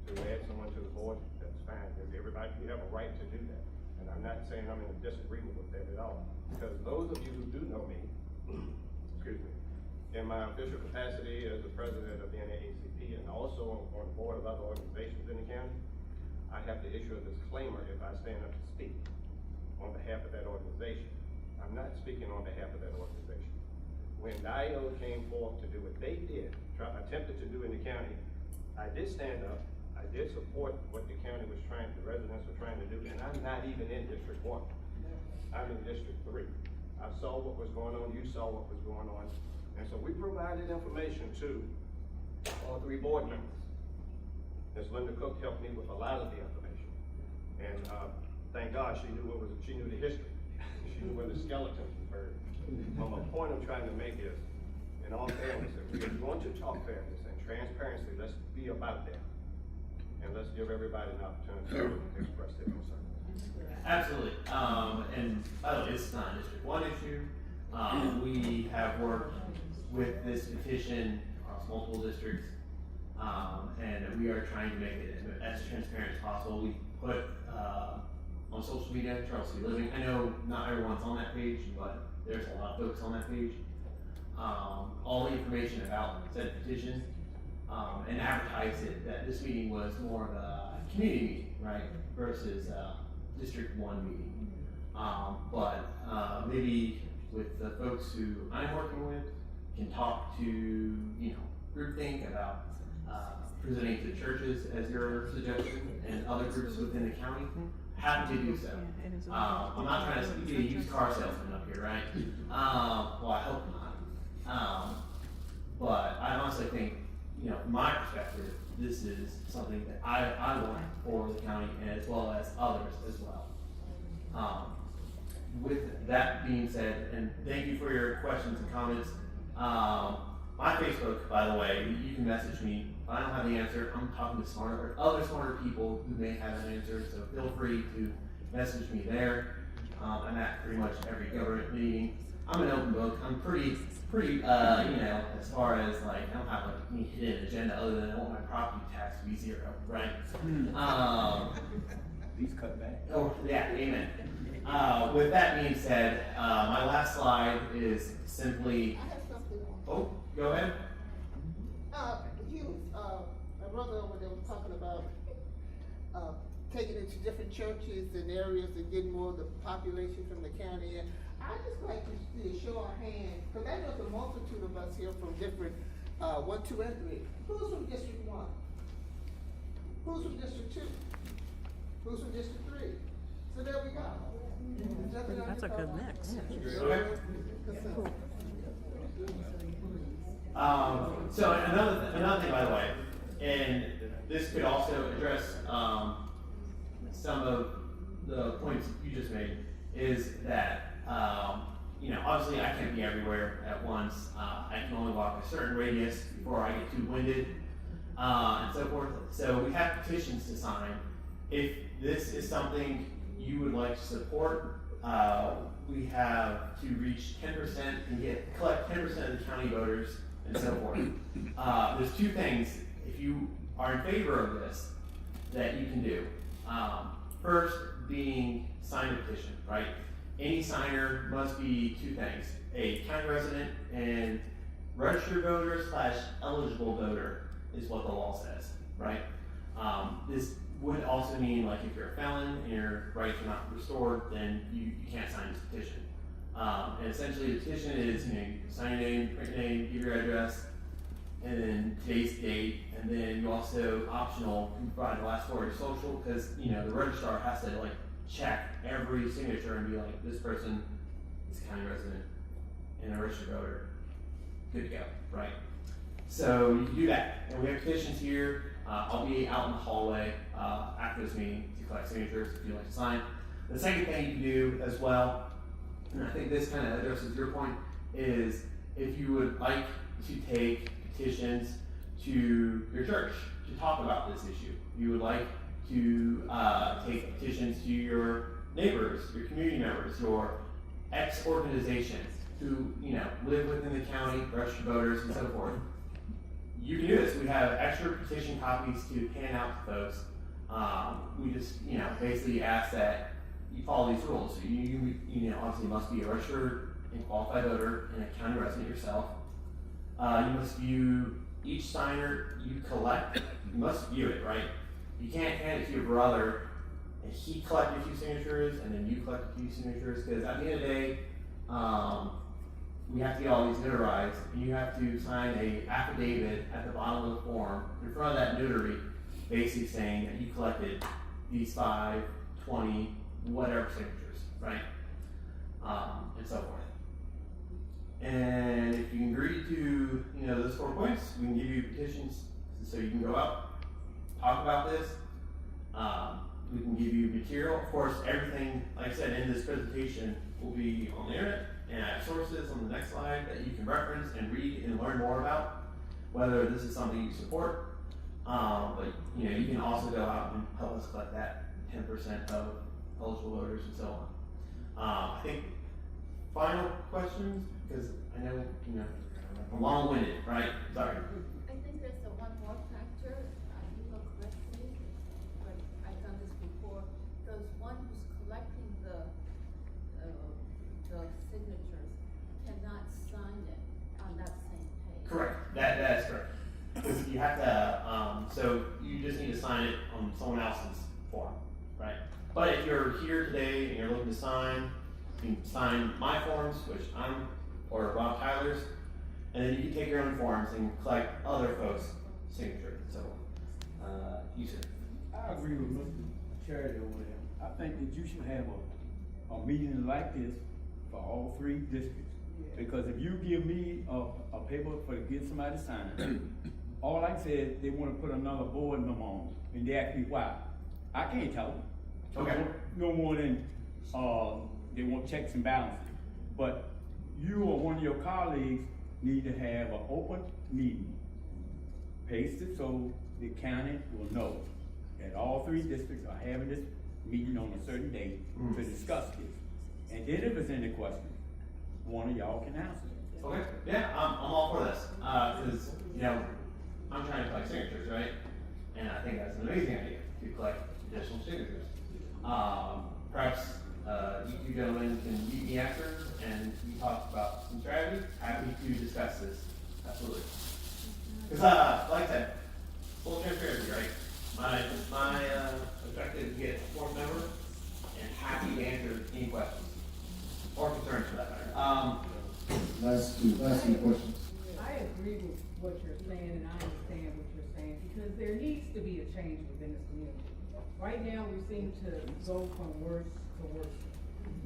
Speaker 19: to add someone to the board, that's fine. Everybody, you have a right to do that. And I'm not saying I'm in disagreement with that at all. Because those of you who do know me, excuse me, in my official capacity as the president of the NAACP and also on the board of other organizations in the county, I have to issue a disclaimer if I stand up to speak on behalf of that organization. I'm not speaking on behalf of that organization. When DIO came forth to do what they did, attempted to do in the county, I did stand up, I did support what the county was trying, the residents were trying to do, and I'm not even in District 1. I'm in District 3. I saw what was going on, you saw what was going on, and so we provided information to all 3 board members. Ms. Linda Cook helped me with a lot of the information, and thank God she knew she knew the history. She knew where the skeletons were buried. My point I'm trying to make is, in all fairness, if we are going to talk fairness and transparency, let's be about that. And let's give everybody an opportunity to express their concern.
Speaker 15: Absolutely. And by the way, this is not a District 1 issue. We have worked with this petition across multiple districts, and we are trying to make it as transparent as possible. We put on social media, Charles C. Living. I know not everyone's on that page, but there's a lot of folks on that page. All the information about said petition, and advertise it that this meeting was more of a community meeting, right, versus District 1 meeting. But maybe with the folks who I'm working with can talk to, groupthink about presenting to churches as your suggestion and other groups within the county. happy to do so. I'm not trying to be a used car salesman up here, right? Well, I hope not. But I honestly think, you know, from my perspective, this is something that I want for the county as well as others as well. With that being said, and thank you for your questions and comments. My Facebook, by the way, you can message me. If I don't have the answer, I'm talking to other smarter people who may have an answer, so feel free to message me there. I'm at pretty much every government meeting. I'm an open book. I'm pretty, you know, as far as like, I don't have like any hidden agenda other than I want my property tax to be zero, right?
Speaker 5: Please cut back.
Speaker 15: Oh, yeah, amen. With that being said, my last slide is simply,
Speaker 9: I have something on.
Speaker 15: oh, go ahead.
Speaker 9: My brother over there was talking about, taking it to different churches and areas and getting more of the population from the county. And I'd just like to see a show of hands, because I know there's a multitude of us here from different, 1, 2, and 3. Who's from District 1? Who's from District 2? Who's from District 3? So there we go.
Speaker 22: That's a good mix.
Speaker 15: So another thing, by the way, and this could also address some of the points you just made, is that you know, obviously I can't be everywhere at once. I can only walk a certain radius before I get too winded, and so forth. So we have petitions to sign. If this is something you would like to support, we have to reach 10% and collect 10% of the county voters and so forth. There's two things, if you are in favor of this, that you can do. First being sign a petition, right? Any signer must be two things: a county resident and registered voter / eligible voter is what the law says, right? This would also mean, like, if you're a felon and your rights are not restored, then you can't sign this petition. And essentially the petition is, you know, sign your name, print name, give your address, and then today's date, and then you also, optional, can provide the last 4 of your social, because, you know, the registrar has to, like, check every signature and be like, this person is a county resident and a registered voter. Good to go, right? So you can do that. And we have petitions here. I'll be out in the hallway after this meeting to collect signatures if you'd like to sign. The second thing you can do as well, and I think this kind of addresses your point, is if you would like to take petitions to your church to talk about this issue. You would like to take petitions to your neighbors, your community members, your ex-organizations who, you know, live within the county, registered voters, and so forth. You can do this. We have extra petition copies to hand out to folks. We just, you know, basically ask that you follow these rules. So you know, obviously must be a registered and qualified voter and a county resident yourself. You must view each signer you collect. You must view it, right? You can't hand it to your brother and he collect a few signatures and then you collect a few signatures, because at the end of the day, we have to get all these notarized, and you have to sign a affidavit at the bottom of the form in front of that notary, basically saying that you collected these 5, 20, whatever signatures, right? And so forth. And if you can agree to, you know, those 4 points, we can give you petitions so you can go out, talk about this. We can give you material. Of course, everything, like I said, in this presentation will be on the internet, and I have sources on the next slide that you can reference and read and learn more about, whether this is something you support. But, you know, you can also go out and help us collect that 10% of eligible voters and so on. I think final questions, because I know, you know, I'm long-winded, right? Sorry.
Speaker 3: I think there's one more factor, you know correctly, but I've done this before. There's one who's collecting the signatures cannot sign it on that same page.
Speaker 15: Correct. That is correct. Because you have to, so you just need to sign it on someone else's form, right? But if you're here today and you're looking to sign, you can sign my forms, which or Rob Tyler's, and then you can take your own forms and collect other folks' signatures. So, you said.
Speaker 5: I agree with Mr. Charity over there. I think that you should have a meeting like this for all 3 districts. Because if you give me a paper for to get somebody signed, all I said is they wanna put another board member on, and they ask me why. I can't tell them.
Speaker 15: Okay.
Speaker 5: No more than, they want checks and balances. But you or one of your colleagues need to have an open meeting, pasted so the county will know that all 3 districts are having this meeting on a certain date to discuss this. And then if there's any questions, one of y'all can answer it.
Speaker 15: Okay, yeah, I'm all for this, cause, you know, I'm trying to collect signatures, right? And I think that's an amazing idea, to collect additional signatures. Perhaps, you gentlemen can meet me after, and we talk about some strategy, happy to discuss this, absolutely. Cause, like I said, full transparency, right? My objective is to get a 4th member, and happy to answer any questions, or concerns for that matter.
Speaker 1: Last two questions.
Speaker 12: I agree with what you're saying, and I understand what you're saying, because there needs to be a change within this community. Right now, we seem to go from worse to worse.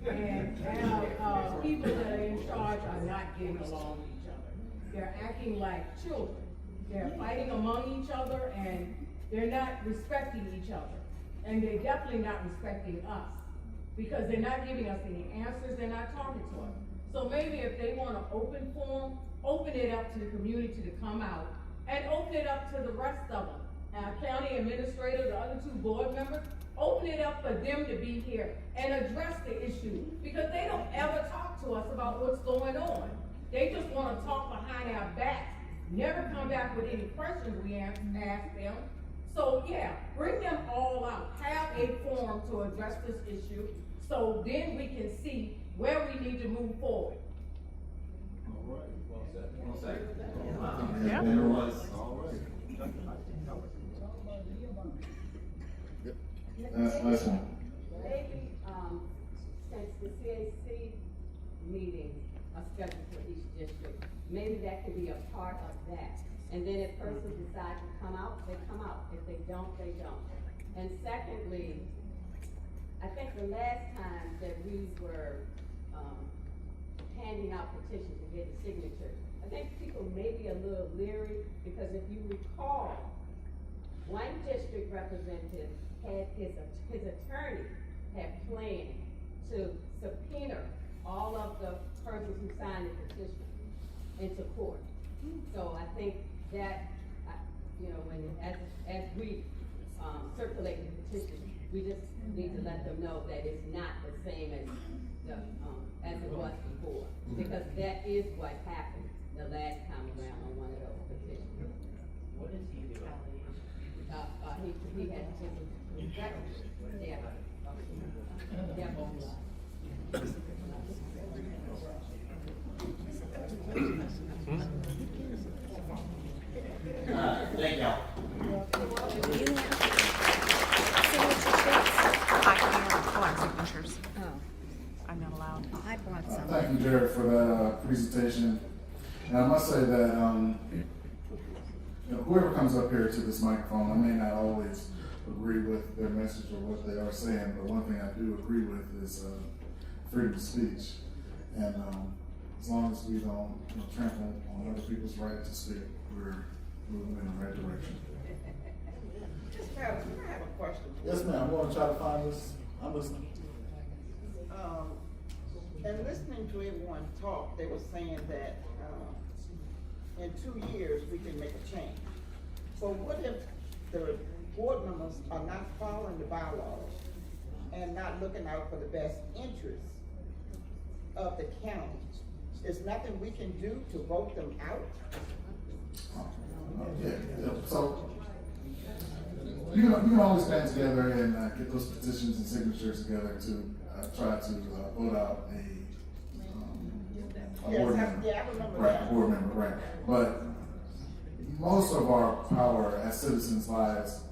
Speaker 12: And now, people that are in charge are not getting along with each other. They're acting like children. They're fighting among each other, and they're not respecting each other. And they're definitely not respecting us, because they're not giving us any answers, they're not talking to us. So maybe if they want an open forum, open it up to the community to come out, and open it up to the rest of them. Our county administrator, the other 2 board members, open it up for them to be here and address the issue, because they don't ever talk to us about what's going on. They just wanna talk behind our backs, never come back with any questions we ask them. So yeah, bring them all out, have a forum to address this issue, so then we can see where we need to move forward.
Speaker 15: All right, well said. Well said.
Speaker 12: Yeah.
Speaker 15: There was.
Speaker 11: All right.
Speaker 1: Last one.
Speaker 14: Maybe, since the CAC meetings are scheduled for each district, maybe that could be a part of that. And then if persons decide to come out, they come out. If they don't, they don't. And secondly, I think the last time that we were, handing out petitions to get the signatures, I think people may be a little leery, because if you recall, one district representative had his attorney had planned to subpoena all of the persons who signed the petition into court. So I think that, you know, as we circulate the petition, we just need to let them know that it's not the same as it was before, because that is what happened the last time around on one of those petitions.
Speaker 4: What does he do?
Speaker 14: He had yeah.
Speaker 15: Thank y'all.
Speaker 22: I can't collect signatures.
Speaker 13: Oh,
Speaker 22: I'm not allowed.
Speaker 13: I brought some.
Speaker 1: Thank you, Jared, for that presentation. And I must say that you know, whoever comes up here to this microphone, I may not always agree with their message or what they are saying, but one thing I do agree with is freedom of speech. And as long as we don't trample on other people's right to speak, we're moving in the right direction.
Speaker 6: Can I have a question?
Speaker 1: Yes, ma'am. I'm going to try to find this. I'm listening.
Speaker 6: And listening to everyone talk, they were saying that in 2 years we can make a change. So what if the board members are not following the bylaws and not looking out for the best interests of the county? Is nothing we can do to vote them out?
Speaker 1: Yeah. So you can always band together and get those petitions and signatures together to try to vote out a board member.
Speaker 6: Yeah, I remember
Speaker 1: right,
Speaker 6: that.
Speaker 1: Board member, right. But most of our power as citizens lies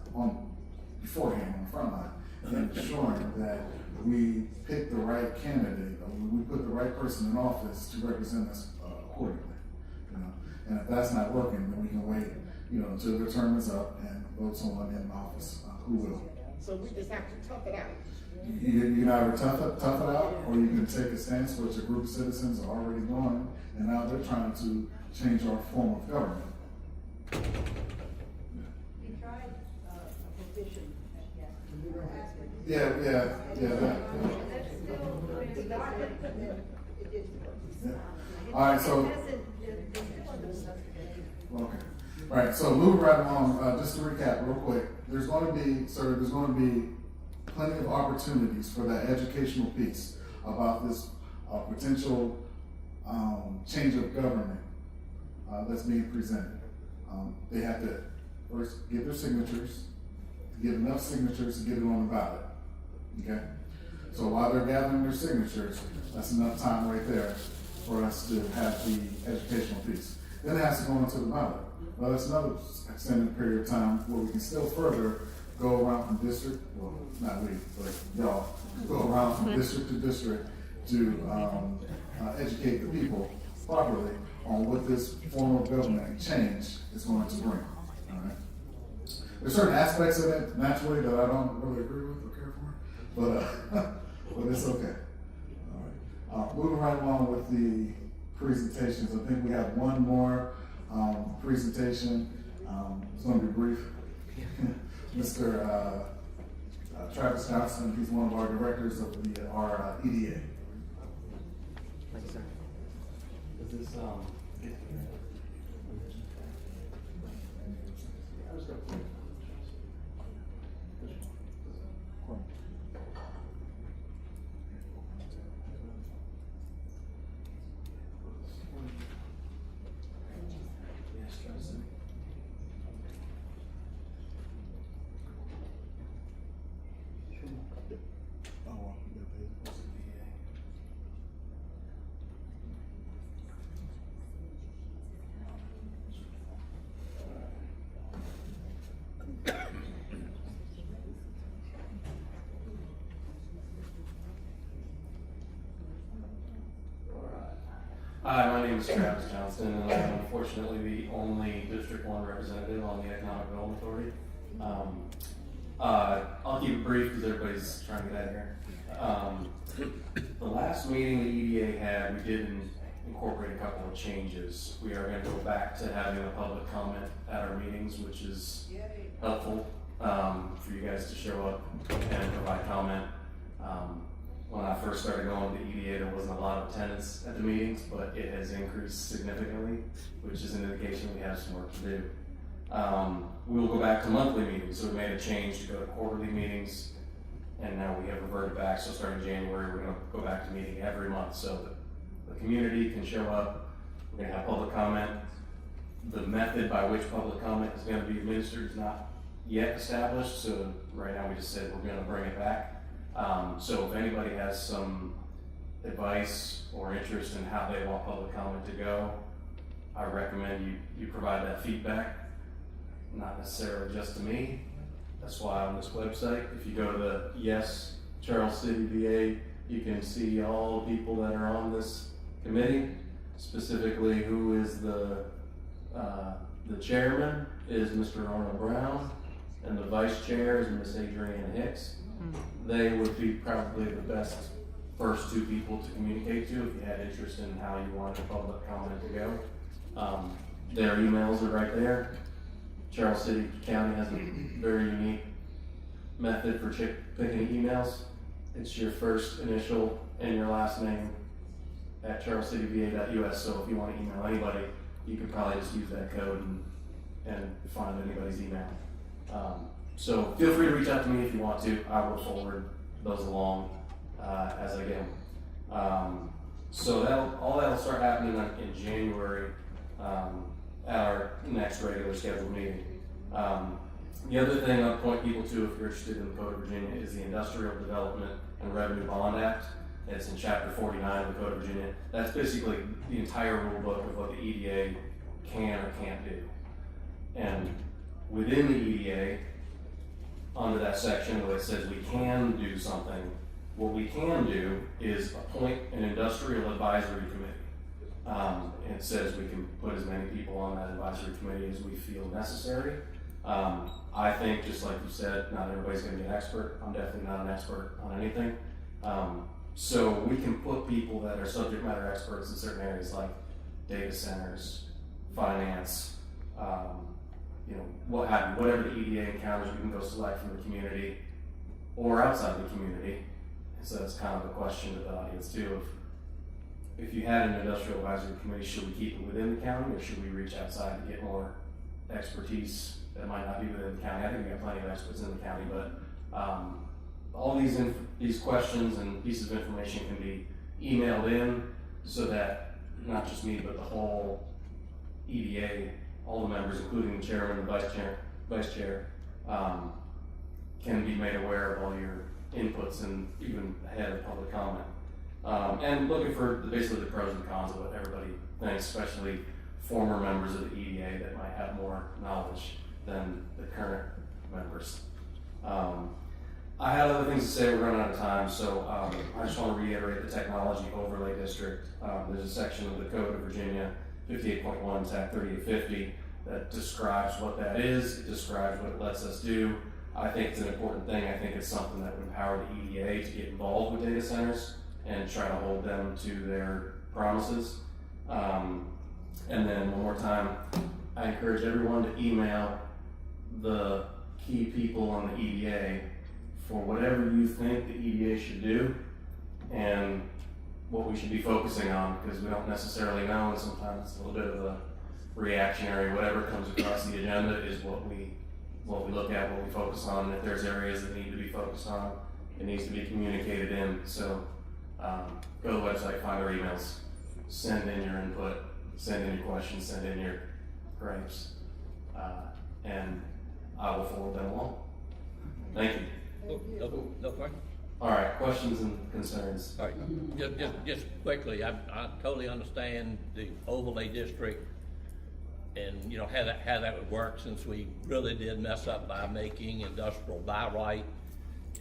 Speaker 1: beforehand on the front line, and ensuring that we pick the right candidate, or we put the right person in office to represent us accordingly. You know, and if that's not working, then we can wait, until the term is up and vote someone in office who will.
Speaker 9: So we just have to tough it out.
Speaker 1: You can either tough it out, or you can take a stance, which a group of citizens are already doing, and now they're trying to change our form of government.
Speaker 2: You tried a petition, yes. You were asking.
Speaker 1: Yeah.
Speaker 2: That's still, we got it, but then it didn't work.
Speaker 1: Yeah. All right, so.
Speaker 2: It hasn't, it's still under subject.
Speaker 1: Okay. All right, so moving right along, just to recap real quick, there's going to be plenty of opportunities for that educational piece about this potential change of government that's being presented. They have to first get their signatures, get enough signatures to get it on the ballot. Okay? So while they're gathering their signatures, that's enough time right there for us to have the educational piece. Then it has to go into the ballot. Well, that's another extended period of time where we can still further go around from district, well, not we, but y'all, go around from district to district to educate the people properly on what this form of government change is going to bring. All right. There's certain aspects of it naturally that I don't really agree with or care for, but it's okay. All right. Moving right along with the presentations, I think we have one more presentation. It's going to be brief. Mr. Travis Johnson, he's one of our directors of our EDA.
Speaker 17: Thank you, sir. Is this, Hi, my name is Travis Johnson, and I'm unfortunately the only District 1 representative on the Economic Development Authority. I'll keep it brief because everybody's trying to get out of here. The last meeting the EDA had, we did incorporate a couple of changes. We are going to go back to having a public comment at our meetings, which is helpful for you guys to show up and provide comment. When I first started going to EDA, there wasn't a lot of attendance at the meetings, but it has increased significantly, which is an indication we have some work to do. We will go back to monthly meetings, so we made a change to go to quarterly meetings, and now we have reverted back. So starting January, we're going to go back to meeting every month, so that the community can show up. We're going to have public comment. The method by which public comment is going to be administered is not yet established, so right now we just said we're going to bring it back. So if anybody has some advice or interest in how they want public comment to go, I recommend you provide that feedback, not necessarily just to me. That's why on this website, if you go to the Yes Charles City VA, you can see all the people that are on this committee, specifically who is the chairman is Mr. Arnold Brown, and the vice chair is Miss Adrienne Hicks. They would be probably the best first two people to communicate to if you had interest in how you wanted public comment to go. Their emails are right there. Charles City County has a very unique method for picking emails. It's your first initial and your last name at charlescityva.us. So if you want to email anybody, you could probably just use that code and find anybody's email. So feel free to reach out to me if you want to. I will forward those along as I get them. So all that'll start happening in January at our next regular scheduled meeting. The other thing I'll point people to if you're interested in the Code of Virginia is the Industrial Development and Revenue Bond Act. It's in Chapter 49 of the Code of Virginia. That's basically the entire rule book of what the EDA can or can't do. And within the EDA, under that section where it says we can do something, what we can do is appoint an industrial advisory committee. And it says we can put as many people on that advisory committee as we feel necessary. I think, just like you said, not everybody's gonna be an expert. I'm definitely not an expert on anything. So we can put people that are subject matter experts in certain areas like data centers, finance, what have you, whatever the EDA encounters, we can go select from the community or outside the community. So that's kind of a question to the audience too. If you had an industrial advisory committee, should we keep it within the county or should we reach outside to get more expertise that might not be within the county? I think we got plenty of experts in the county, but all these questions and pieces of information can be emailed in so that not just me, but the whole EDA, all the members, including the chairman and vice chair, can be made aware of all your inputs and even ahead of public comment. And looking for basically the pros and cons of what everybody thinks, especially former members of the EDA that might have more knowledge than the current members. I had other things to say, we're running out of time, so I just want to reiterate the technology overlay district. There's a section of the Code of Virginia, 58.1, tab 3850, that describes what that is, it describes what it lets us do. I think it's an important thing. I think it's something that would empower the EDA to get involved with data centers and try to hold them to their promises. And then one more time, I encourage everyone to email the key people on the EDA for whatever you think the EDA should do and what we should be focusing on, because we don't necessarily know, and sometimes it's a little bit of a reactionary, whatever comes across the agenda is what we look at, what we focus on. And if there's areas that need to be focused on, it needs to be communicated in. So go to the website, find our emails, send in your input, send in your questions, send in your gripes, and I will forward them along. Thank you.
Speaker 18: No question?
Speaker 17: All right, questions and concerns.
Speaker 18: All right, just quickly, I totally understand the overlay district and how that would work, since we really did mess up by making industrial by right.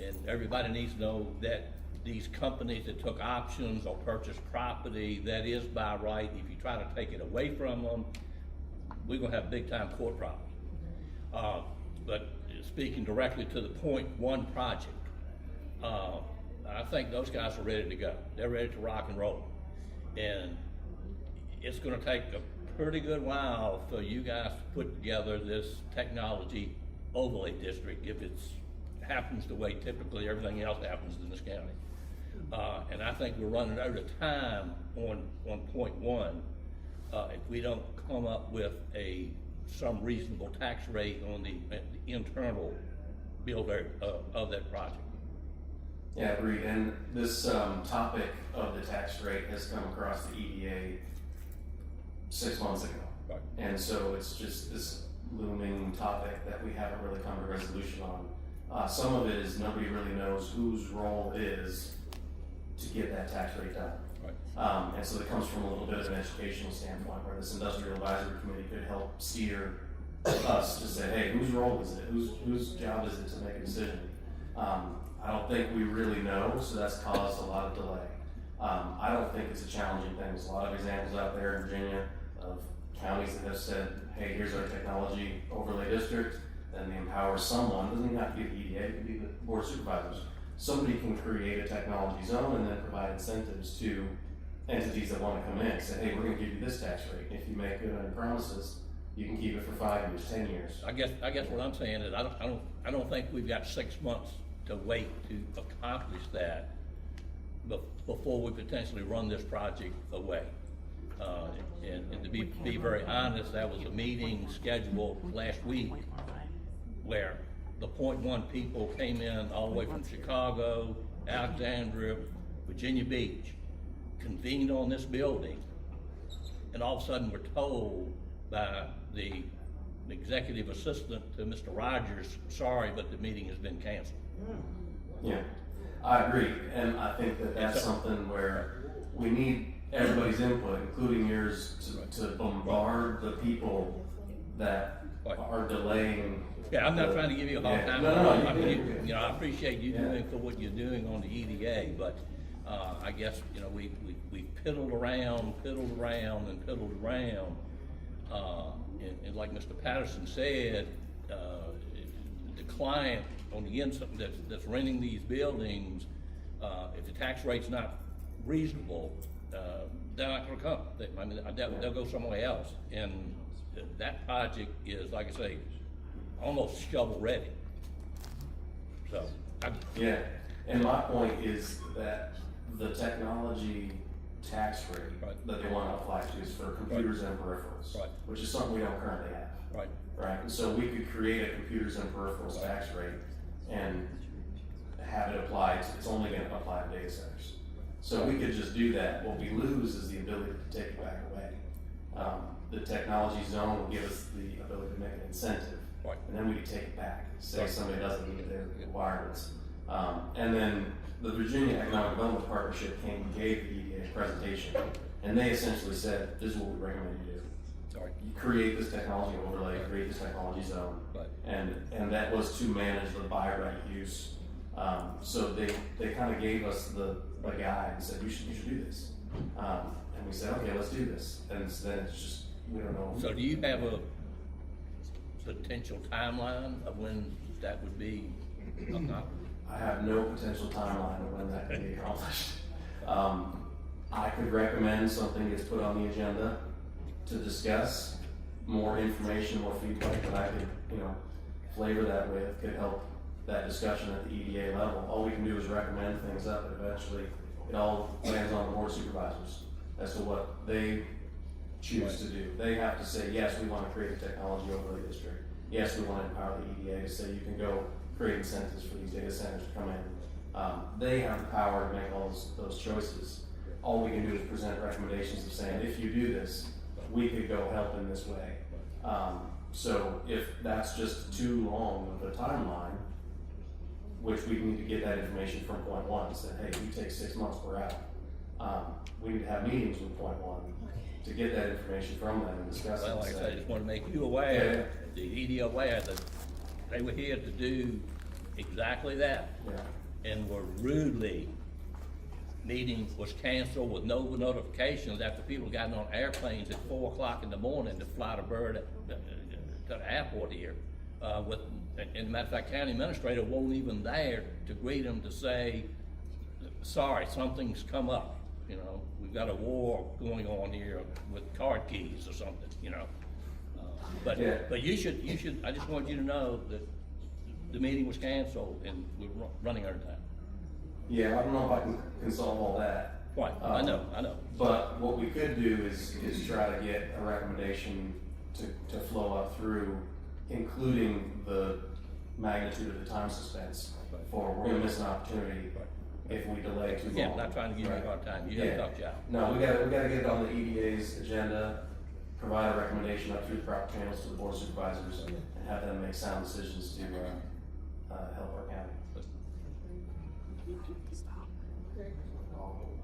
Speaker 18: And everybody needs to know that these companies that took options or purchased property that is by right, if you try to take it away from them, we're gonna have big time court problems. But speaking directly to the .1 project, I think those guys are ready to go. They're ready to rock and roll. And it's gonna take a pretty good while for you guys to put together this technology overlay district if it happens the way typically everything else happens in this county. And I think we're running out of time on .1 if we don't come up with some reasonable tax rate on the internal build of that project.
Speaker 17: Yeah, agreed. And this topic of the tax rate has come across the EDA 6 months ago.
Speaker 18: Right.
Speaker 17: And so it's just this looming topic that we haven't really come to resolution on. Some of it is nobody really knows whose role it is to get that tax rate done.
Speaker 18: Right.
Speaker 17: And so it comes from a little bit of an educational standpoint where this industrial advisory committee could help steer us to say, hey, whose role is it? Whose job is it to make a decision? I don't think we really know, so that's caused a lot of delay. I don't think it's a challenging thing. There's a lot of examples out there in Virginia of counties that have said, hey, here's our technology overlay district, then they empower someone, doesn't even have to be the EDA, it could be the board of supervisors. Somebody can create a technology zone and then provide incentives to entities that want to come in and say, hey, we're gonna give you this tax rate. If you make good on your promises, you can keep it for 5 years, 10 years.
Speaker 18: I guess what I'm saying is I don't think we've got 6 months to wait to accomplish that before we potentially run this project away. And to be very honest, that was a meeting scheduled last week where the .1 people came in all the way from Chicago, Alexandria, Virginia Beach, convened on this building, and all of a sudden we're told by the executive assistant to Mr. Rogers, sorry, but the meeting has been canceled.
Speaker 17: Yeah, I agree, and I think that that's something where we need everybody's input, including yours, to bombard the people that are delaying.
Speaker 18: Yeah, I'm not trying to give you a hard time.
Speaker 17: No,
Speaker 18: I appreciate you doing for what you're doing on the EDA, but I guess we piddled around, and like Mr. Patterson said, the client on the inside that's renting these buildings, if the tax rate's not reasonable, they're not gonna come. They'll go somewhere else. And that project is, like I say, almost shovel ready. So,
Speaker 16: yeah, and my point is that the technology tax rate that they want to apply to is for computers and peripherals, which is something we don't currently have. Right. And so we could create a computers and peripherals tax rate and have it applied. It's only going to apply to data centers. So we could just do that. What we lose is the ability to take it back away. The technology zone will give us the ability to make an incentive, and then we can take it back. Say somebody doesn't meet their requirements, and then the Virginia Economic Development Partnership came and gave the EDA a presentation, and they essentially said, "This is what we recommend you do. You create this technology overlay, create this technology zone, and that was to manage the by right use." So they kind of gave us the guide and said, "You should do this," and we said, "Okay, let's do this." And then it's just we don't know.
Speaker 18: So do you have a potential timeline of when that would be accomplished?
Speaker 16: I have no potential timeline of when that can be accomplished. I could recommend something gets put on the agenda to discuss more information, more feedback that I could, flavor that with, could help that discussion at the EDA level. All we can do is recommend things up, but eventually it all lands on the board of supervisors as to what they choose to do. They have to say, yes, we want to create a technology overlay district. Yes, we want to empower the EDA to say you can go create incentives for these data centers to come in. They have the power to make all those choices. All we can do is present recommendations of saying, if you do this, we could go help in this way. So if that's just too long of a timeline, which we need to get that information from point one, and say, hey, you take 6 months, we're out. We need to have meetings with point one to get that information from them and discuss it.
Speaker 18: Well, like I said, I just want to make you aware, the EDA aware that they were here to do exactly that. And were rudely, meeting was canceled with no notifications after people got on airplanes at 4 o'clock in the morning to fly to Bird to the airport here. And matter of fact, county administrator wasn't even there to greet them to say, sorry, something's come up. We've got a war going on here with card keys or something, But you should, I just want you to know that the meeting was canceled and we're running out of time.
Speaker 16: Yeah, I don't know if I can solve all that.
Speaker 18: Right, I know.
Speaker 16: But what we could do is try to get a recommendation to flow up through, including the magnitude of the time suspense for we're gonna miss an opportunity if we delay too long.
Speaker 18: Yeah, I'm not trying to give you a hard time. You gotta talk, Joe.
Speaker 16: No, we gotta get it on the EDA's agenda, provide a recommendation up through the proper channels to the board of supervisors, and have them make sound decisions to help our county.